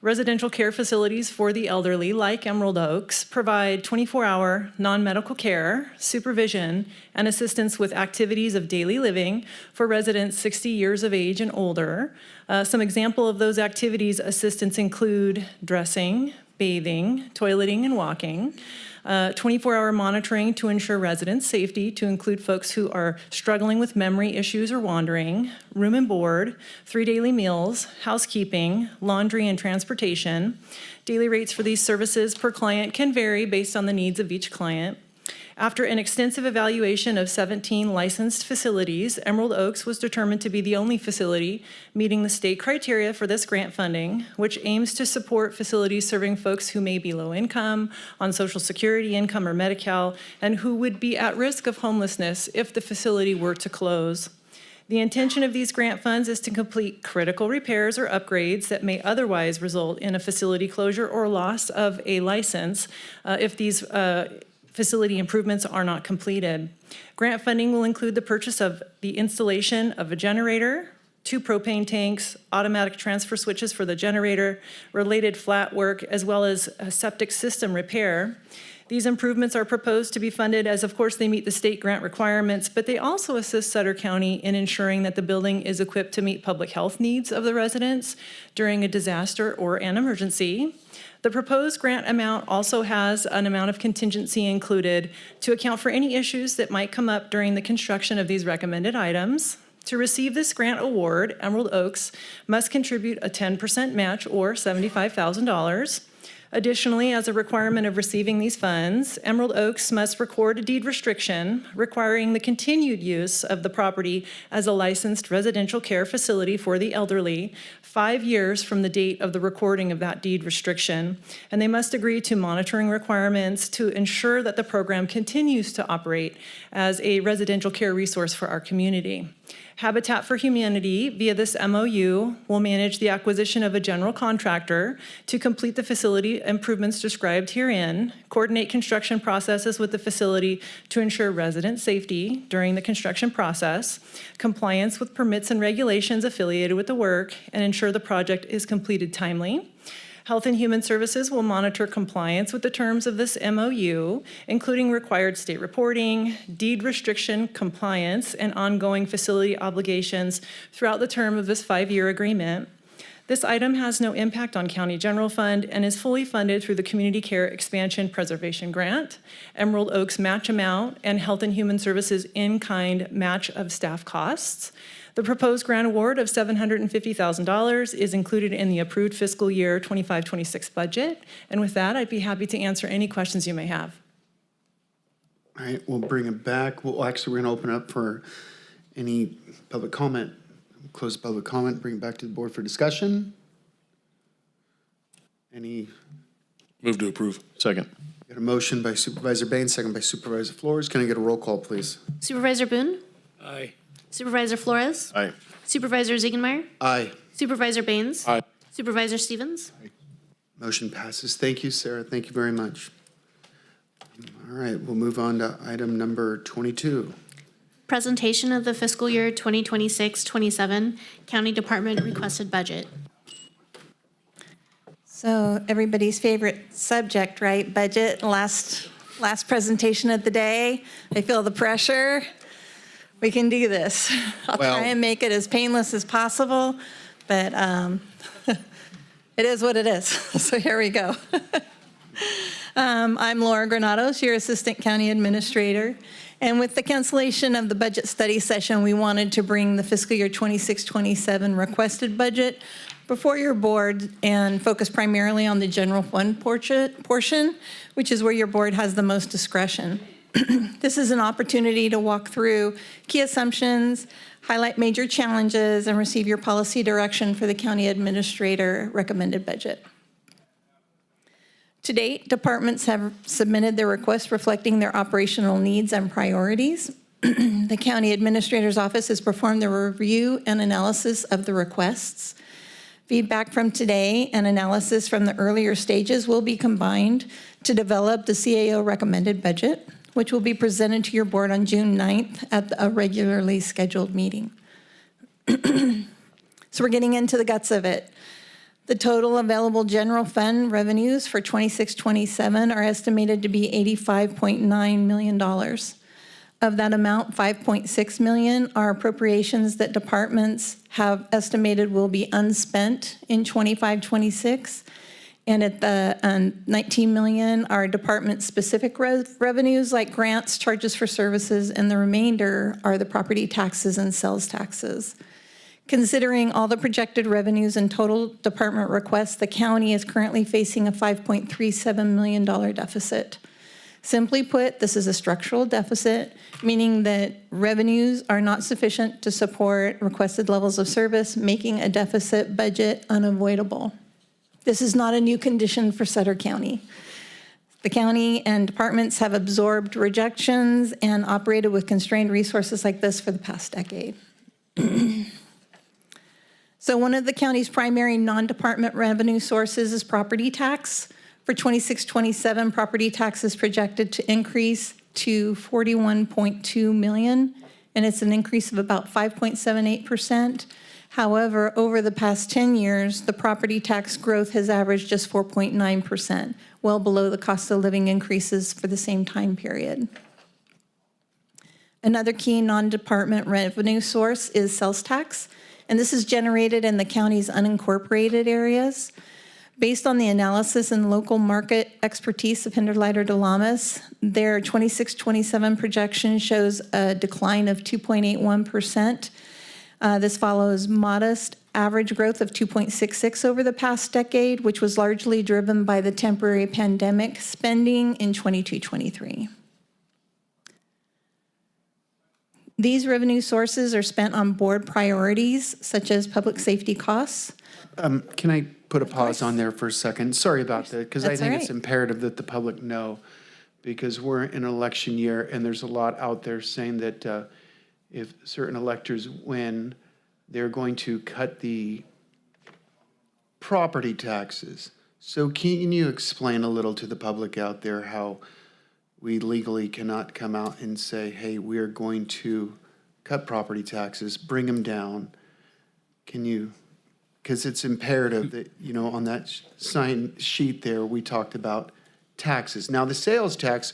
Residential care facilities for the elderly, like Emerald Oaks, provide 24-hour non-medical care, supervision, and assistance with activities of daily living for residents 60 years of age and older. Some example of those activities assistance include dressing, bathing, toileting, and walking. 24-hour monitoring to ensure residents' safety, to include folks who are struggling with memory issues or wandering, room and board, 3 daily meals, housekeeping, laundry, and transportation. Daily rates for these services per client can vary based on the needs of each client. After an extensive evaluation of 17 licensed facilities, Emerald Oaks was determined to be the only facility meeting the state criteria for this grant funding, which aims to support facilities serving folks who may be low income, on Social Security income or Medi-Cal, and who would be at risk of homelessness if the facility were to close. The intention of these grant funds is to complete critical repairs or upgrades that may otherwise result in a facility closure or loss of a license if these facility improvements are not completed. Grant funding will include the purchase of the installation of a generator, 2 propane tanks, automatic transfer switches for the generator, related flat work, as well as a septic system repair. These improvements are proposed to be funded as, of course, they meet the state grant requirements, but they also assist Sutter County in ensuring that the building is equipped to meet public health needs of the residents during a disaster or an emergency. The proposed grant amount also has an amount of contingency included to account for any issues that might come up during the construction of these recommended items. To receive this grant award, Emerald Oaks must contribute a 10% match or $75,000. Additionally, as a requirement of receiving these funds, Emerald Oaks must record a deed restriction requiring the continued use of the property as a licensed residential care facility for the elderly 5 years from the date of the recording of that deed restriction. And they must agree to monitoring requirements to ensure that the program continues to operate as a residential care resource for our community. Habitat for Humanity, via this MOU, will manage the acquisition of a general contractor to complete the facility improvements described herein, coordinate construction processes with the facility to ensure resident safety during the construction process, compliance with permits and regulations affiliated with the work, and ensure the project is completed timely. Health and Human Services will monitor compliance with the terms of this MOU, including required state reporting, deed restriction compliance, and ongoing facility obligations throughout the term of this 5-year agreement. This item has no impact on County General Fund and is fully funded through the Community Care Expansion Preservation Grant, Emerald Oaks match amount, and Health and Human Services in-kind match of staff costs. The proposed grant award of $750,000 is included in the approved fiscal year 25-26 budget. And with that, I'd be happy to answer any questions you may have. All right, we'll bring it back. We're going to open up for any public comment. Close public comment, bring it back to the board for discussion. Any? Move to approve. Second. Got a motion by Supervisor Bain, second by Supervisor Flores. Can I get a roll call, please? Supervisor Boone? Aye. Supervisor Flores? Aye. Supervisor Ziegenmeier? Aye. Supervisor Baines? Aye. Supervisor Stevens? Motion passes. Thank you, Sarah. Thank you very much. All right, we'll move on to item number 22. Presentation of the fiscal year 2026-27 County Department requested budget. So everybody's favorite subject, right? Budget, last presentation of the day. I feel the pressure. We can do this. I'll try and make it as painless as possible, but it is what it is. So here we go. I'm Laura Granados, your Assistant County Administrator. And with the cancellation of the budget study session, we wanted to bring the fiscal year 26-27 requested budget before your board and focus primarily on the general fund portion, which is where your board has the most discretion. This is an opportunity to walk through key assumptions, highlight major challenges, and receive your policy direction for the county administrator recommended budget. To date, departments have submitted their requests reflecting their operational needs and priorities. The county administrator's office has performed the review and analysis of the requests. Feedback from today and analysis from the earlier stages will be combined to develop the CAO recommended budget, which will be presented to your board on June 9th at a regularly scheduled meeting. So we're getting into the guts of it. The total available general fund revenues for 26-27 are estimated to be $85.9 million. Of that amount, $5.6 million are appropriations that departments have estimated will be unspent in 25-26. And at the $19 million are department-specific revenues like grants, charges for services, and the remainder are the property taxes and sales taxes. Considering all the projected revenues and total department requests, the county is currently facing a $5.37 million deficit. Simply put, this is a structural deficit, meaning that revenues are not sufficient to support requested levels of service, making a deficit budget unavoidable. This is not a new condition for Sutter County. The county and departments have absorbed rejections and operated with constrained resources like this for the past decade. So one of the county's primary non-department revenue sources is property tax. For 26-27, property tax is projected to increase to $41.2 million, and it's an increase of about 5.78%. However, over the past 10 years, the property tax growth has averaged just 4.9%, well below the cost of living increases for the same time period. Another key non-department revenue source is sales tax, and this is generated in the county's unincorporated areas. Based on the analysis and local market expertise of Hinderleiter Delamas, their 26-27 projection shows a decline of 2.81%. This follows modest average growth of 2.66 over the past decade, which was largely driven by the temporary pandemic spending in 22-23. These revenue sources are spent on board priorities, such as public safety costs. Can I put a pause on there for a second? Sorry about that, because I That's think all it's right. imperative that the public know, because we're in an election year, and there's a lot out there saying that if certain electors win, they're going to cut the property taxes. So can you explain a little to the public out there how we legally cannot come out and say, hey, we're going to cut property taxes, bring them down? Can you, because it's imperative that, you know, on that sign sheet there, we talked about taxes. Now, the sales tax,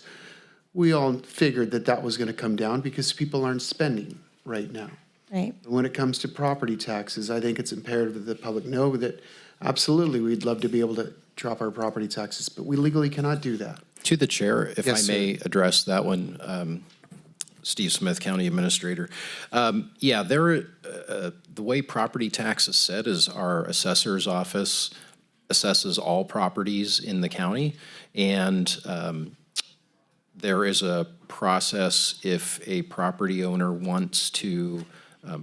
we all figured that that was going to come down because people aren't spending right now. Right. But when it comes to property taxes, I think it's imperative that the public know that absolutely we'd love to be able to drop our property taxes, but we legally cannot do that. To the chair, if Yes, I may address that one, Steve Smith, County Administrator. The way property tax is set is our assessor's office assesses all properties in the county, and there is a process if a property owner wants to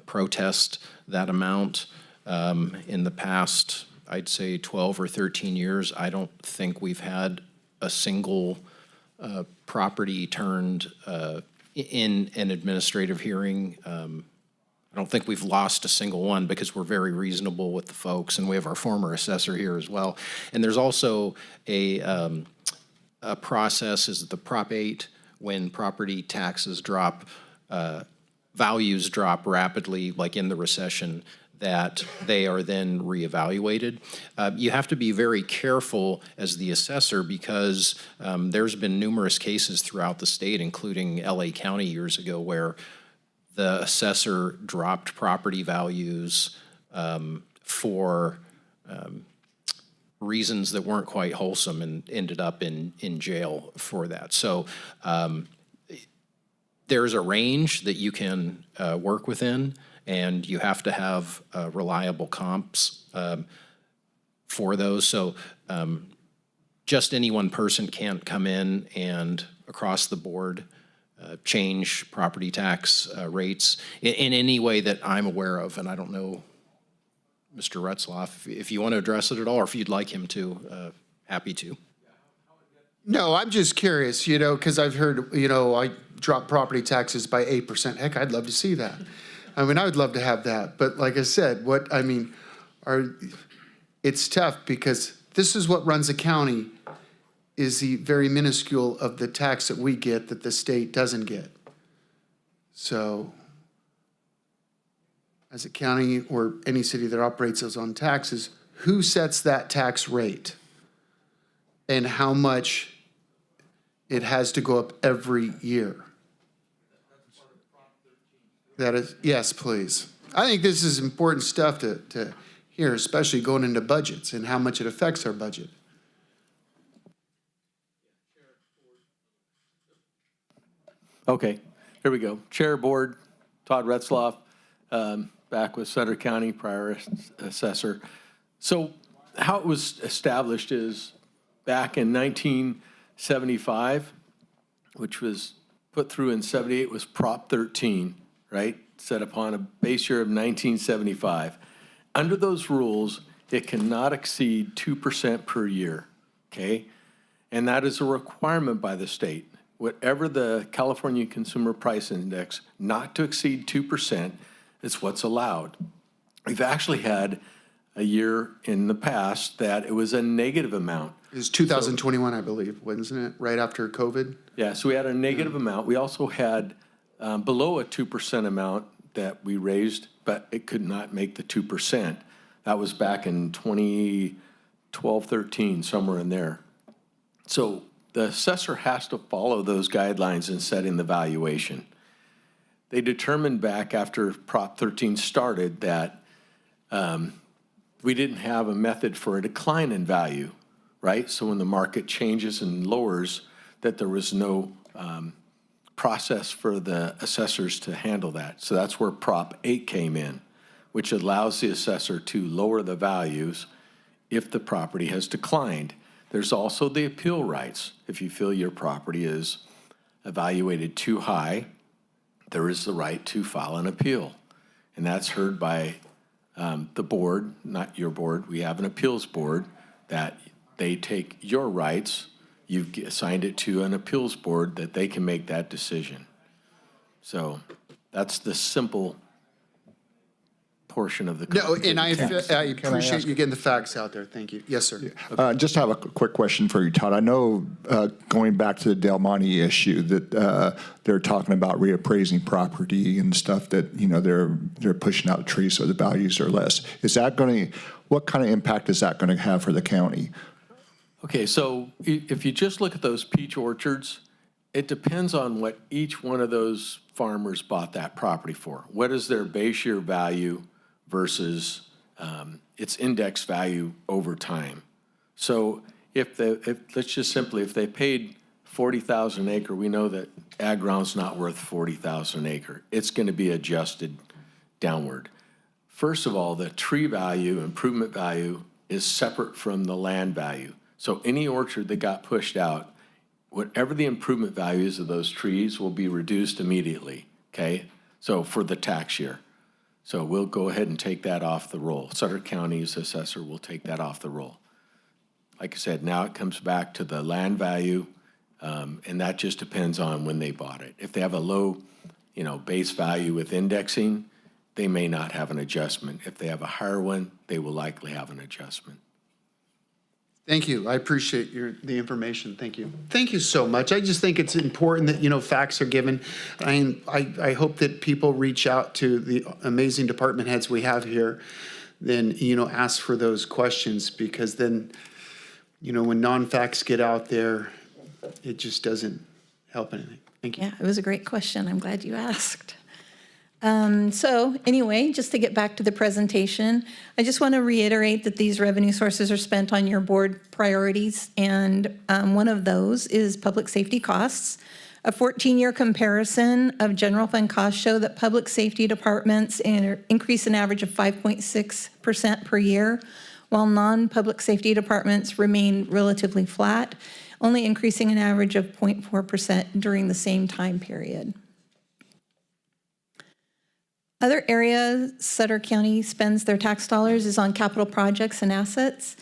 protest that amount. In the past, I'd say 12 or 13 years, I don't think we've had a single property turned in an administrative hearing. I don't think we've lost a single one because we're very reasonable with the folks, and we have our former assessor here as well. And there's also a process is the Prop 8 when property taxes drop, values drop rapidly, like in the recession, that they are then reevaluated. You have to be very careful as the assessor because there's been numerous cases throughout the state, including LA County years ago, where the assessor dropped property values for reasons that weren't quite wholesome and ended up in jail for that. So there's a range that you can work within, and you have to have reliable comps for those. So just any one person can't come in and across the board change property tax rates in any way that I'm aware of. And I don't know, Mr. Retzloff, if you want to address it at all, or if you'd like him to, happy to. No, I'm just curious, you know, because I've heard, you know, I drop property taxes by 8%. Heck, I'd love to see that. I mean, I would love to have that. But like I said, it's tough because this is what runs a county is the very minuscule of the tax that we get that the state doesn't get. So as a county or any city that operates those on taxes, who sets that tax rate? And how much it has to go up every year? That is, yes, please. I think this is important stuff to hear, especially going into budgets and how much it affects our budget. Okay, here we go. Chair Board, Todd Retzloff, back with Sutter County, prior assessor. So how it was established is back in 1975, which was put through in 78, was Prop 13, right? Set upon a base year of 1975. Under those rules, it cannot exceed 2% per year, okay? And that is a requirement by the state. Whatever the California Consumer Price Index, not to exceed 2% is what's allowed. We've actually had a year in the past that it was a negative amount. It was 2021, I believe, wasn't it? Right after COVID? Yeah, so we had a negative amount. We also had below a 2% amount that we raised, but it could not make the 2%. That was back in 2012, 13, somewhere in there. So the assessor has to follow those guidelines in setting the valuation. They determined back after Prop 13 started that we didn't have a method for a decline in value, right? So when the market changes and lowers, that there was no process for the assessors to handle that. So that's where Prop 8 came in, which allows the assessor to lower the values if the property has declined. There's also the appeal rights. If you feel your property is evaluated too high, there is the right to file an appeal. And that's heard by the board, not your board. We have an appeals board that they take your rights, you've assigned it to an appeals board that they can make that decision. So that's the simple portion of the No, code. and I appreciate ask- you getting the facts out there. Thank you. Yes, sir. Just have a quick question for you, Todd. I know going back to the Del Monte issue that they're talking about reappraising property and stuff that, you know, they're pushing out trees so the values are less. Is that going to, what kind of impact is that going to have for the county? Okay, so if you just look at those peach orchards, it depends on what each one of those farmers bought that property for. What is their base year value versus its index value over time? So if let's just simply, if they paid 40,000 an acre, we know that ag ground's not worth 40,000 an acre. It's going to be adjusted downward. First of all, the tree value, improvement value, is separate from the land value. So any orchard that got pushed out, whatever the improvement values of those trees will be reduced immediately, okay? So for the tax year. So we'll go ahead and take that off the roll. Sutter County's assessor will take that off the roll. Like I said, now it comes back to the land value, and that just depends on when they bought it. If they have a low, base value with indexing, they may not have an adjustment. If they have a higher one, they will likely have an adjustment. Thank you. I appreciate the information. Thank you. Thank you so much. I just think it's important that, facts are given. I hope that people reach out to the amazing department heads we have here, then, ask for those questions, because then, when non-facts get out there, it just doesn't help anything. Thank you. Yeah, it was a great question. I'm glad you asked. So anyway, just to get back to the presentation, I just want to reiterate that these revenue sources are spent on your board priorities, and one of those is public safety costs. A 14-year comparison of general fund costs show that public safety departments increase an average of 5.6% per year, while non-public safety departments remain relatively flat, only increasing an average of 0.4% during the same time period. Other areas Sutter County spends their tax dollars is on capital projects and assets.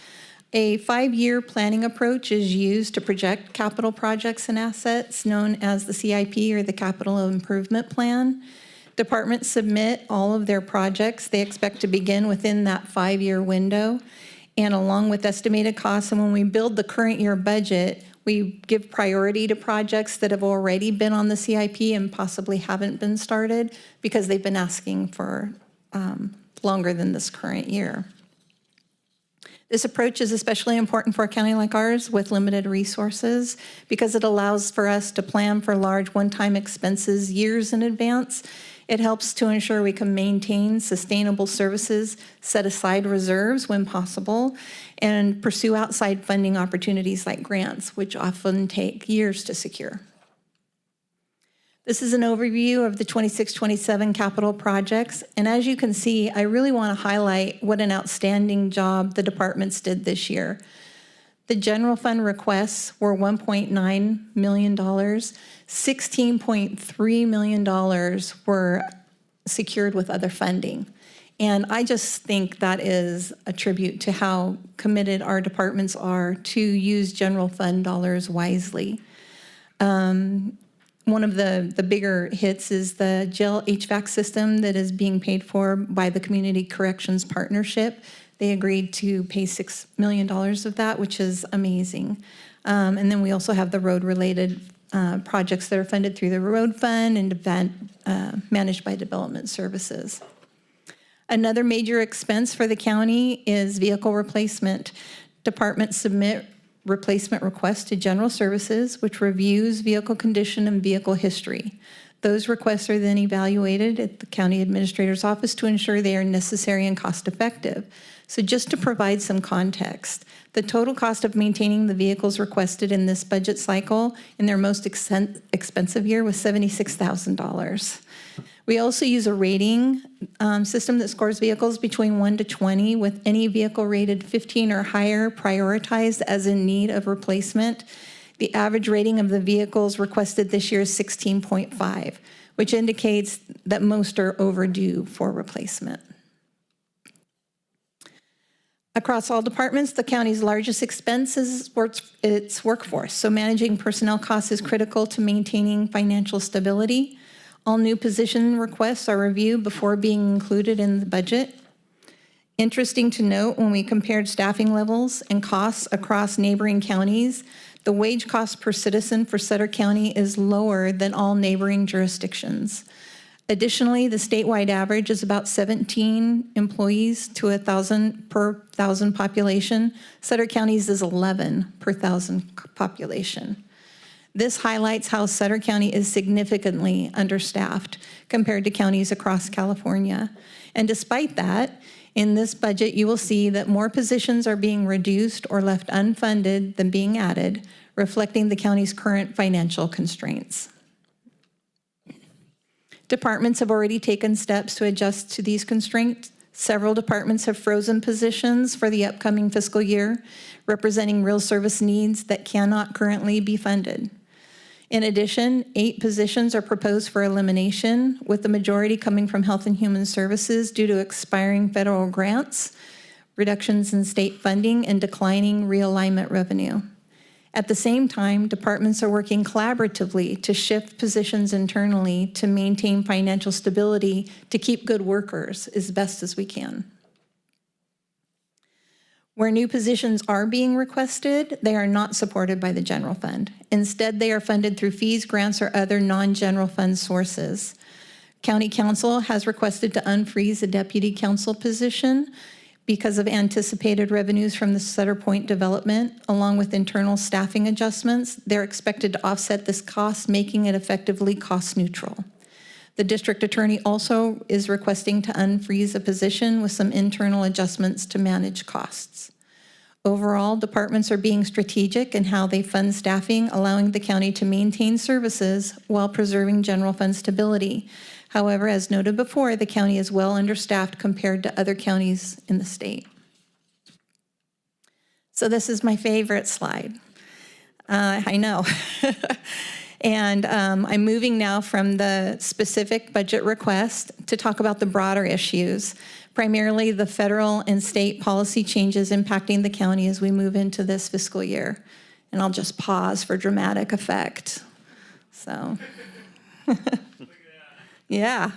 A 5-year planning approach is used to project capital projects and assets, known as the CIP, or the Capital Improvement Plan. Departments submit all of their projects they expect to begin within that 5-year window, and along with estimated costs. And when we build the current year budget, we give priority to projects that have already been on the CIP and possibly haven't been started because they've been asking for longer than this current year. This approach is especially important for a county like ours with limited resources, because it allows for us to plan for large one-time expenses years in advance. It helps to ensure we can maintain sustainable services, set aside reserves when possible, and pursue outside funding opportunities like grants, which often take years to secure. This is an overview of the 26-27 capital projects, and as you can see, I really want to highlight what an outstanding job the departments did this year. The general fund requests were $1.9 million. $16.3 million were secured with other funding. And I just think that is a tribute to how committed our departments are to use general fund dollars wisely. One of the bigger hits is the jail HVAC system that is being paid for by the Community Corrections Partnership. They agreed to pay $6 million of that, which is amazing. And then we also have the road-related projects that are funded through the road fund and managed by Development Services. Another major expense for the county is vehicle replacement. Departments submit replacement requests to General Services, which reviews vehicle condition and vehicle history. Those requests are then evaluated at the county administrator's office to ensure they are necessary and cost-effective. So just to provide some context, the total cost of maintaining the vehicles requested in this budget cycle in their most expensive year was $76,000. We also use a rating system that scores vehicles between 1 to 20, with any vehicle rated 15 or higher prioritized as in need of replacement. The average rating of the vehicles requested this year is 16.5, which indicates that most are overdue for replacement. Across all departments, the county's largest expense is its workforce. So managing personnel costs is critical to maintaining financial stability. All new position requests are reviewed before being included in the budget. Interesting to note, when we compared staffing levels and costs across neighboring counties, the wage cost per citizen for Sutter County is lower than all neighboring jurisdictions. Additionally, the statewide average is about 17 employees to 1,000 per 1,000 population. Sutter County's is 11 per 1,000 population. This highlights how Sutter County is significantly understaffed compared to counties across California. And despite that, in this budget, you will see that more positions are being reduced or left unfunded than being added, reflecting the county's current financial constraints. Departments have already taken steps to adjust to these constraints. Several departments have frozen positions for the upcoming fiscal year, representing real service needs that cannot currently be funded. In addition, 8 positions are proposed for elimination, with the majority coming from Health and Human Services due to expiring federal grants, reductions in state funding, and declining realignment revenue. At the same time, departments are working collaboratively to shift positions internally to maintain financial stability to keep good workers as best as we can. Where new positions are being requested, they are not supported by the general fund. Instead, they are funded through fees, grants, or other non-general fund sources. County Council has requested to unfreeze a deputy council position because of anticipated revenues from the Sutter Point development, along with internal staffing adjustments. They're expected to offset this cost, making it effectively cost neutral. The district attorney also is requesting to unfreeze a position with some internal adjustments to manage costs. Overall, departments are being strategic in how they fund staffing, allowing the county to maintain services while preserving general fund stability. However, as noted before, the county is well understaffed compared to other counties in the state. So this is my favorite slide. I know. And I'm moving now from the specific budget request to talk about the broader issues, primarily the federal and state policy changes impacting the county as we move into this fiscal year. And I'll just pause for dramatic effect. So, yeah.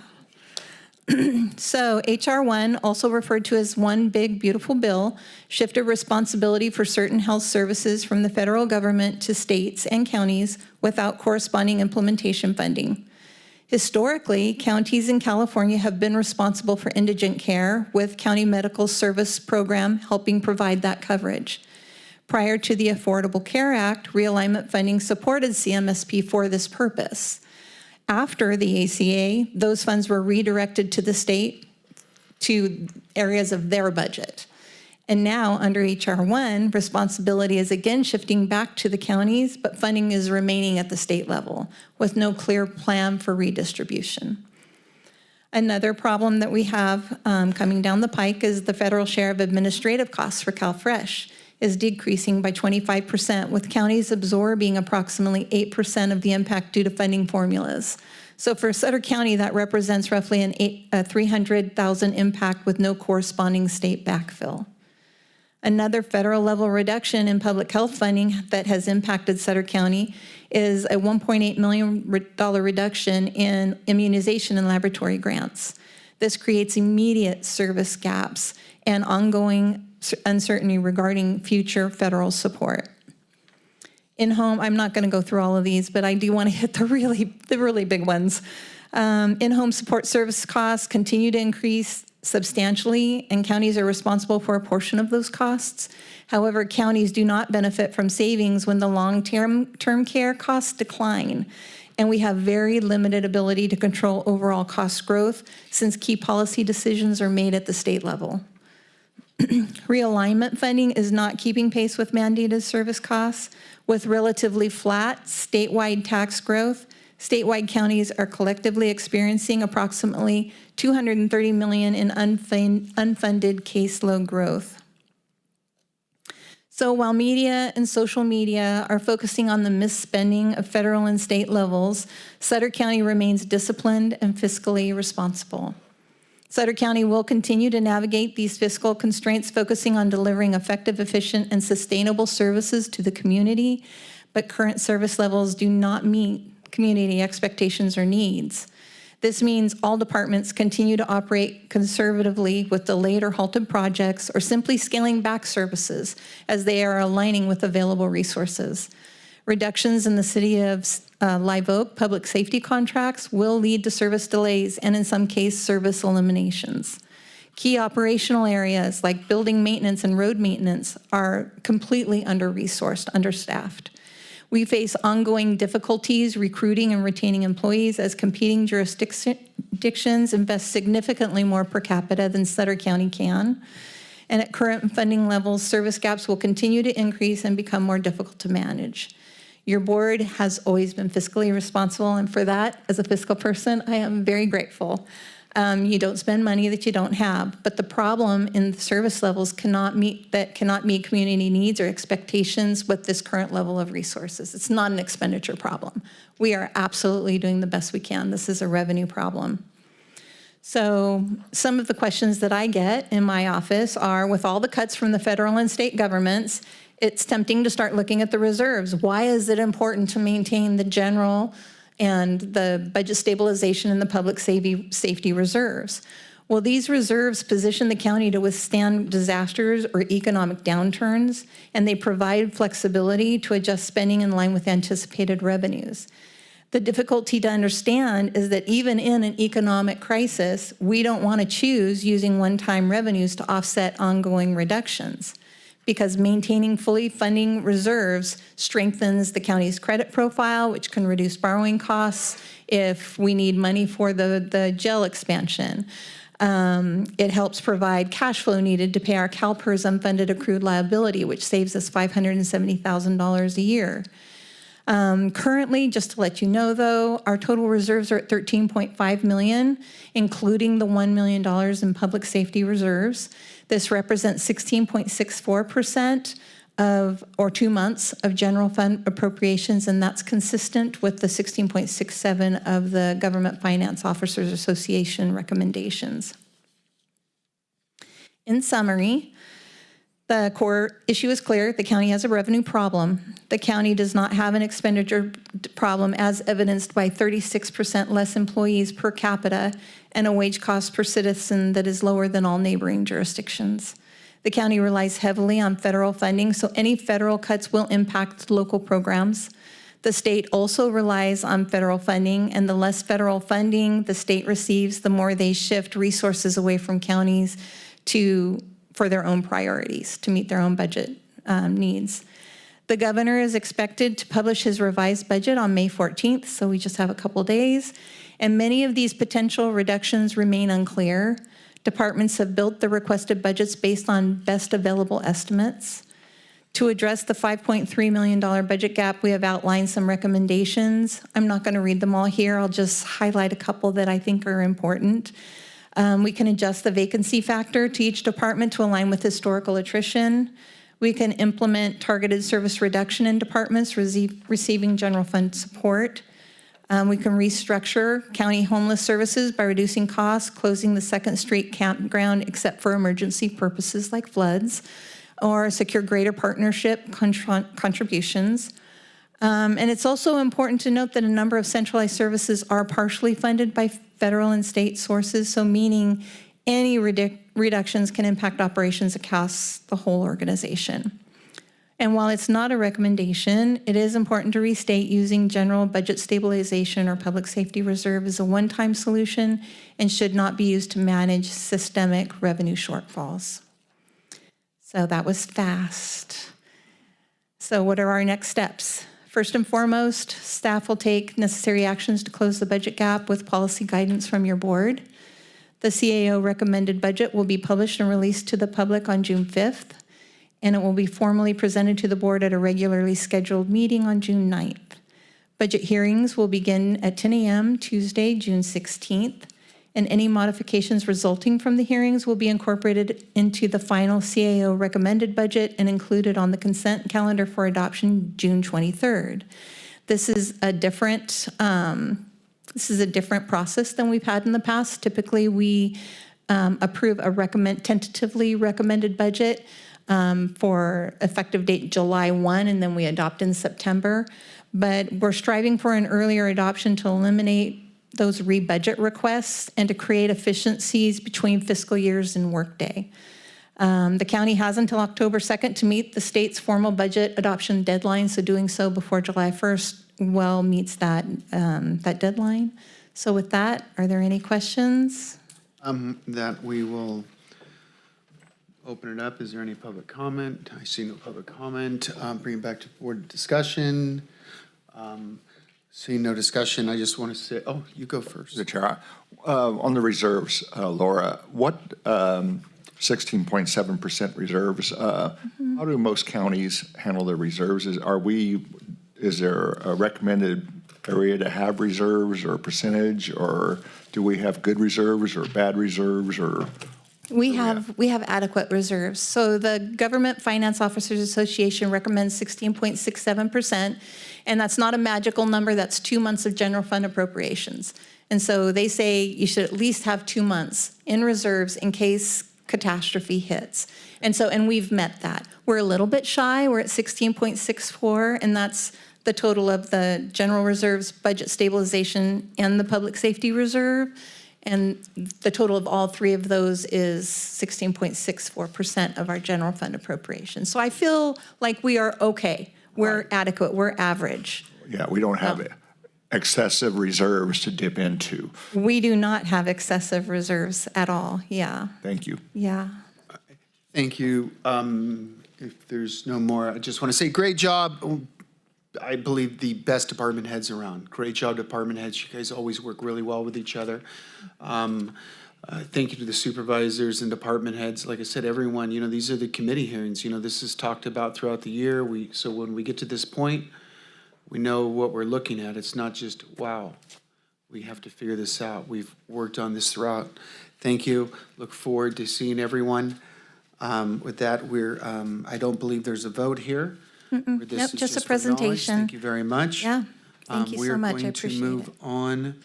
So H.R. 1, also referred to as One Big Beautiful Bill, shifted responsibility for certain health services from the federal government to states and counties without corresponding implementation funding. Historically, counties in California have been responsible for indigent care, with County Medical Service Program helping provide that coverage. Prior to the Affordable Care Act, realignment funding supported CMSP for this purpose. After the ACA, those funds were redirected to the state to areas of their budget. And now, under H.R. 1, responsibility is again shifting back to the counties, but funding is remaining at the state level with no clear plan for redistribution. Another problem that we have coming down the pike is the federal share of administrative costs for CalFresh. is decreasing by 25%, with counties absorbing approximately 8% of the impact due to funding formulas. So for Sutter County, that represents roughly a $300,000 impact with no corresponding state backfill. Another federal level reduction in public health funding that has impacted Sutter County is a $1.8 million reduction in immunization and laboratory grants. This creates immediate service gaps and ongoing uncertainty regarding future federal support. In-home, I'm not going to go through all of these, but I do want to hit the really big ones. In-home support service costs continue to increase substantially, and counties are responsible for a portion of those costs. However, counties do not benefit from savings when the long-term care costs decline, and we have very limited ability to control overall cost growth since key policy decisions are made at the state level. Realignment funding is not keeping pace with mandated service costs. With relatively flat statewide tax growth, statewide counties are collectively experiencing approximately $230 million in unfunded caseload growth. So while media and social media are focusing on the misspending of federal and state levels, Sutter County remains disciplined and fiscally responsible. Sutter County will continue to navigate these fiscal constraints, focusing on delivering effective, efficient, and sustainable services to the community, but current service levels do not meet community expectations or needs. This means all departments continue to operate conservatively with delayed or halted projects or simply scaling back services as they are aligning with available resources. Reductions in the City of Live Oak public safety contracts will lead to service delays and in some cases service eliminations. Key operational areas like building maintenance and road maintenance are completely under-resourced, understaffed. We face ongoing difficulties recruiting and retaining employees as competing jurisdictions invest significantly more per capita than Sutter County can. And at current funding levels, service gaps will continue to increase and become more difficult to manage. Your board has always been fiscally responsible, and for that, as a fiscal person, I am very grateful. You don't spend money that you don't have, but the problem in the service levels cannot meet community needs or expectations with this current level of resources. It's not an expenditure problem. We are absolutely doing the best we can. This is a revenue problem. So some of the questions that I get in my office are, with all the cuts from the federal and state governments, it's tempting to start looking at the reserves. Why is it important to maintain the general and the budget stabilization and the public safety reserves? Well, these reserves position the county to withstand disasters or economic downturns, and they provide flexibility to adjust spending in line with anticipated revenues. The difficulty to understand is that even in an economic crisis, we don't want to choose using one-time revenues to offset ongoing reductions, because maintaining fully funding reserves strengthens the county's credit profile, which can reduce borrowing costs if we need money for the jail expansion. It helps provide cash flow needed to pay our CalPERS unfunded accrued liability, which saves us $570,000 a year. Currently, just to let you know though, our total reserves are at $13.5 million, including the $1 million in public safety reserves. This represents 16.64% or 2 months of general fund appropriations, and that's consistent with the 16.67 of the Government Finance Officers Association recommendations. In summary, the core issue is clear. The county has a revenue problem. The county does not have an expenditure problem, as evidenced by 36% less employees per capita and a wage cost per citizen that is lower than all neighboring jurisdictions. The county relies heavily on federal funding, so any federal cuts will impact local programs. The state also relies on federal funding, and the less federal funding the state receives, the more they shift resources away from counties for their own priorities, to meet their own budget needs. The governor is expected to publish his revised budget on May 14th, so we just have a couple days. And many of these potential reductions remain unclear. Departments have built the requested budgets based on best available estimates. To address the $5.3 million budget gap, we have outlined some recommendations. I'm not going to read them all here. I'll just highlight a couple that I think are important. We can adjust the vacancy factor to each department to align with historical attrition. We can implement targeted service reduction in departments receiving general fund support. We can restructure county homeless services by reducing costs, closing the 2nd Street campground except for emergency purposes like floods, or secure greater partnership contributions. And it's also important to note that a number of centralized services are partially funded by federal and state sources, so meaning any reductions can impact operations across the whole organization. And while it's not a recommendation, it is important to restate using general budget stabilization or public safety reserve as a one-time solution and should not be used to manage systemic revenue shortfalls. So that was fast. So what are our next steps? First and foremost, staff will take necessary actions to close the budget gap with policy guidance from your board. The CAO recommended budget will be published and released to the public on June 5th, and it will be formally presented to the board at a regularly scheduled meeting on June 9th. Budget hearings will begin at 10 a.m. Tuesday, June 16th, and any modifications resulting from the hearings will be incorporated into the final CAO recommended budget and included on the consent calendar for adoption June 23rd. This is a different process than we've had in the past. Typically, we approve a tentatively recommended budget for effective date July 1, and then we adopt in September. But we're striving for an earlier adoption to eliminate those re-budget requests and to create efficiencies between fiscal years and workday. The county has until October 2nd to meet the state's formal budget adoption deadline, so doing so before July 1st well meets that deadline. So with that, are there any questions? That we will open it up. Is there any public comment? I see no public comment. Bring it back to board discussion. Seeing no discussion, I just want to say, oh, you go first. The chair, on the reserves, Laura, what 16.7% reserves, how do most counties handle their reserves? Is there a recommended area to have reserves or percentage, or do we have good reserves or bad reserves, or? We have adequate reserves. So the Government Finance Officers Association recommends 16.67%, and that's not a magical number. That's 2 months of general fund appropriations. And so they say you should at least have 2 months in reserves in case catastrophe hits. And we've met that. We're a little bit shy. We're at 16.64, and that's the total of the general reserves, budget stabilization, and the public safety reserve. And the total of all three of those is 16.64% of our general fund appropriation. So I feel like we are okay. We're adequate. We're average. Yeah, we don't have excessive reserves to dip into. We do not have excessive reserves at all. Yeah. Thank you. Yeah. Thank you. If there's no more, I just want to say great job. I believe the best department heads around. Great job, department heads. You guys always work really well with each other. Thank you to the supervisors and department heads. Like I said, everyone, these are the committee hearings. This is talked about throughout the year. So when we get to this point, we know what we're looking at. It's not just, wow, we have to figure this out. We've worked on this throughout. Thank you. Look forward to seeing everyone. With that, I don't believe there's a vote here. Nope, just a presentation. Thank you very much. Yeah, thank you so much. I appreciate it. We are going to move on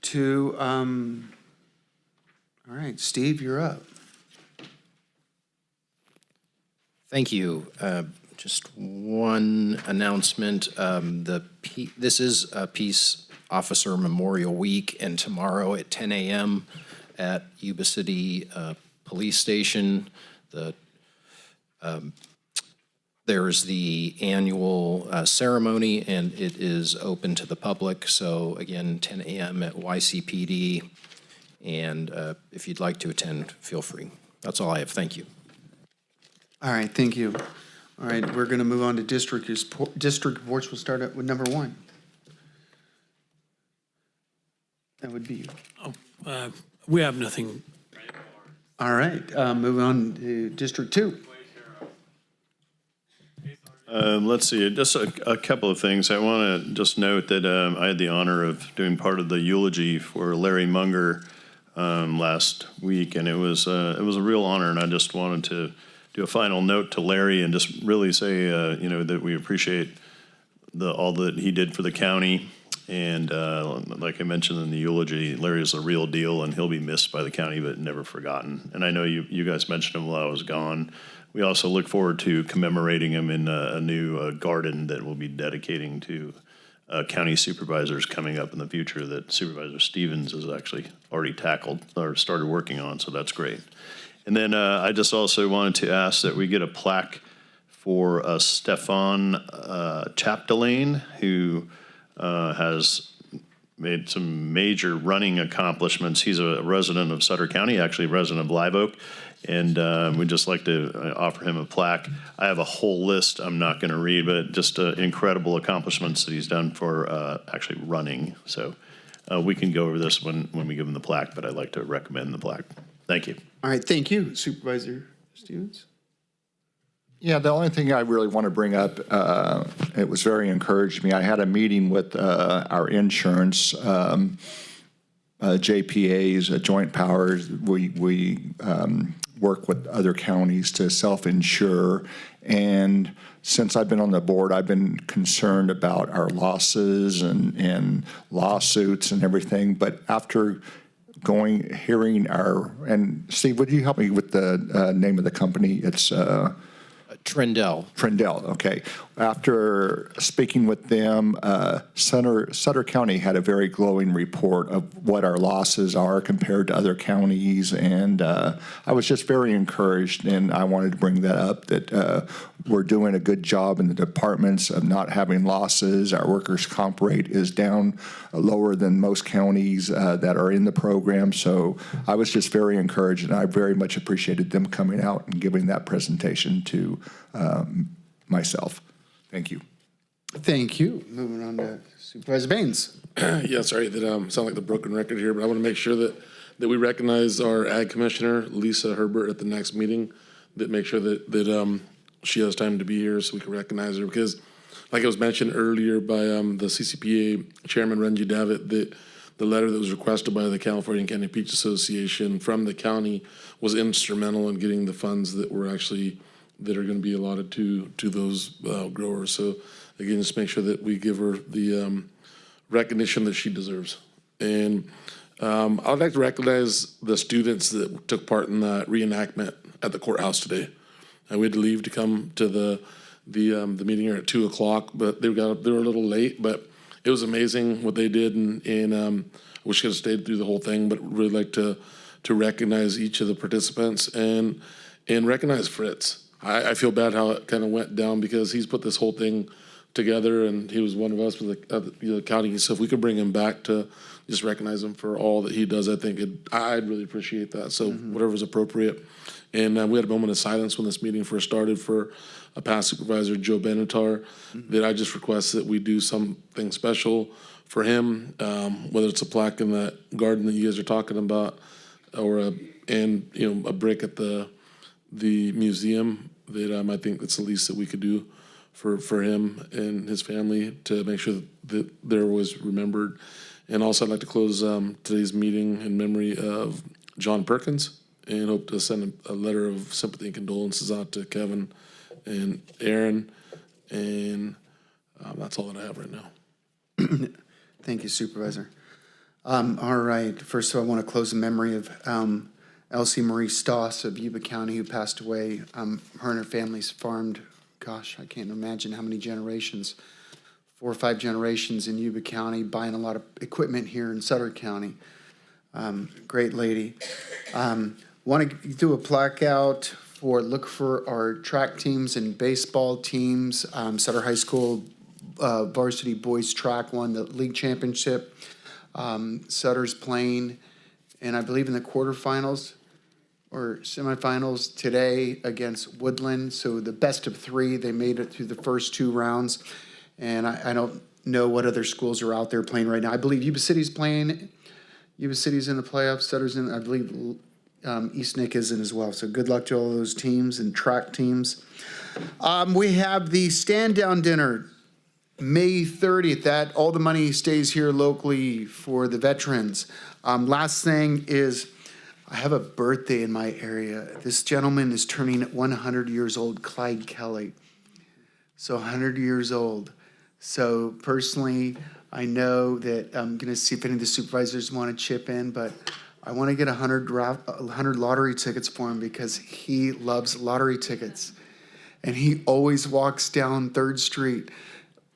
to, all right, Steve, you're up. Thank you. Just one announcement. This is a Peace Officer Memorial Week, and tomorrow at 10 a.m. at Yuba City Police Station, there's the annual ceremony, and it is open to the public. So again, 10 a.m. at YCPD. And if you'd like to attend, feel free. That's all I have. Thank you. All right, thank you. All right, we're going to move on to district reports. We'll start with number 1. That would be you. We have nothing. All right, moving on to District 2. Let's see, just a couple of things. I want to just note that I had the honor of doing part of the eulogy for Larry Munger last week, and it was a real honor, and I just wanted to do a final note to Larry and just really say, you know, that we appreciate all that he did for the county. And like I mentioned in the eulogy, Larry is a real deal, and he'll be missed by the county, but never forgotten. And I know you guys mentioned him while I was gone. We also look forward to commemorating him in a new garden that we'll be dedicating to county supervisors coming up in the future that Supervisor Stevens has actually already tackled or started working on, so that's great. And then I just also wanted to ask that we get a plaque for Stefan Chapdelaine, who has made some major running accomplishments. He's a resident of Sutter County, actually a resident of Live Oak, and we'd just like to offer him a plaque. I have a whole list I'm not going to read, but just incredible accomplishments that he's done for actually running. So we can go over this when we give him the plaque, but I'd like to recommend the plaque. Thank you. All right, thank you, Supervisor Stevens. Yeah, the only thing I really want to bring up, it was very encouraging me. I had a meeting with our insurance, JPAs, Joint Powers. We work with other counties to self-insure. And since I've been on the board, I've been concerned about our losses and lawsuits and everything. But after hearing and Steve, would you help me with the name of the company? It's Trendell. Trendell, okay. After speaking with them, Sutter County had a very glowing report of what our losses are compared to other counties, and I was just very encouraged, and I wanted to bring that up, that we're doing a good job in the departments of not having losses. Our workers' comp rate is down lower than most counties that are in the program, so I was just very encouraged, and I very much appreciated them coming out and giving that presentation to myself. Thank you. Thank you. Moving on to Supervisor Baines. Yeah, sorry that sound like the broken record here, but I want to make sure that we recognize our Ag Commissioner, Lisa Herbert, at the next meeting, that make sure that she has time to be here so we can recognize her, because like it was mentioned earlier by the CCPA Chairman Renji Davitt, the letter that was requested by the California County Peach Association from the county was instrumental in getting the funds that are going to be allotted to those growers. So again, just make sure that we give her the recognition that she deserves. And I'd like to recognize the students that took part in the reenactment at the courthouse today. We had to leave to come to the meeting here at 2:00, but they were a little late, but it was amazing what they did, and I wish I could have stayed through the whole thing, but really like to recognize each of the participants and recognize Fritz. I feel bad how it kind of went down, because he's put this whole thing together, and he was one of us with the county. So if we could bring him back to just recognize him for all that he does, I think I'd really appreciate that. So whatever's appropriate. And we had a moment of silence when this meeting first started for a past supervisor, Joe Benatar, that I just request that we do something special for him, whether it's a plaque in that garden that you guys are talking about, or a brick at the museum. That I think that's the least that we could do for him and his family, to make sure that there was remembered. And also, I'd like to close today's meeting in memory of John Perkins, and hope to send a letter of sympathy and condolences out to Kevin and Aaron. And that's all that I have right now. Thank you, Supervisor. All right. First of all, I want to close in memory of Elsie Marie Stoss of Yuba County, who passed away. Her and her family's farmed, gosh, I can't imagine how many generations, 4 or 5 generations in Yuba County, buying a lot of equipment here in Sutter County. Great lady. Want to do a plaque out look for our track teams and baseball teams. Sutter High School varsity boys track won the league championship. Sutter's playing, and I believe in the quarterfinals or semifinals today against Woodland. So the best of 3, they made it through the first 2 rounds. And I don't know what other schools are out there playing right now. I believe Yuba City's playing. Yuba City's in the playoffs. Sutter's in, I believe East Nick is in as well. So good luck to all those teams and track teams. We have the stand down dinner, May 30th. That all the money stays here locally for the veterans. Last thing is I have a birthday in my area. This gentleman is turning 100 years old, Clyde Kelly. So 100 years old. So personally, I know that I'm going to see if any of the supervisors want to chip in, but I want to get 100 lottery tickets for him because he loves lottery tickets. And he always walks down 3rd Street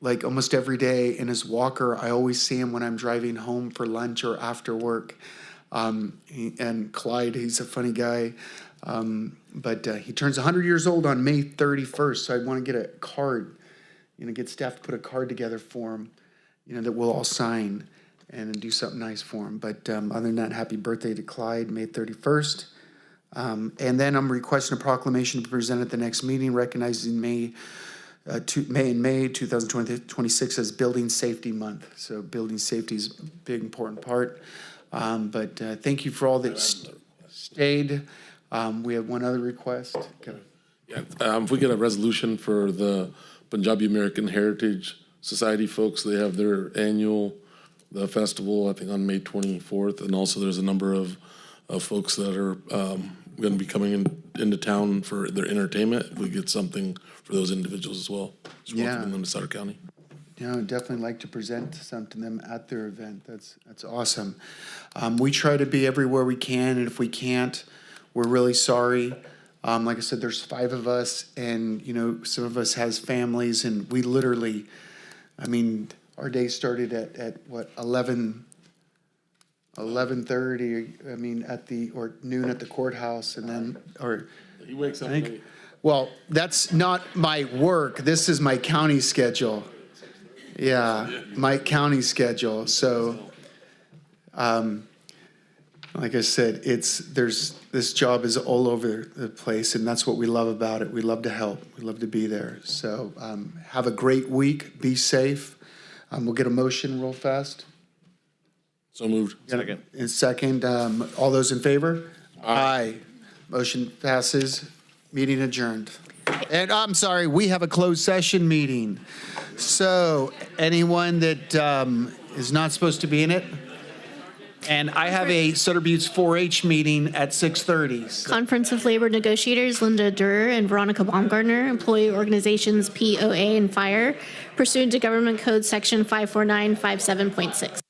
like almost every day in his walker. I always see him when I'm driving home for lunch or after work. And Clyde, he's a funny guy. But he turns 100 years old on May 31st, so I want to get a card, get staff to put a card together for him, that we'll all sign and do something nice for him. But other than that, happy birthday to Clyde, May 31st. And then I'm requesting a proclamation to be presented at the next meeting recognizing May 2026 as Building Safety Month. So building safety is a big, important part. But thank you for all that stayed. We have one other request. Yeah, if we get a resolution for the Punjabi American Heritage Society folks, they have their annual festival, I think on May 24th. And also there's a number of folks that are going to be coming into town for their entertainment. If we get something for those individuals as well. Just welcoming them to Sutter County. I'd definitely like to present something to them at their event. That's awesome. We try to be everywhere we can, and if we can't, we're really sorry. Like I said, there's 5 of us, and some of us has families, and we literally, our day started at what, 11:30. Or noon at the courthouse, and then He wakes up late. Well, that's not my work. This is my county schedule. Yeah, my county schedule. So, like I said, this job is all over the place, and that's what we love about it. We love to help. We love to be there. So, have a great week. Be safe. We'll get a motion real fast. So moved. Second. Second. All those in favor? Aye. Motion passes. Meeting adjourned. And I'm sorry, we have a closed session meeting. So anyone that is not supposed to be in it, and I have a Sutter Buttes 4-H meeting at 6:30. Conference of Labor Negotiators Linda Durer and Veronica Baumgartner, employee organizations POA and FIRE, pursuant to Government Code Section 54957.6.